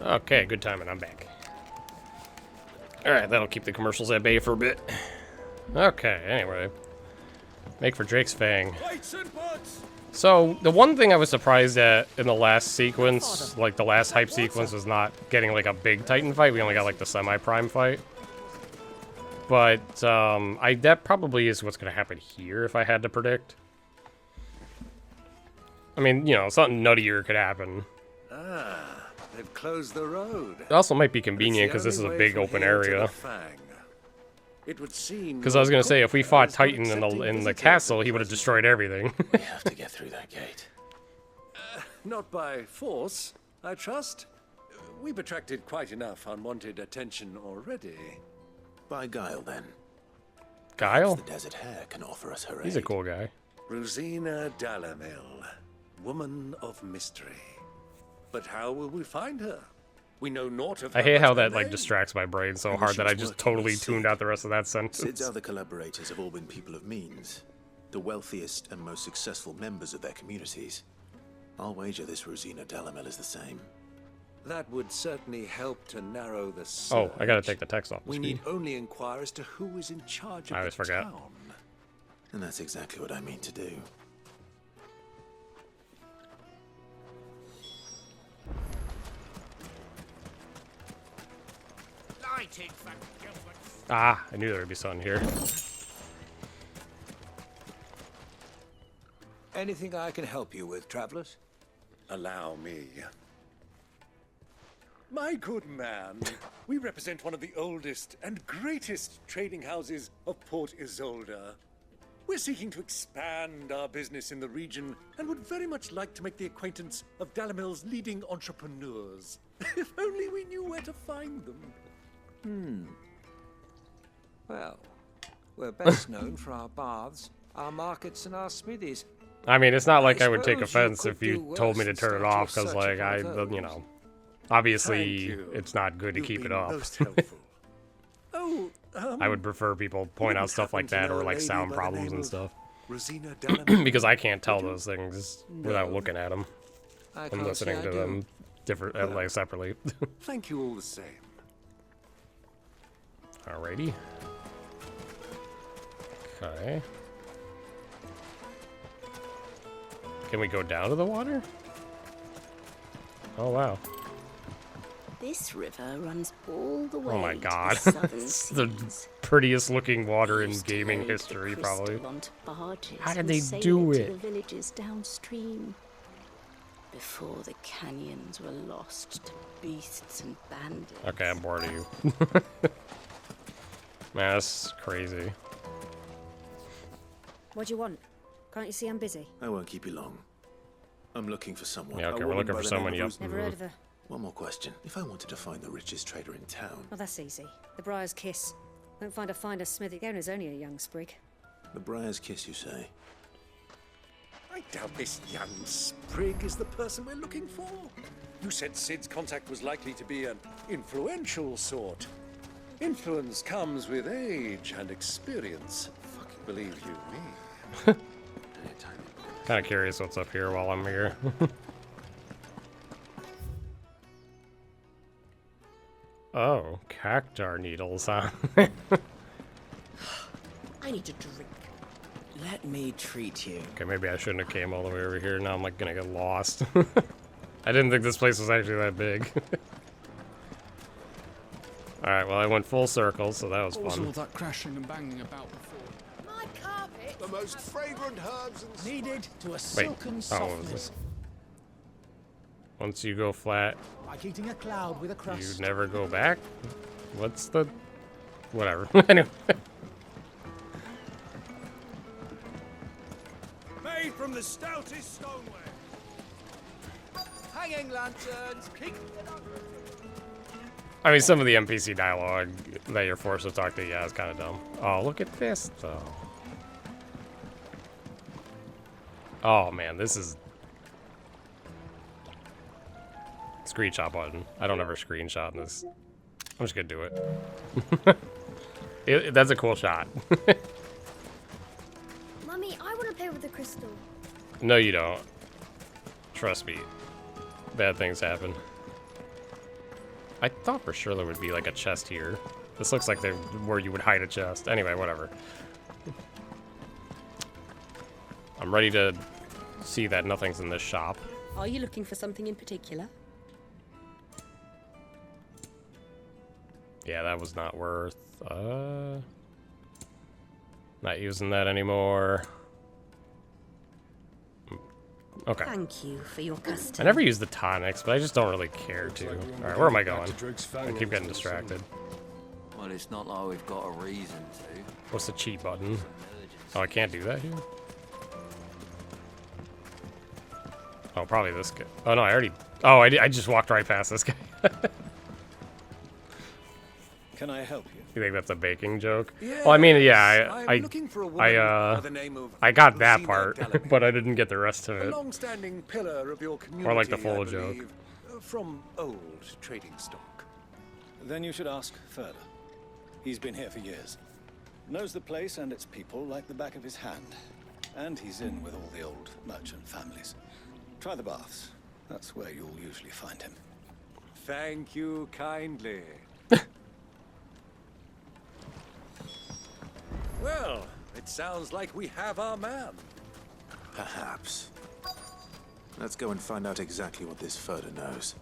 Okay, good timing. I'm back. Alright, that'll keep the commercials at bay for a bit. Okay, anyway. Make for Drake's Fang. So, the one thing I was surprised at in the last sequence, like the last hype sequence, was not getting like a big Titan fight. We only got like the semi-prime fight. But, that probably is what's going to happen here if I had to predict. I mean, you know, something nuttier could happen. Ah, they've closed the road. It also might be convenient because this is a big open area. It would seem. Because I was gonna say, if we fought Titan in the castle, he would have destroyed everything. We have to get through that gate. Not by force, I trust. We've attracted quite enough unwanted attention already. By guile, then. Guile? The Desert Hare can offer us her He's a cool guy. Rosina Dalamil, woman of mystery. But how will we find her? We know naught of her. I hate how but her that like name. distracts my brain so hard that I just totally tuned out the rest of that Sid's sentence. other collaborators have all been people of means. the wealthiest and most successful members of their communities. I'll wager this Rosina Dalamel is the same. That would certainly help to narrow the search. Oh, I gotta take the text off the We screen. need only inquire as to who is in charge of I always the forget. town. And that's exactly what I mean to do. Ah, I knew there would be something here. Anything I can help you with, travelers? Allow me. My good man, we represent one of the oldest and greatest trading houses of Port Isolde. We're seeking to expand our business in the region and would very much like to make the acquaintance of Dalamel's leading entrepreneurs. If only we knew where to find them. Well, we're best known for our baths, our markets, and our smithies. I mean, it's not like I would take suppose you offense could if you do told me worse to turn it instead off, of because, searching like, for you those. know, obviously Thank you. it's not good to keep it up. Most helpful. Oh, I would prefer people point out stuff like that or, like, sound by the problems name and of stuff. Rosina Dalamel? Because I can't tell those things without looking at them I and can't listening say I to do. them different, like, separately. Thank you all the same. Alrighty. Okay. Can we go down to the water? Oh, wow. This river runs all the way Oh my god. to the southern It's the seas. prettiest looking water in Used to gaming load the history, crystal probably. onto barges How did and they sail do to it? the villages downstream before the canyons were lost to beasts and bandits. Okay, I'm bored of you. Man, that's crazy. What do you want? Can't you see I'm busy? I won't keep you long. I'm looking for someone. Yeah, okay, A we're woman looking by for the name someone, of yep. Rose- Never heard of her. One more question. If I wanted to find the richest trader in town, Oh, that's easy. The Briar's Kiss. Won't find a finer smithy. The owner's only a young sprig. the Briar's Kiss, you say? I doubt this young sprig is the person we're looking for. You said Sid's contact was likely to be an influential sort. Influence comes with age and experience. Believe you me. Kind of curious what's up here while I'm here. Oh, cactar needles, huh? I need a drink. Let me treat you. Okay, maybe I shouldn't have came all the way over here. Now I'm like gonna get lost. I didn't think this place was actually that big. Alright, well I went full circle, so that was What was all fun. that crashing and banging about before? My carpet. The most fragrant herbs and Needed to a Wait, silken oh, what was softness. this? Once you go flat, Like eating a cloud with a you crust. never go back? What's the... whatever. Anyway. Made from the stoutest stoneware. Hanging lanterns. I mean, some of the NPC dialogue that you're forced to talk to, yeah, is kind of dumb. Oh, look at this, though. Oh, man, this is... Screenshot button. I don't ever screenshot in this. I'm just gonna do it. That's a cool shot. Mummy, I want to play with the crystal. No, you don't. Trust me. Bad things happen. I thought for sure there would be like a chest here. This looks like where you would hide a chest. Anyway, whatever. I'm ready to see that nothing's in this shop. Are you looking for something in particular? Yeah, that was not worth... not using that anymore. Okay. Thank you for your custom. I never use the tonics, but I just don't really care to. Alright, where am I going? I keep getting distracted. Well, it's not like we've got a reason to. What's the cheat button? Oh, I can't do that here? Oh, probably this guy. Oh, no, I already... Oh, I just walked right past this guy. Can I help you? You think that's a baking joke? Well, I mean, yeah, I'm looking for a woman by the name of I got that Rosina part, Dalamel. but I didn't get the rest of A it. long-standing pillar of your community. Or like the I full joke. believe, from old trading stock. Then you should ask further. He's been here for years. Knows the place and its people like the back of his hand. And he's in with all the old merchant families. Try the baths. That's where you'll usually find him. Thank you kindly. Well, it sounds like we have our man. Perhaps. Let's go and find out exactly what this Furter knows.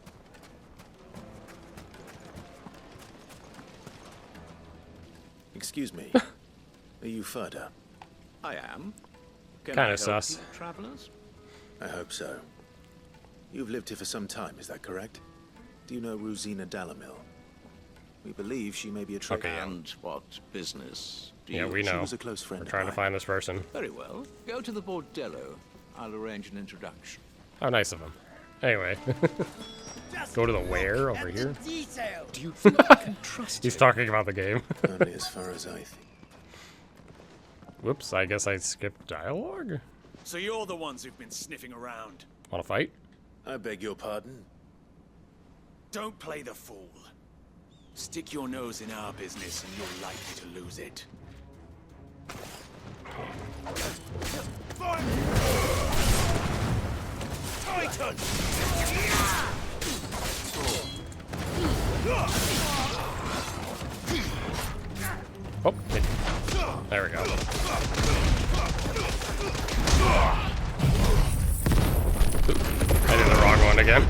Excuse me. Are you Furter? I am. Kind of sus. Travelers? I hope so. You've lived here for some time, is that correct? Do you know Rosina Dalamil? We believe she may be a traitor. Okay, and what business do you... Yeah, we know. She was a close friend We're trying to find this person. Very well. Go to the bordello. I'll arrange an introduction. How nice of him. Anyway. Go to the where over here? Do you think I can trust He's talking about the game. Only as far as I think. Whoops, I guess I skipped dialogue. So you're the ones who've been sniffing around. Want to fight? I beg your pardon? Don't play the fool. Stick your nose in our business and you're likely to lose it. Titan! Oh, there we go. I did the wrong one again.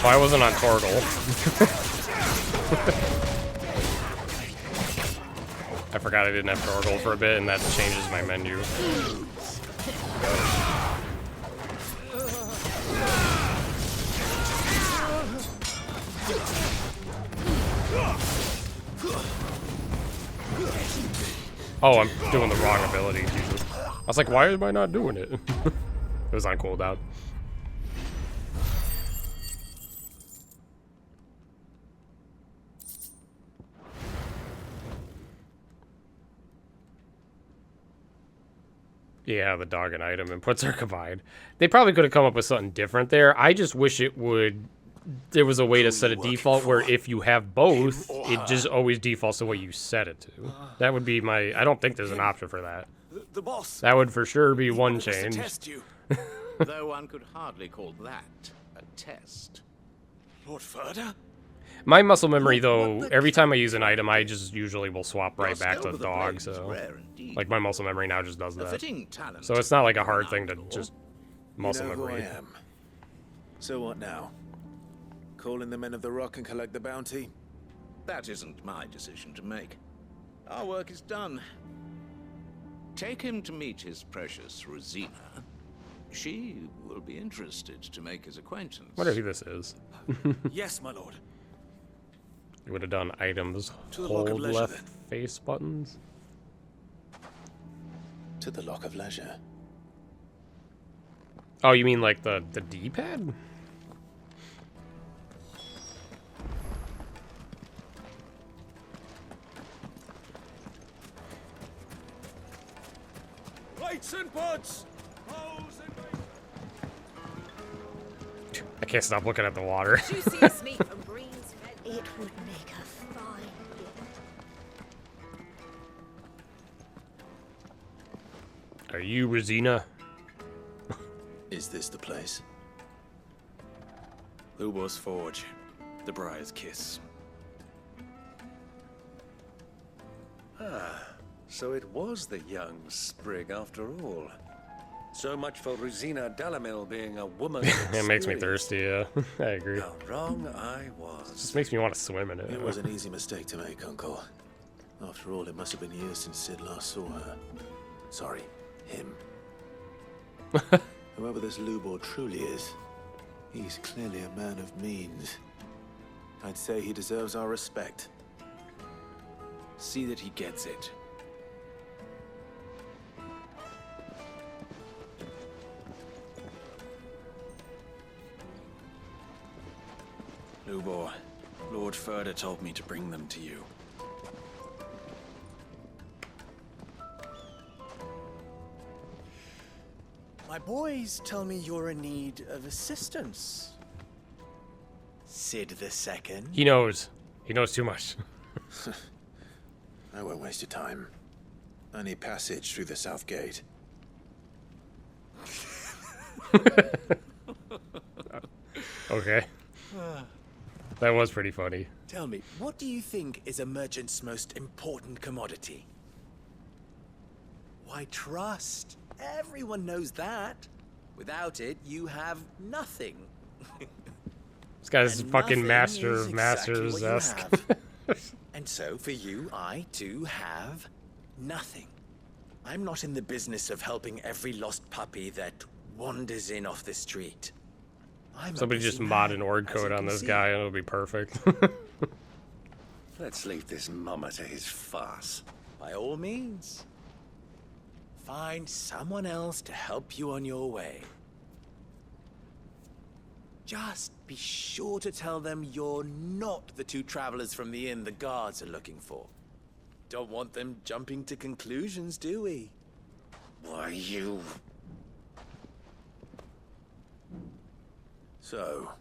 I wasn't on Torgal. I forgot I didn't have Torgal for a bit, and that changes my menu. Oh, I'm doing the wrong ability, Jesus. I was like, why am I not doing it? It was on cooldown. Yeah, the dog and item inputs are combined. They probably could have come up with something different there. I just wish it would... There was a way to set a default where if you have both, it just always defaults to what you set it to. That would be my... I don't think there's an option for that. The boss. That would for sure be one change. Test you. Though one could hardly call that a test. Lord Furter? My muscle memory, though, every time I use an item, I just usually will swap right back to the dog, so... Like, my muscle memory now just does that. So it's not like a hard thing to just muscle memory. Who I am. So what now? Call in the Men of the Rock and collect the bounty? That isn't my decision to make. Our work is done. Take him to meet his precious Rosina. She will be interested to make his acquaintance. Wonder who this is. Yes, my lord. You would have done items, To the Lock of hold Leisure, left then. face buttons. To the Lock of Leisure. Oh, you mean like the D-pad? Lights and buds! I can't stop looking at the water. Juiciest meat from Green's Fed. It would make a fine gift. Are you Rosina? Is this the place? Lubo's Forge. The Briar's Kiss. Ah, so it was the young sprig after all. So much for Rosina Dalamil being a woman. It makes me thirsty, yeah. I agree. How wrong I was. It just makes me want to swim in it. It was an easy mistake to make, Uncle. After all, it must have been years since Sid last saw her. Sorry, him. Whoever this Lubor truly is, he's clearly a man of means. I'd say he deserves our respect. See that he gets it. Lubor, Lord Furder told me to bring them to you. My boys tell me you're in need of assistance. Sid the Second. He knows. He knows too much. I won't waste your time. I need passage through the south gate. Okay. That was pretty funny. Tell me, what do you think is a merchant's most important commodity? Why, trust. Everyone knows that. Without it, you have nothing. This guy's And fucking nothing master is of exactly what you masters-esque. have. And so, for you, I too have nothing. I'm not in the business of helping every lost puppy that wanders in off the street. I'm a Somebody busy just mod an man, org as you code on can this see. guy and it'll be perfect. Let's leave this mummer to his farce. By all means. Find someone else to help you on your way. Just be sure to tell them you're not the two travelers from the inn the guards are looking for. Don't want them jumping to conclusions, do we? Why, you... So,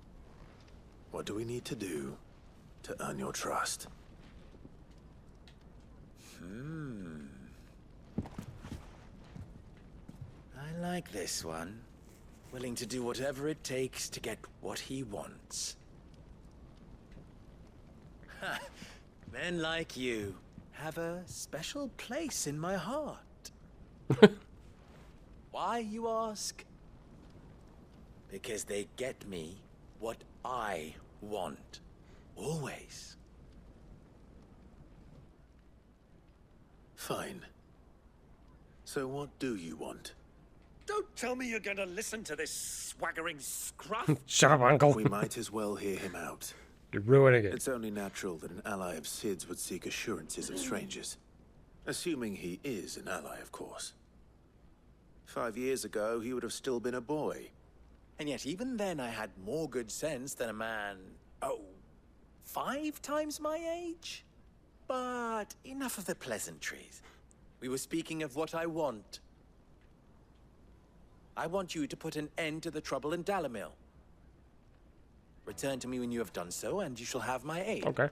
what do we need to do to earn your trust? I like this one. Willing to do whatever it takes to get what he wants. Ha! Men like you have a special place in my heart. Why, you ask? Because they get me what I want. Always. Fine. So what do you want? Don't tell me you're going to listen to this swaggering scruff. Shut up, Uncle. We might as well hear him out. You're ruining it. It's only natural that an ally of Sid's would seek assurances of strangers. Assuming he is an ally, of course. 5 years ago, he would have still been a boy. And yet even then I had more good sense than a man, 5 times my age? But enough of the pleasantries. We were speaking of what I want. I want you to put an end to the trouble in Dalamil. Return to me when you have done so, and you shall have my aid. Okay.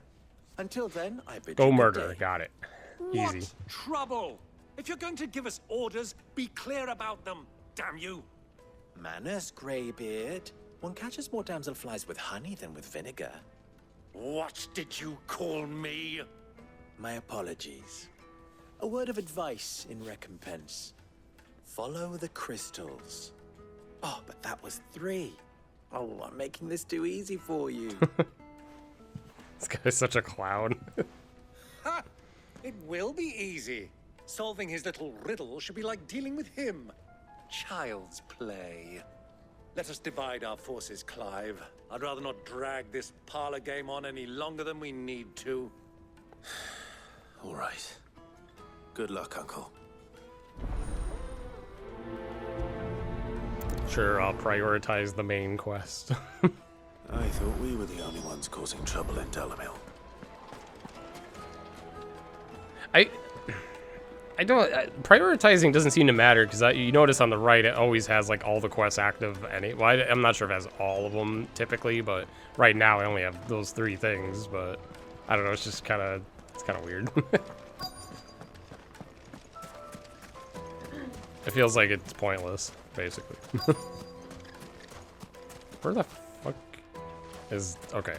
Until then, I bid Go you good murder. day. Got it. What Easy. trouble? If you're going to give us orders, be clear about them, damn you. Manners, Greybeard. One catches more damselflies with honey than with vinegar. What did you call me? My apologies. A word of advice in recompense. Follow the crystals. Oh, but that was 3. Oh, I'm making this too easy for you. This guy's such a clown. Ha! It will be easy. Solving his little riddle should be like dealing with him. Child's play. Let us divide our forces, Clive. I'd rather not drag this parlor game on any longer than we need to. All right. Good luck, Uncle. Sure, I'll prioritize the main quest. I thought we were the only ones causing trouble in Dalamil. I don't... prioritizing doesn't seem to matter, because you notice on the right it always has, like, all the quests active. Well, I'm not sure if it has all of them, typically, but right now I only have those 3 things, but I don't know, it's just kind of... It's kind of weird. It feels like it's pointless, basically. Where the fuck is... Okay.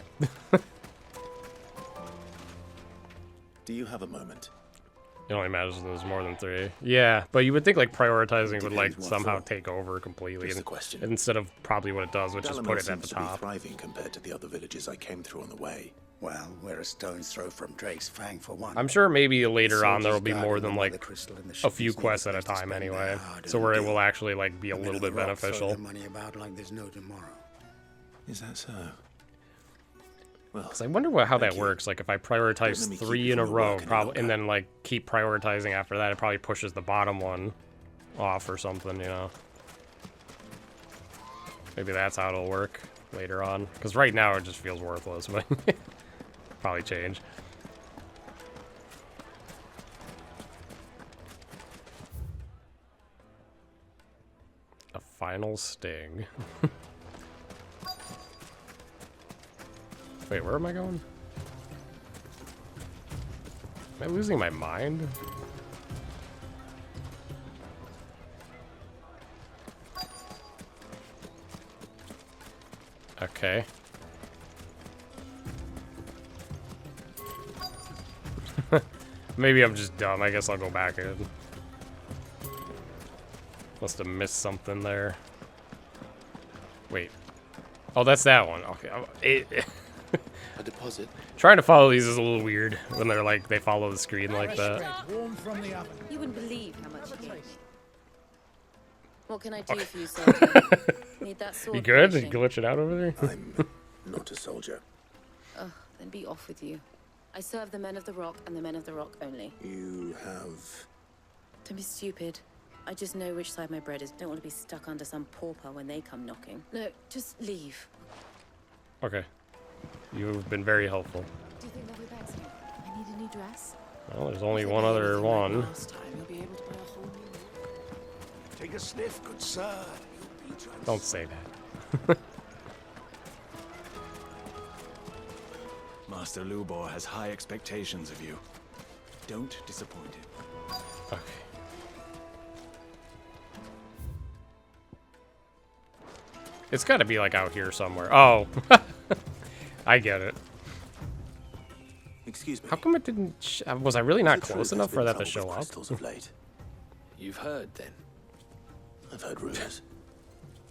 Do you have a moment? It only matters if there's more than 3. Yeah, but you would think like prioritizing would like Depends what somehow for. take over completely, Here's and, the question. instead of probably what it does, which is Dalamil put it at seems the to be top. thriving compared to the other villages I came through on the way. Well, we're a stone's throw from Drake's Fang for one. I'm sure maybe later on there will be Soldiers more guarding than the like Mother Crystal in the a ship few is never quests at a place to time spend their anyway, hard-earned so where it gil. will actually like be a The little men bit of the rock throw beneficial. their money about like there's no tomorrow. Is that so? Because I wonder how that works. Like if I prioritize 3 in a row, probably, and then like keep prioritizing after that, it probably pushes the bottom one off or something, you know. Maybe that's how it'll work later on. Because right now it just feels worthless, but probably change. A final sting. Wait, where am I going? Am I losing my mind? Okay. Maybe I'm just dumb. I guess I'll go back in. Must have missed something there. Wait. Oh, that's that one. Okay. A deposit. Trying to follow these is a little weird when they're like, they follow the screen like that. Warm from the oven. You wouldn't believe how much you gave me. What can I do for you, soldier? Need that sword You good? polishing? You glitching out over there? I'm not a soldier. Ugh, then be off with you. I serve the men of the rock and the men of the rock only. You have... Don't be stupid. I just know which side my bread is. Don't want to be stuck under some pauper when they come knocking. No, just leave. Okay. You've been very helpful. Do you think they'll be back soon? I need a new dress. Well, there's only one other one. Last time you'll be able to buy a whole new. Take a sniff, good sir. You'll be Don't say that. Master Lubor has high expectations of you. Don't disappoint him. Okay. It's got to be like out here somewhere. Oh, I get it. Excuse me. How come it didn't? Was I really not close enough for that to show up? Of late. You've heard then. I've heard rumors.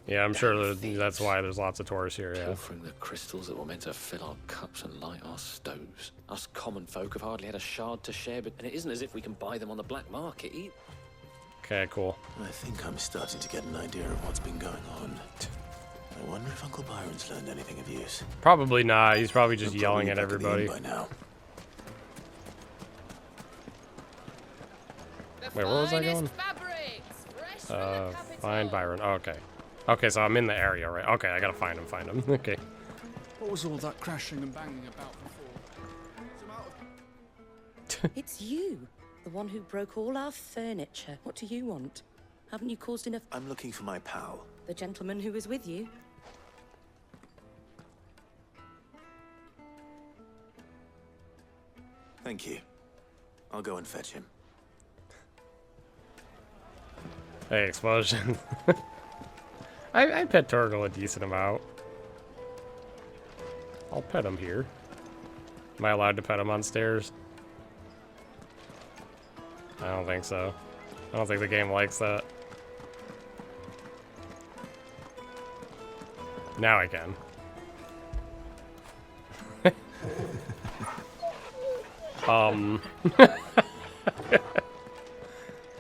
Yeah, I'm sure that's why there's lots of tourists here. Yeah. Pilfering the crystals that were meant to fill our cups and light our stoves. Us common folk have hardly had a shard to share, and it isn't as if we can buy them on the black market either. Okay, cool. I think I'm starting to get an idea of what's been going on. I wonder if Uncle Byron's learned anything of use. Probably not. He's probably just yelling at everybody. By now. Wait, where was I going? Find Byron. Oh, okay. Okay, so I'm in the area, right? Okay, I gotta find him. Okay. What was all that crashing and banging about before? It's you, the one who broke all our furniture. What do you want? Haven't you caused enough? I'm looking for my pal. The gentleman who was with you. Thank you. I'll go and fetch him. Hey, explosion. I pet Torgal a decent amount. I'll pet him here. Am I allowed to pet him on stairs? I don't think so. I don't think the game likes that. Now I can.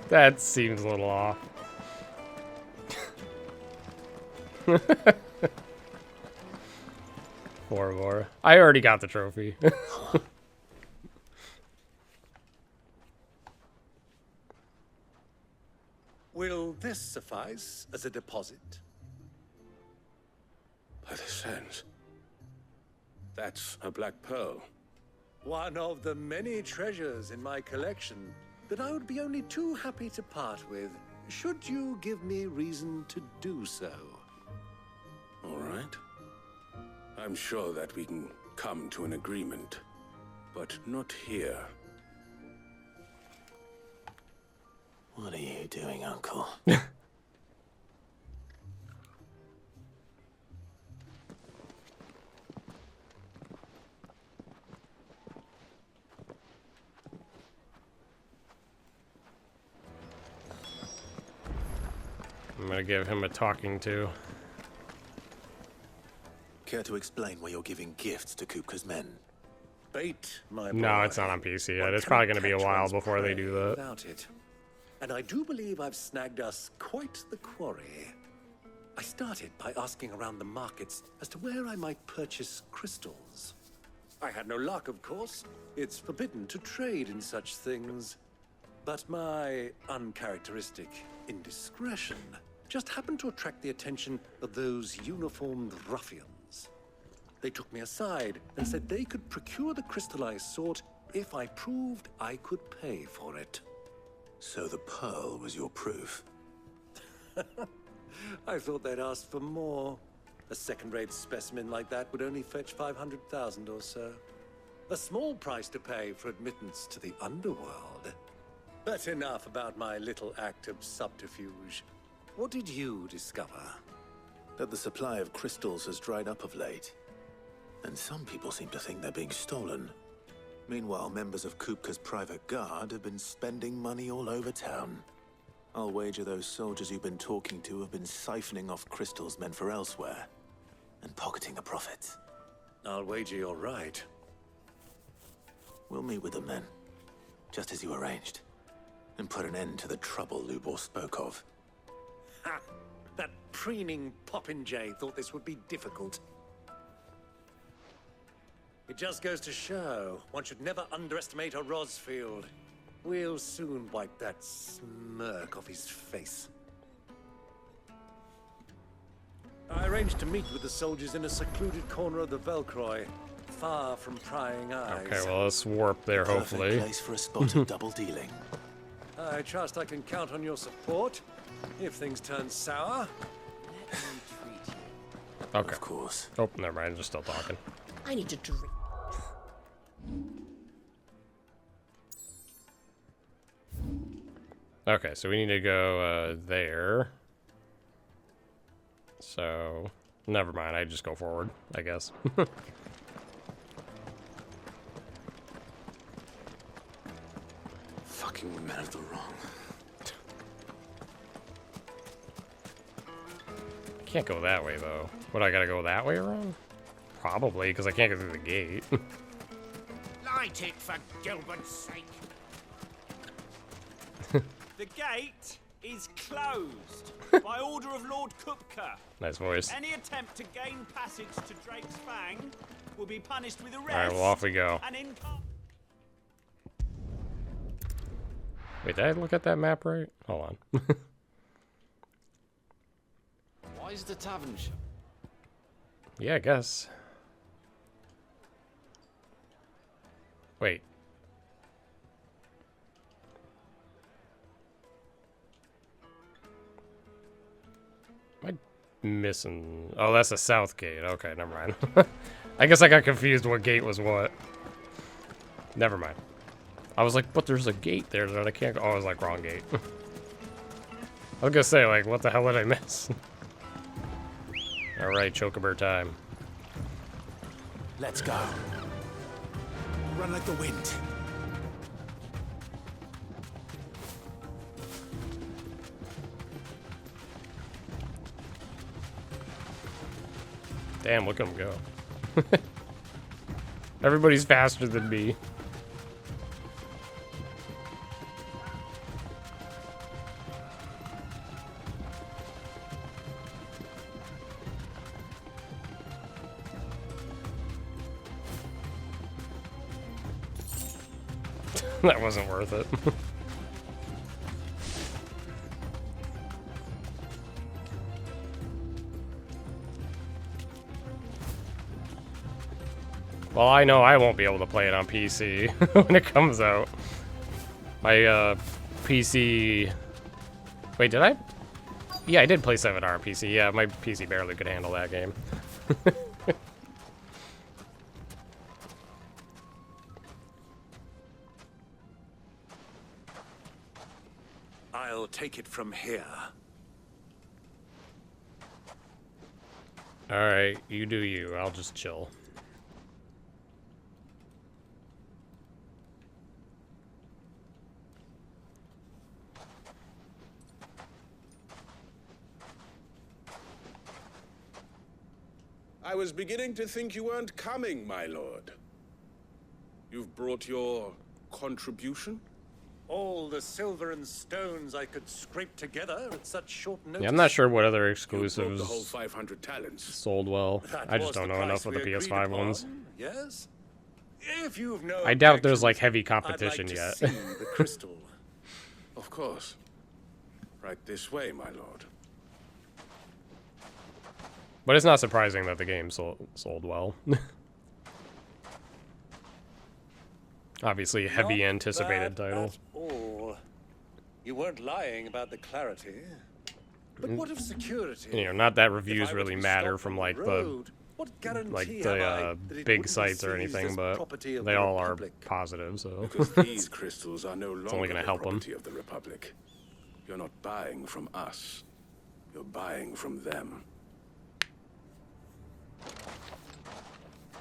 That seems a little off. Four more. I already got the trophy. Will this suffice as a deposit? By the sands. That's a black pearl. One of the many treasures in my collection that I would be only too happy to part with, should you give me reason to do so. All right. I'm sure that we can come to an agreement, but not here. What are you doing, Uncle? I'm gonna give him a talking to. Care to explain why you're giving gifts to Kupka's men? Bait, my boy. No, it's not on PC yet. It's probably gonna be a while before they do that. Without it. And I do believe I've snagged us quite the quarry. I started by asking around the markets as to where I might purchase crystals. I had no luck, of course. It's forbidden to trade in such things. But my uncharacteristic indiscretion just happened to attract the attention of those uniformed ruffians. They took me aside and said they could procure the crystallized sort if I proved I could pay for it. So the pearl was your proof? I thought they'd ask for more. A second-rate specimen like that would only fetch 500,000 or so. A small price to pay for admittance to the underworld. But enough about my little act of subterfuge. What did you discover? That the supply of crystals has dried up of late. And some people seem to think they're being stolen. Meanwhile, members of Kupka's private guard have been spending money all over town. I'll wager those soldiers you've been talking to have been siphoning off crystals meant for elsewhere, and pocketing the profits. I'll wager you're right. We'll meet with them then, just as you arranged, and put an end to the trouble Lubor spoke of. Ha! That preening popinjay thought this would be difficult. It just goes to show, one should never underestimate a Rosfield. We'll soon wipe that smirk off his face. I arranged to meet with the soldiers in a secluded corner of the Velcroy, far from prying eyes. Okay, well, let's warp there, hopefully. Perfect place for a spot of double dealing. I trust I can count on your support, if things turn sour. Okay. Of course. Oh, never mind, I'm just still talking. I need to drink. Okay, so we need to go there. So, never mind, I just go forward, I guess. Fucking men of the wrong. Can't go that way, though. What, I gotta go that way around? Probably, because I can't get through the gate. Light it, for Gilbert's sake. The gate is closed by order of Lord Kupka. Nice voice. Any attempt to gain passage to Drake's Fang will be punished with arrest. Alright, well, off we go. And in Wait, did I look at that map right? Hold on. Why is the tavern shut? Yeah, I guess. Wait. Am I missing? Oh, that's the south gate. Okay, never mind. I guess I got confused what gate was what. Never mind. I was like, but there's a gate there that I can't go. Oh, I was like, wrong gate. I was gonna say, like, what the hell did I miss? Alright, Chocobar time. Let's go. Run like the wind. Damn, look at him go. Everybody's faster than me. That wasn't worth it. Well, I know I won't be able to play it on PC when it comes out. My PC... Wait, did I? Yeah, I did play 7R on PC. Yeah, my PC barely could handle that game. I'll take it from here. Alright, you do you. I'll just chill. I was beginning to think you weren't coming, my lord. You've brought your contribution? All the silver and stones I could scrape together at such short notice. Yeah, I'm not sure what other You exclusives brought the whole 500 talents. sold well. That I just was don't the know enough price of the we agreed PS5 ones. upon, yes? If you've no I doubt there's like objections, heavy competition I'd like yet. to see the crystal. Of course. Right this way, my lord. But it's not surprising that the game sold well. Obviously, a heavy Not anticipated bad title. at all. You weren't lying about the clarity. But what of security? You know, not that If reviews I were to really be matter stopped from on like the road, what guarantee have I that it big wouldn't be sites or seized anything, as but property of they the all are Republic? positive, so Because these crystals are no it's only longer gonna the help them. property of the Republic. You're not buying from us. You're buying from them.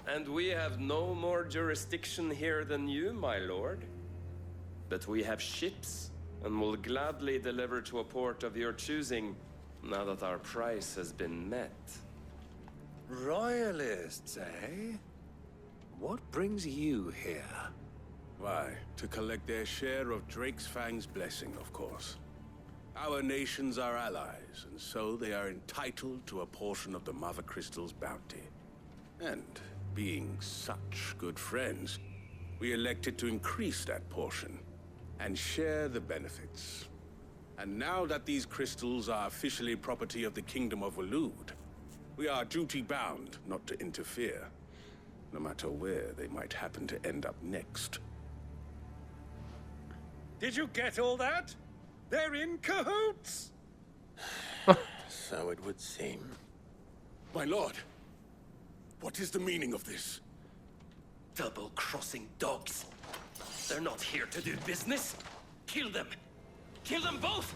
And we have no more jurisdiction here than you, my lord. But we have ships, and will gladly deliver to a port of your choosing, now that our price has been met. Royalists, eh? What brings you here? Why, to collect their share of Drake's Fang's blessing, of course. Our nations are allies, and so they are entitled to a portion of the Mother Crystal's bounty. And being such good friends, we elected to increase that portion and share the benefits. And now that these crystals are officially property of the Kingdom of Waloed, we are duty-bound not to interfere, no matter where they might happen to end up next. Did you get all that? They're in cahoots! So it would seem. My lord, what is the meaning of this? Double-crossing dogs. They're not here to do business. Kill them. Kill them both!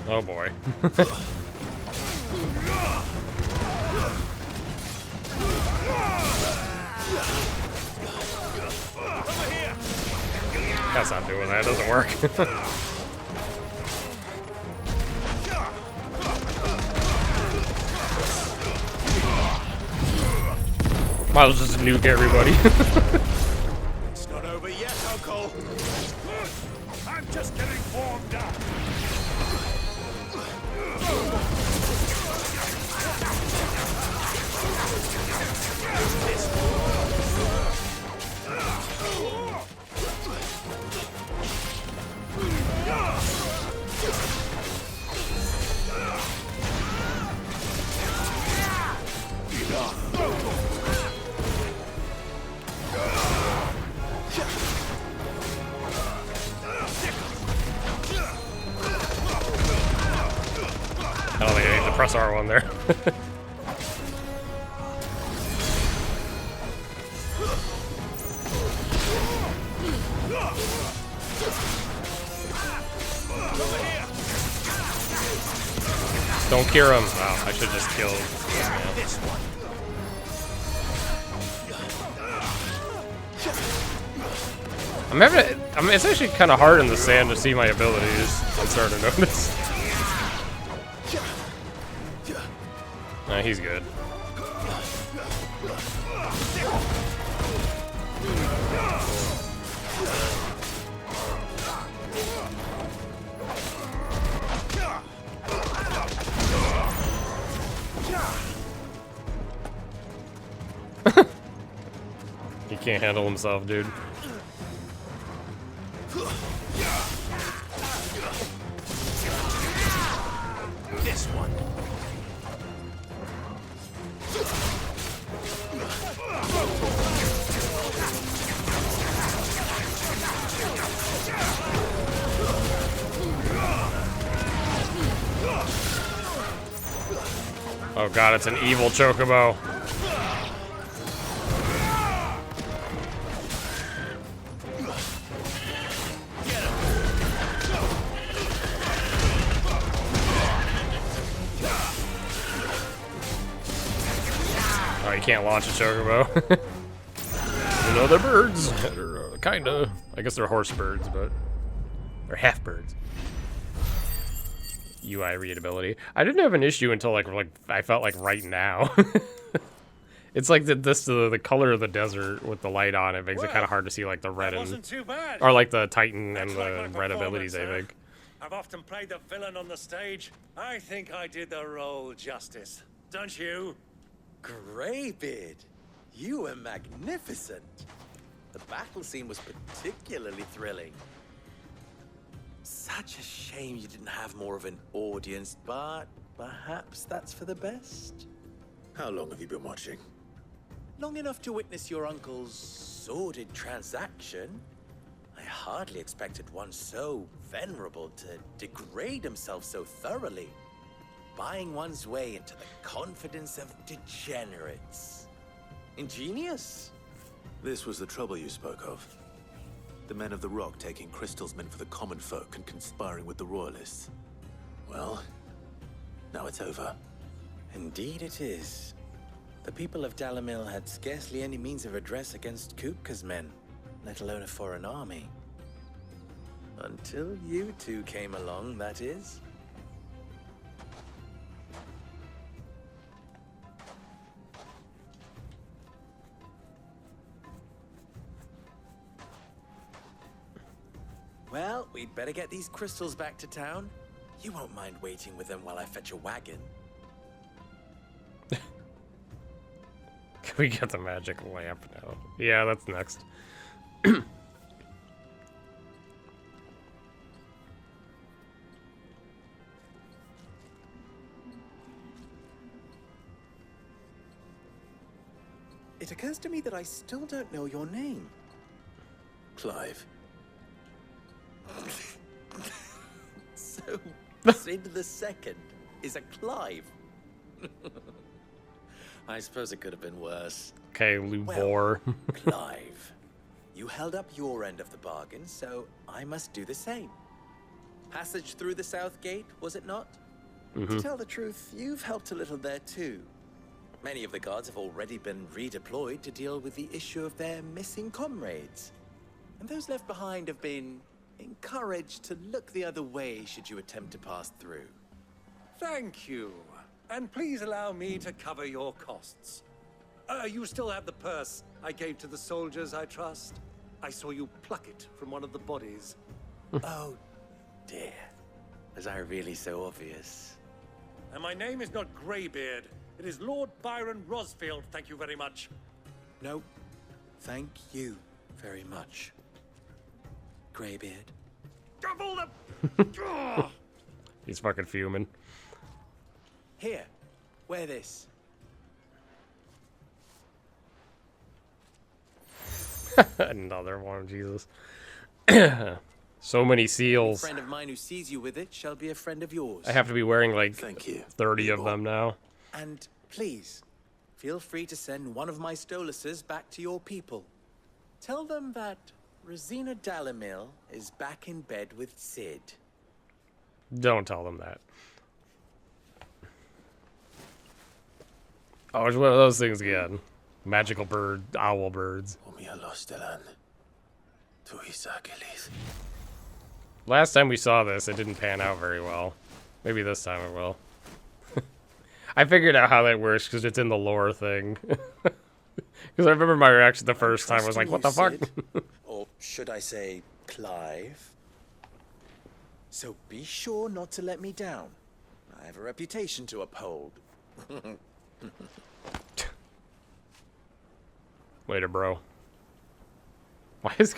Oh boy. That's not doing that. It doesn't work. Might as well just nuke everybody. It's not over yet, Uncle. I'm just getting warmed up. I don't think I need to press R1 there. Don't cure him. Oh, I should just kill this one. It's actually kind of hard in the sand to see my abilities. I'm starting to notice. Nah, he's good. He can't handle himself, dude. This one. Oh god, it's an evil chocobo. Oh, you can't launch a chocobo. You know, they're birds. Kinda. I guess they're horse birds, but they're half birds. UI readability. I didn't have an issue until like I felt like right now. It's like the color of the desert with the light on it makes it kind of hard to see like the red and or like the Titan and the red abilities. I think. I've often played the villain on the stage. I think I did the role justice. Don't you? Greybeard. You were magnificent. The battle scene was particularly thrilling. Such a shame you didn't have more of an audience, but perhaps that's for the best. How long have you been watching? Long enough to witness your uncle's sordid transaction. I hardly expected one so venerable to degrade himself so thoroughly. Buying one's way into the confidence of degenerates. Ingenious. This was the trouble you spoke of. The men of the Rock taking crystals meant for the common folk and conspiring with the Royalists. Well, now it's over. Indeed it is. The people of Dalamil had scarcely any means of redress against Kupka's men, let alone a foreign army. Until you two came along, that is. Well, we'd better get these crystals back to town. You won't mind waiting with them while I fetch a wagon. Can we get the magic lamp now? Yeah, that's next. It occurs to me that I still don't know your name. Clive. So, Sid the Second is a Clive. I suppose it could have been worse. Okay, Lubor. Well, Clive, you held up your end of the bargain, so I must do the same. Passage through the South Gate, was it not? To tell the truth, you've helped a little there too. Many of the guards have already been redeployed to deal with the issue of their missing comrades. And those left behind have been encouraged to look the other way should you attempt to pass through. Thank you. And please allow me to cover your costs. You still have the purse I gave to the soldiers, I trust? I saw you pluck it from one of the bodies. Oh, dear. Was I really so obvious? And my name is not Greybeard. It is Lord Byron Rosfield, thank you very much. No, thank you very much, Greybeard. Double the... He's fucking fuming. Here, wear this. Another one, Jesus. So many seals. A friend of mine who sees you with it shall be a friend of yours. I have to be wearing like Thank you. 30 of them now. And please, feel free to send one of my Stoluses back to your people. Tell them that Rosina Dalamil is back in bed with Sid. Don't tell them that. Oh, it's one of those things again. Magical bird, owl birds. Last time we saw this, it didn't pan out very well. Maybe this time it will. I figured out how that works because it's in the lore thing. Because I remember my reaction the first time was like, what the fuck? Or should I say, Clive? So be sure not to let me down. I have a reputation to uphold. Later, bro. Why is...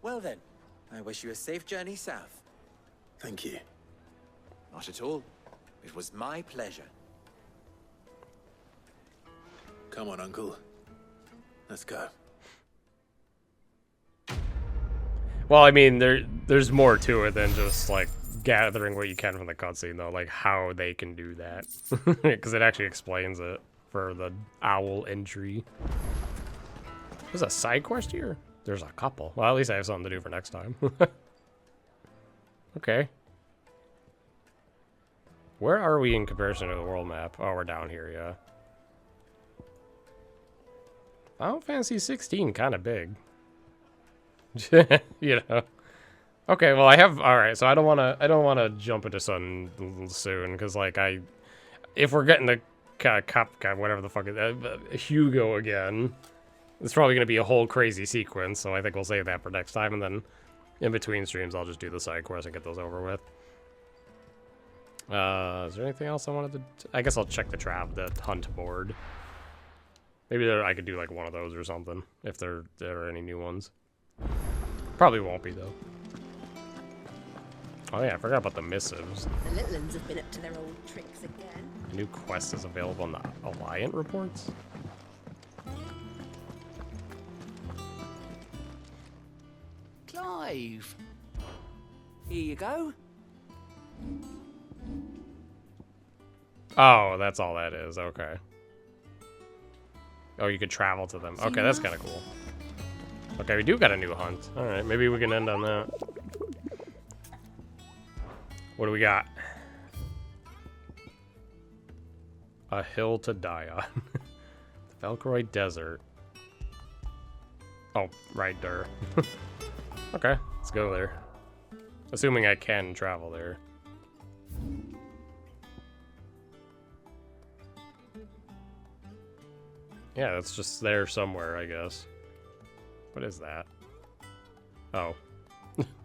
Well then, I wish you a safe journey south. Thank you. Not at all. It was my pleasure. Come on, Uncle. Let's go. Well, I mean, there's more to it than just, like, gathering what you can from the cutscene, though. Like, how they can do that. Because it actually explains it for the owl entry. There's a side quest here? There's a couple. Well, at least I have something to do for next time. Okay. Where are we in comparison to the world map? Oh, we're down here, yeah. Final Fantasy 16, kind of big. You know. Okay, well I have, all right, so I don't want to jump into something soon because like if we're getting the cup, whatever the fuck is, Hugo again, it's probably going to be a whole crazy sequence, so I think we'll save that for next time, and then in between streams I'll just do the side quests and get those over with. Is there anything else I wanted to... I guess I'll check the hunt board. Maybe I could do like one of those or something, if there are any new ones. Probably won't be, though. Oh yeah, I forgot about the missives. The little ones have been up to their old tricks again. A new quest is available in the Alliant reports? Clive. Here you go. Oh, that's all that is. Okay. Oh, you could travel to them. Okay, that's kind of cool. Okay, we do got a new hunt. All right, maybe we can end on that. What do we got? A hill to die on. The Velcroy Desert. Oh, right there. Okay, let's go there. Assuming I can travel there. Yeah, it's just there somewhere, I guess. What is that? Oh.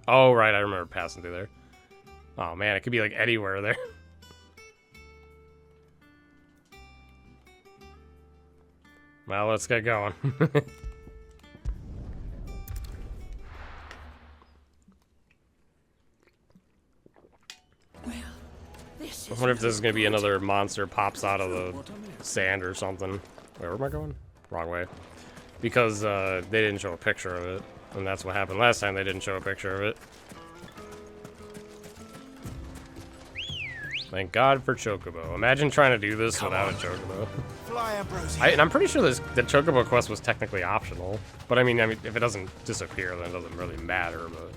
Oh, right, I remember passing through there. Oh, man, it could be, like, anywhere there. Well, let's get going. I wonder if this is going to be another monster pops out of the sand or something. Wait, where am I going? Wrong way. Because they didn't show a picture of it. And that's what happened last time, they didn't show a picture of it. Thank God for Chocobo. Imagine trying to do this without a Chocobo. Fly, Ambrosia. And I'm pretty sure the Chocobo quest was technically optional. But I mean, if it doesn't disappear, then it doesn't really matter. But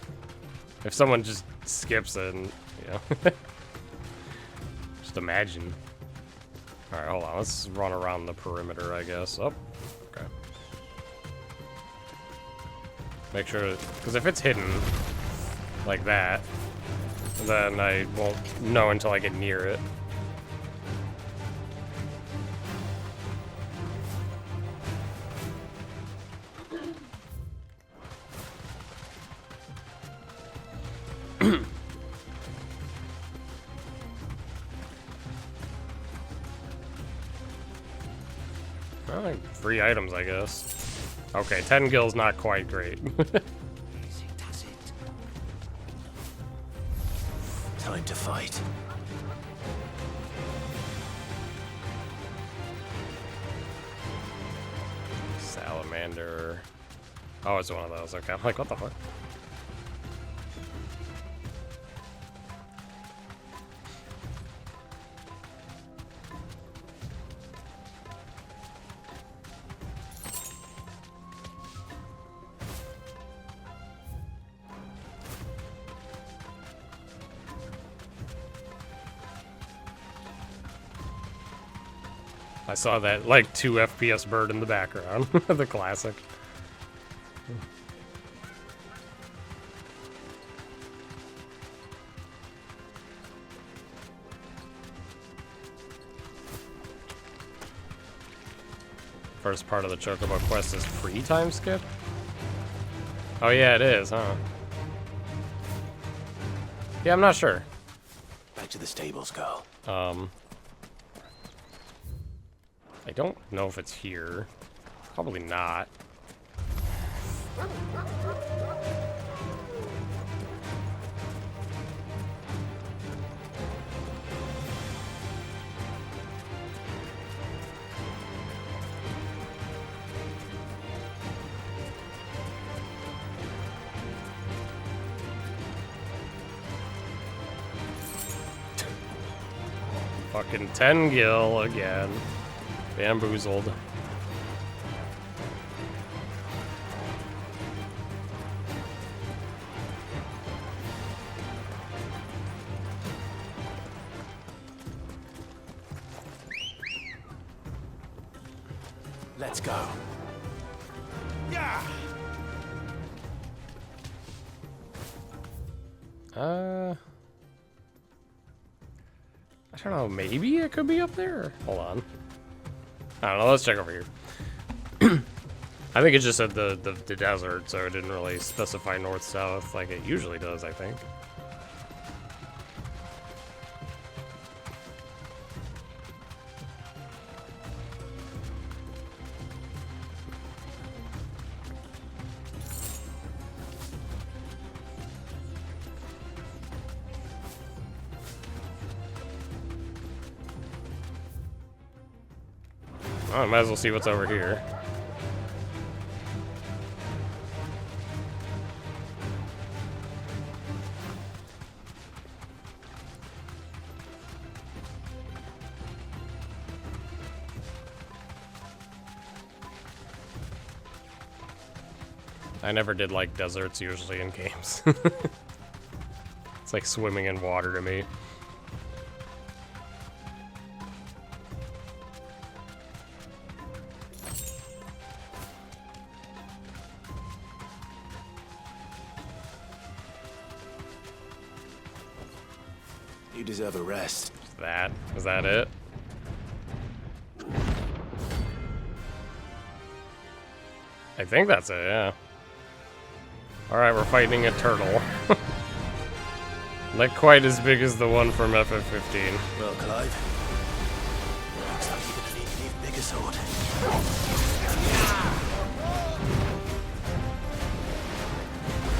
if someone just skips it, and, you know. Just imagine. Alright, hold on. Let's run around the perimeter, I guess. Oh, okay. Make sure, because if it's hidden like that, then I won't know until I get near it. Well, like 3 items, I guess. Okay, 10 gills, not quite great. Time to fight. Salamander. Oh, it's one of those. Okay, I'm like, what the fuck? I saw that, like, 2 FPS bird in the background. The classic. First part of the Chocobo quest is free time skip? Oh yeah, it is, huh? Yeah, I'm not sure. Back to the stables, girl. I don't know if it's here. Probably not. Fucking 10 gil again. Bamboozled. Let's go. Yeah. I don't know, maybe it could be up there? Hold on. I don't know, let's check over here. I think it just said the desert, so it didn't really specify north-south like it usually does, I think. I might as well see what's over here. I never did like deserts usually in games. It's like swimming in water to me. You deserve a rest. Is that it? I think that's it, yeah. Alright, we're fighting a turtle. Not quite as big as the one from FF15. Well, Clive, looks like you're gonna need an even bigger sword.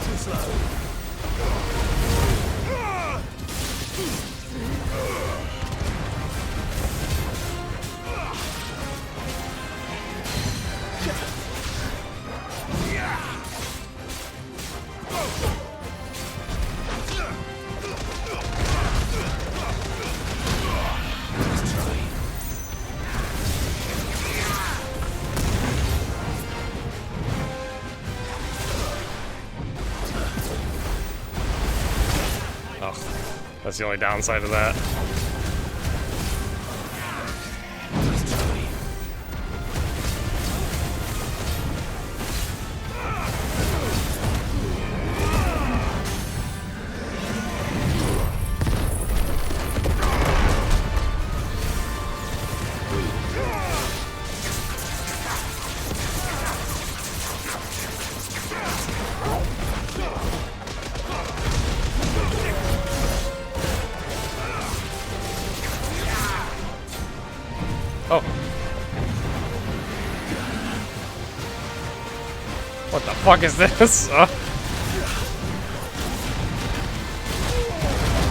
Too slow. That's the only downside of that. Oh. What the fuck is this?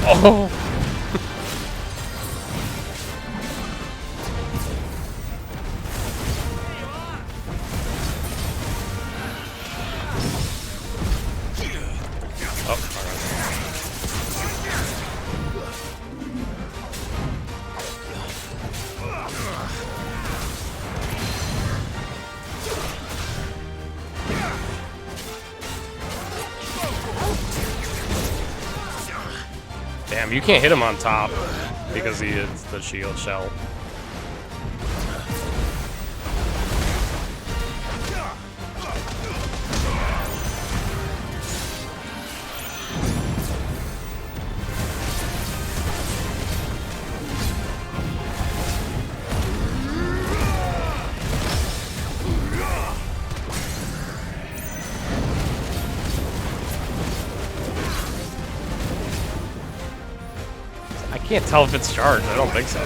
Oh. Damn, you can't hit him on top because he is the shield shell. I can't tell if it's charged. I don't think so.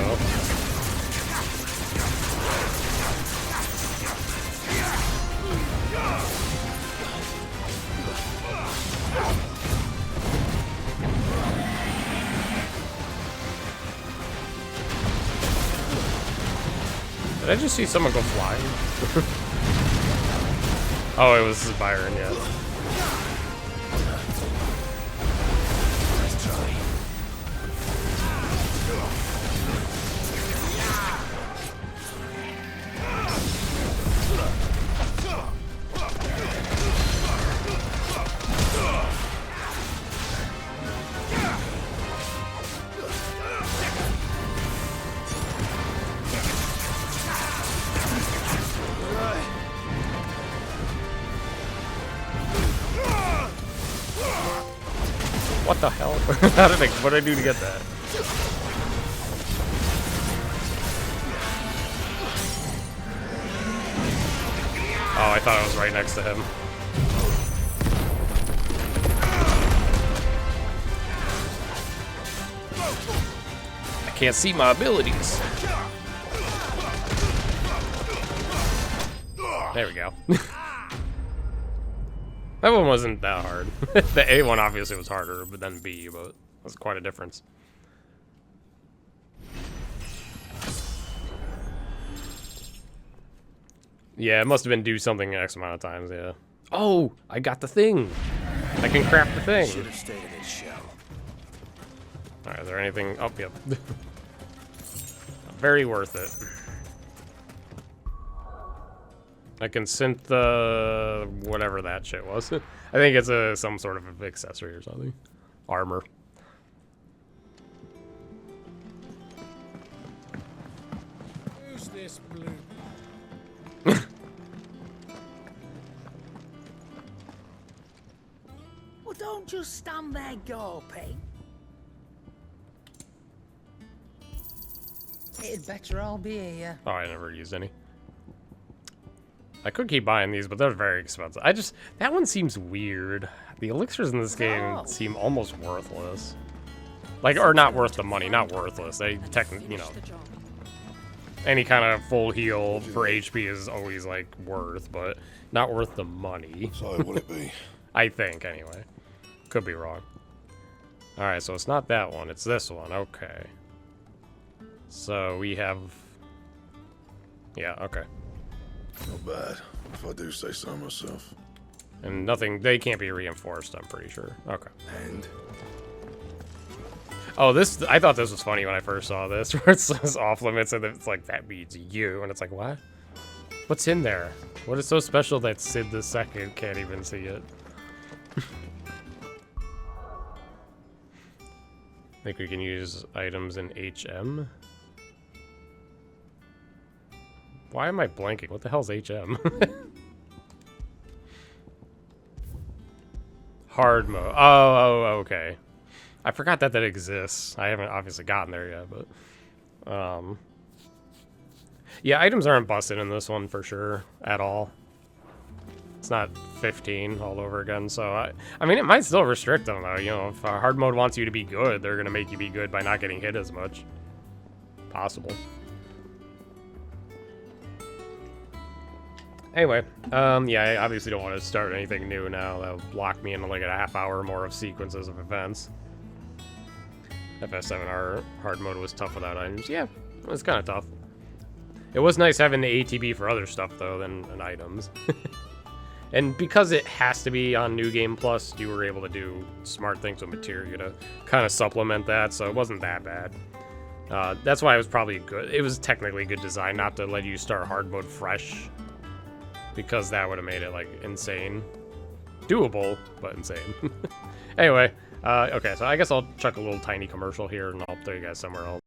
Did I just see someone go flying? Oh, it was Byron, yeah. What the hell? How did what did I do to get that? Oh, I thought I was right next to him. I can't see my abilities. There we go. That one wasn't that hard. The A one obviously was harder, but then B, but that's quite a difference. Yeah, it must have been do something X amount of times, yeah. Oh, I got the thing. I can craft the thing. Should have stayed in its shell. Alright, is there anything? Oh, yep. Very worth it. I can synth the whatever that shit was. I think it's some sort of accessory or something. Armor. Who's this blue? Well, don't just stand there gawping. It'd better all be here. Oh, I never used any. I could keep buying these, but they're very expensive. That one seems weird. The elixirs in this game seem almost worthless. Like, or not worth the money, not worthless. They technically, you know, any kind of full heal for HP is always like worth, but not worth the money. So would it be? I think, anyway. Could be wrong. Alright, so it's not that one, it's this one. Okay. So we have... Yeah, okay. Not bad, if I do say so myself. And nothing, they can't be reinforced, I'm pretty sure. Okay. And? Oh, this, I thought this was funny when I first saw this, where it says off limits and it's like, that means you, and it's like, what? What's in there? What is so special that Sid the Second can't even see it? I think we can use items in HM. Why am I blanking? What the hell's HM? Hard mode. Oh, okay. I forgot that exists. I haven't obviously gotten there yet, but... Yeah, items aren't busted in this one for sure, at all. It's not 15 all over again, so I mean, it might still restrict them, though. You know, if hard mode wants you to be good, they're gonna make you be good by not getting hit as much. Possible. Anyway, yeah, I obviously don't want to start anything new now. That'll lock me into like a half hour more of sequences of events. FS7R hard mode was tough without items. Yeah, it was kind of tough. It was nice having the ATB for other stuff, though, than items. And because it has to be on New Game Plus, you were able to do smart things with materia to kind of supplement that, so it wasn't that bad. That's why it was probably good. It was technically good design not to let you start hard mode fresh, because that would have made it, like, insane. Doable, but insane. Anyway, okay, so I guess I'll chuck a little tiny commercial here, and I'll throw you guys somewhere else.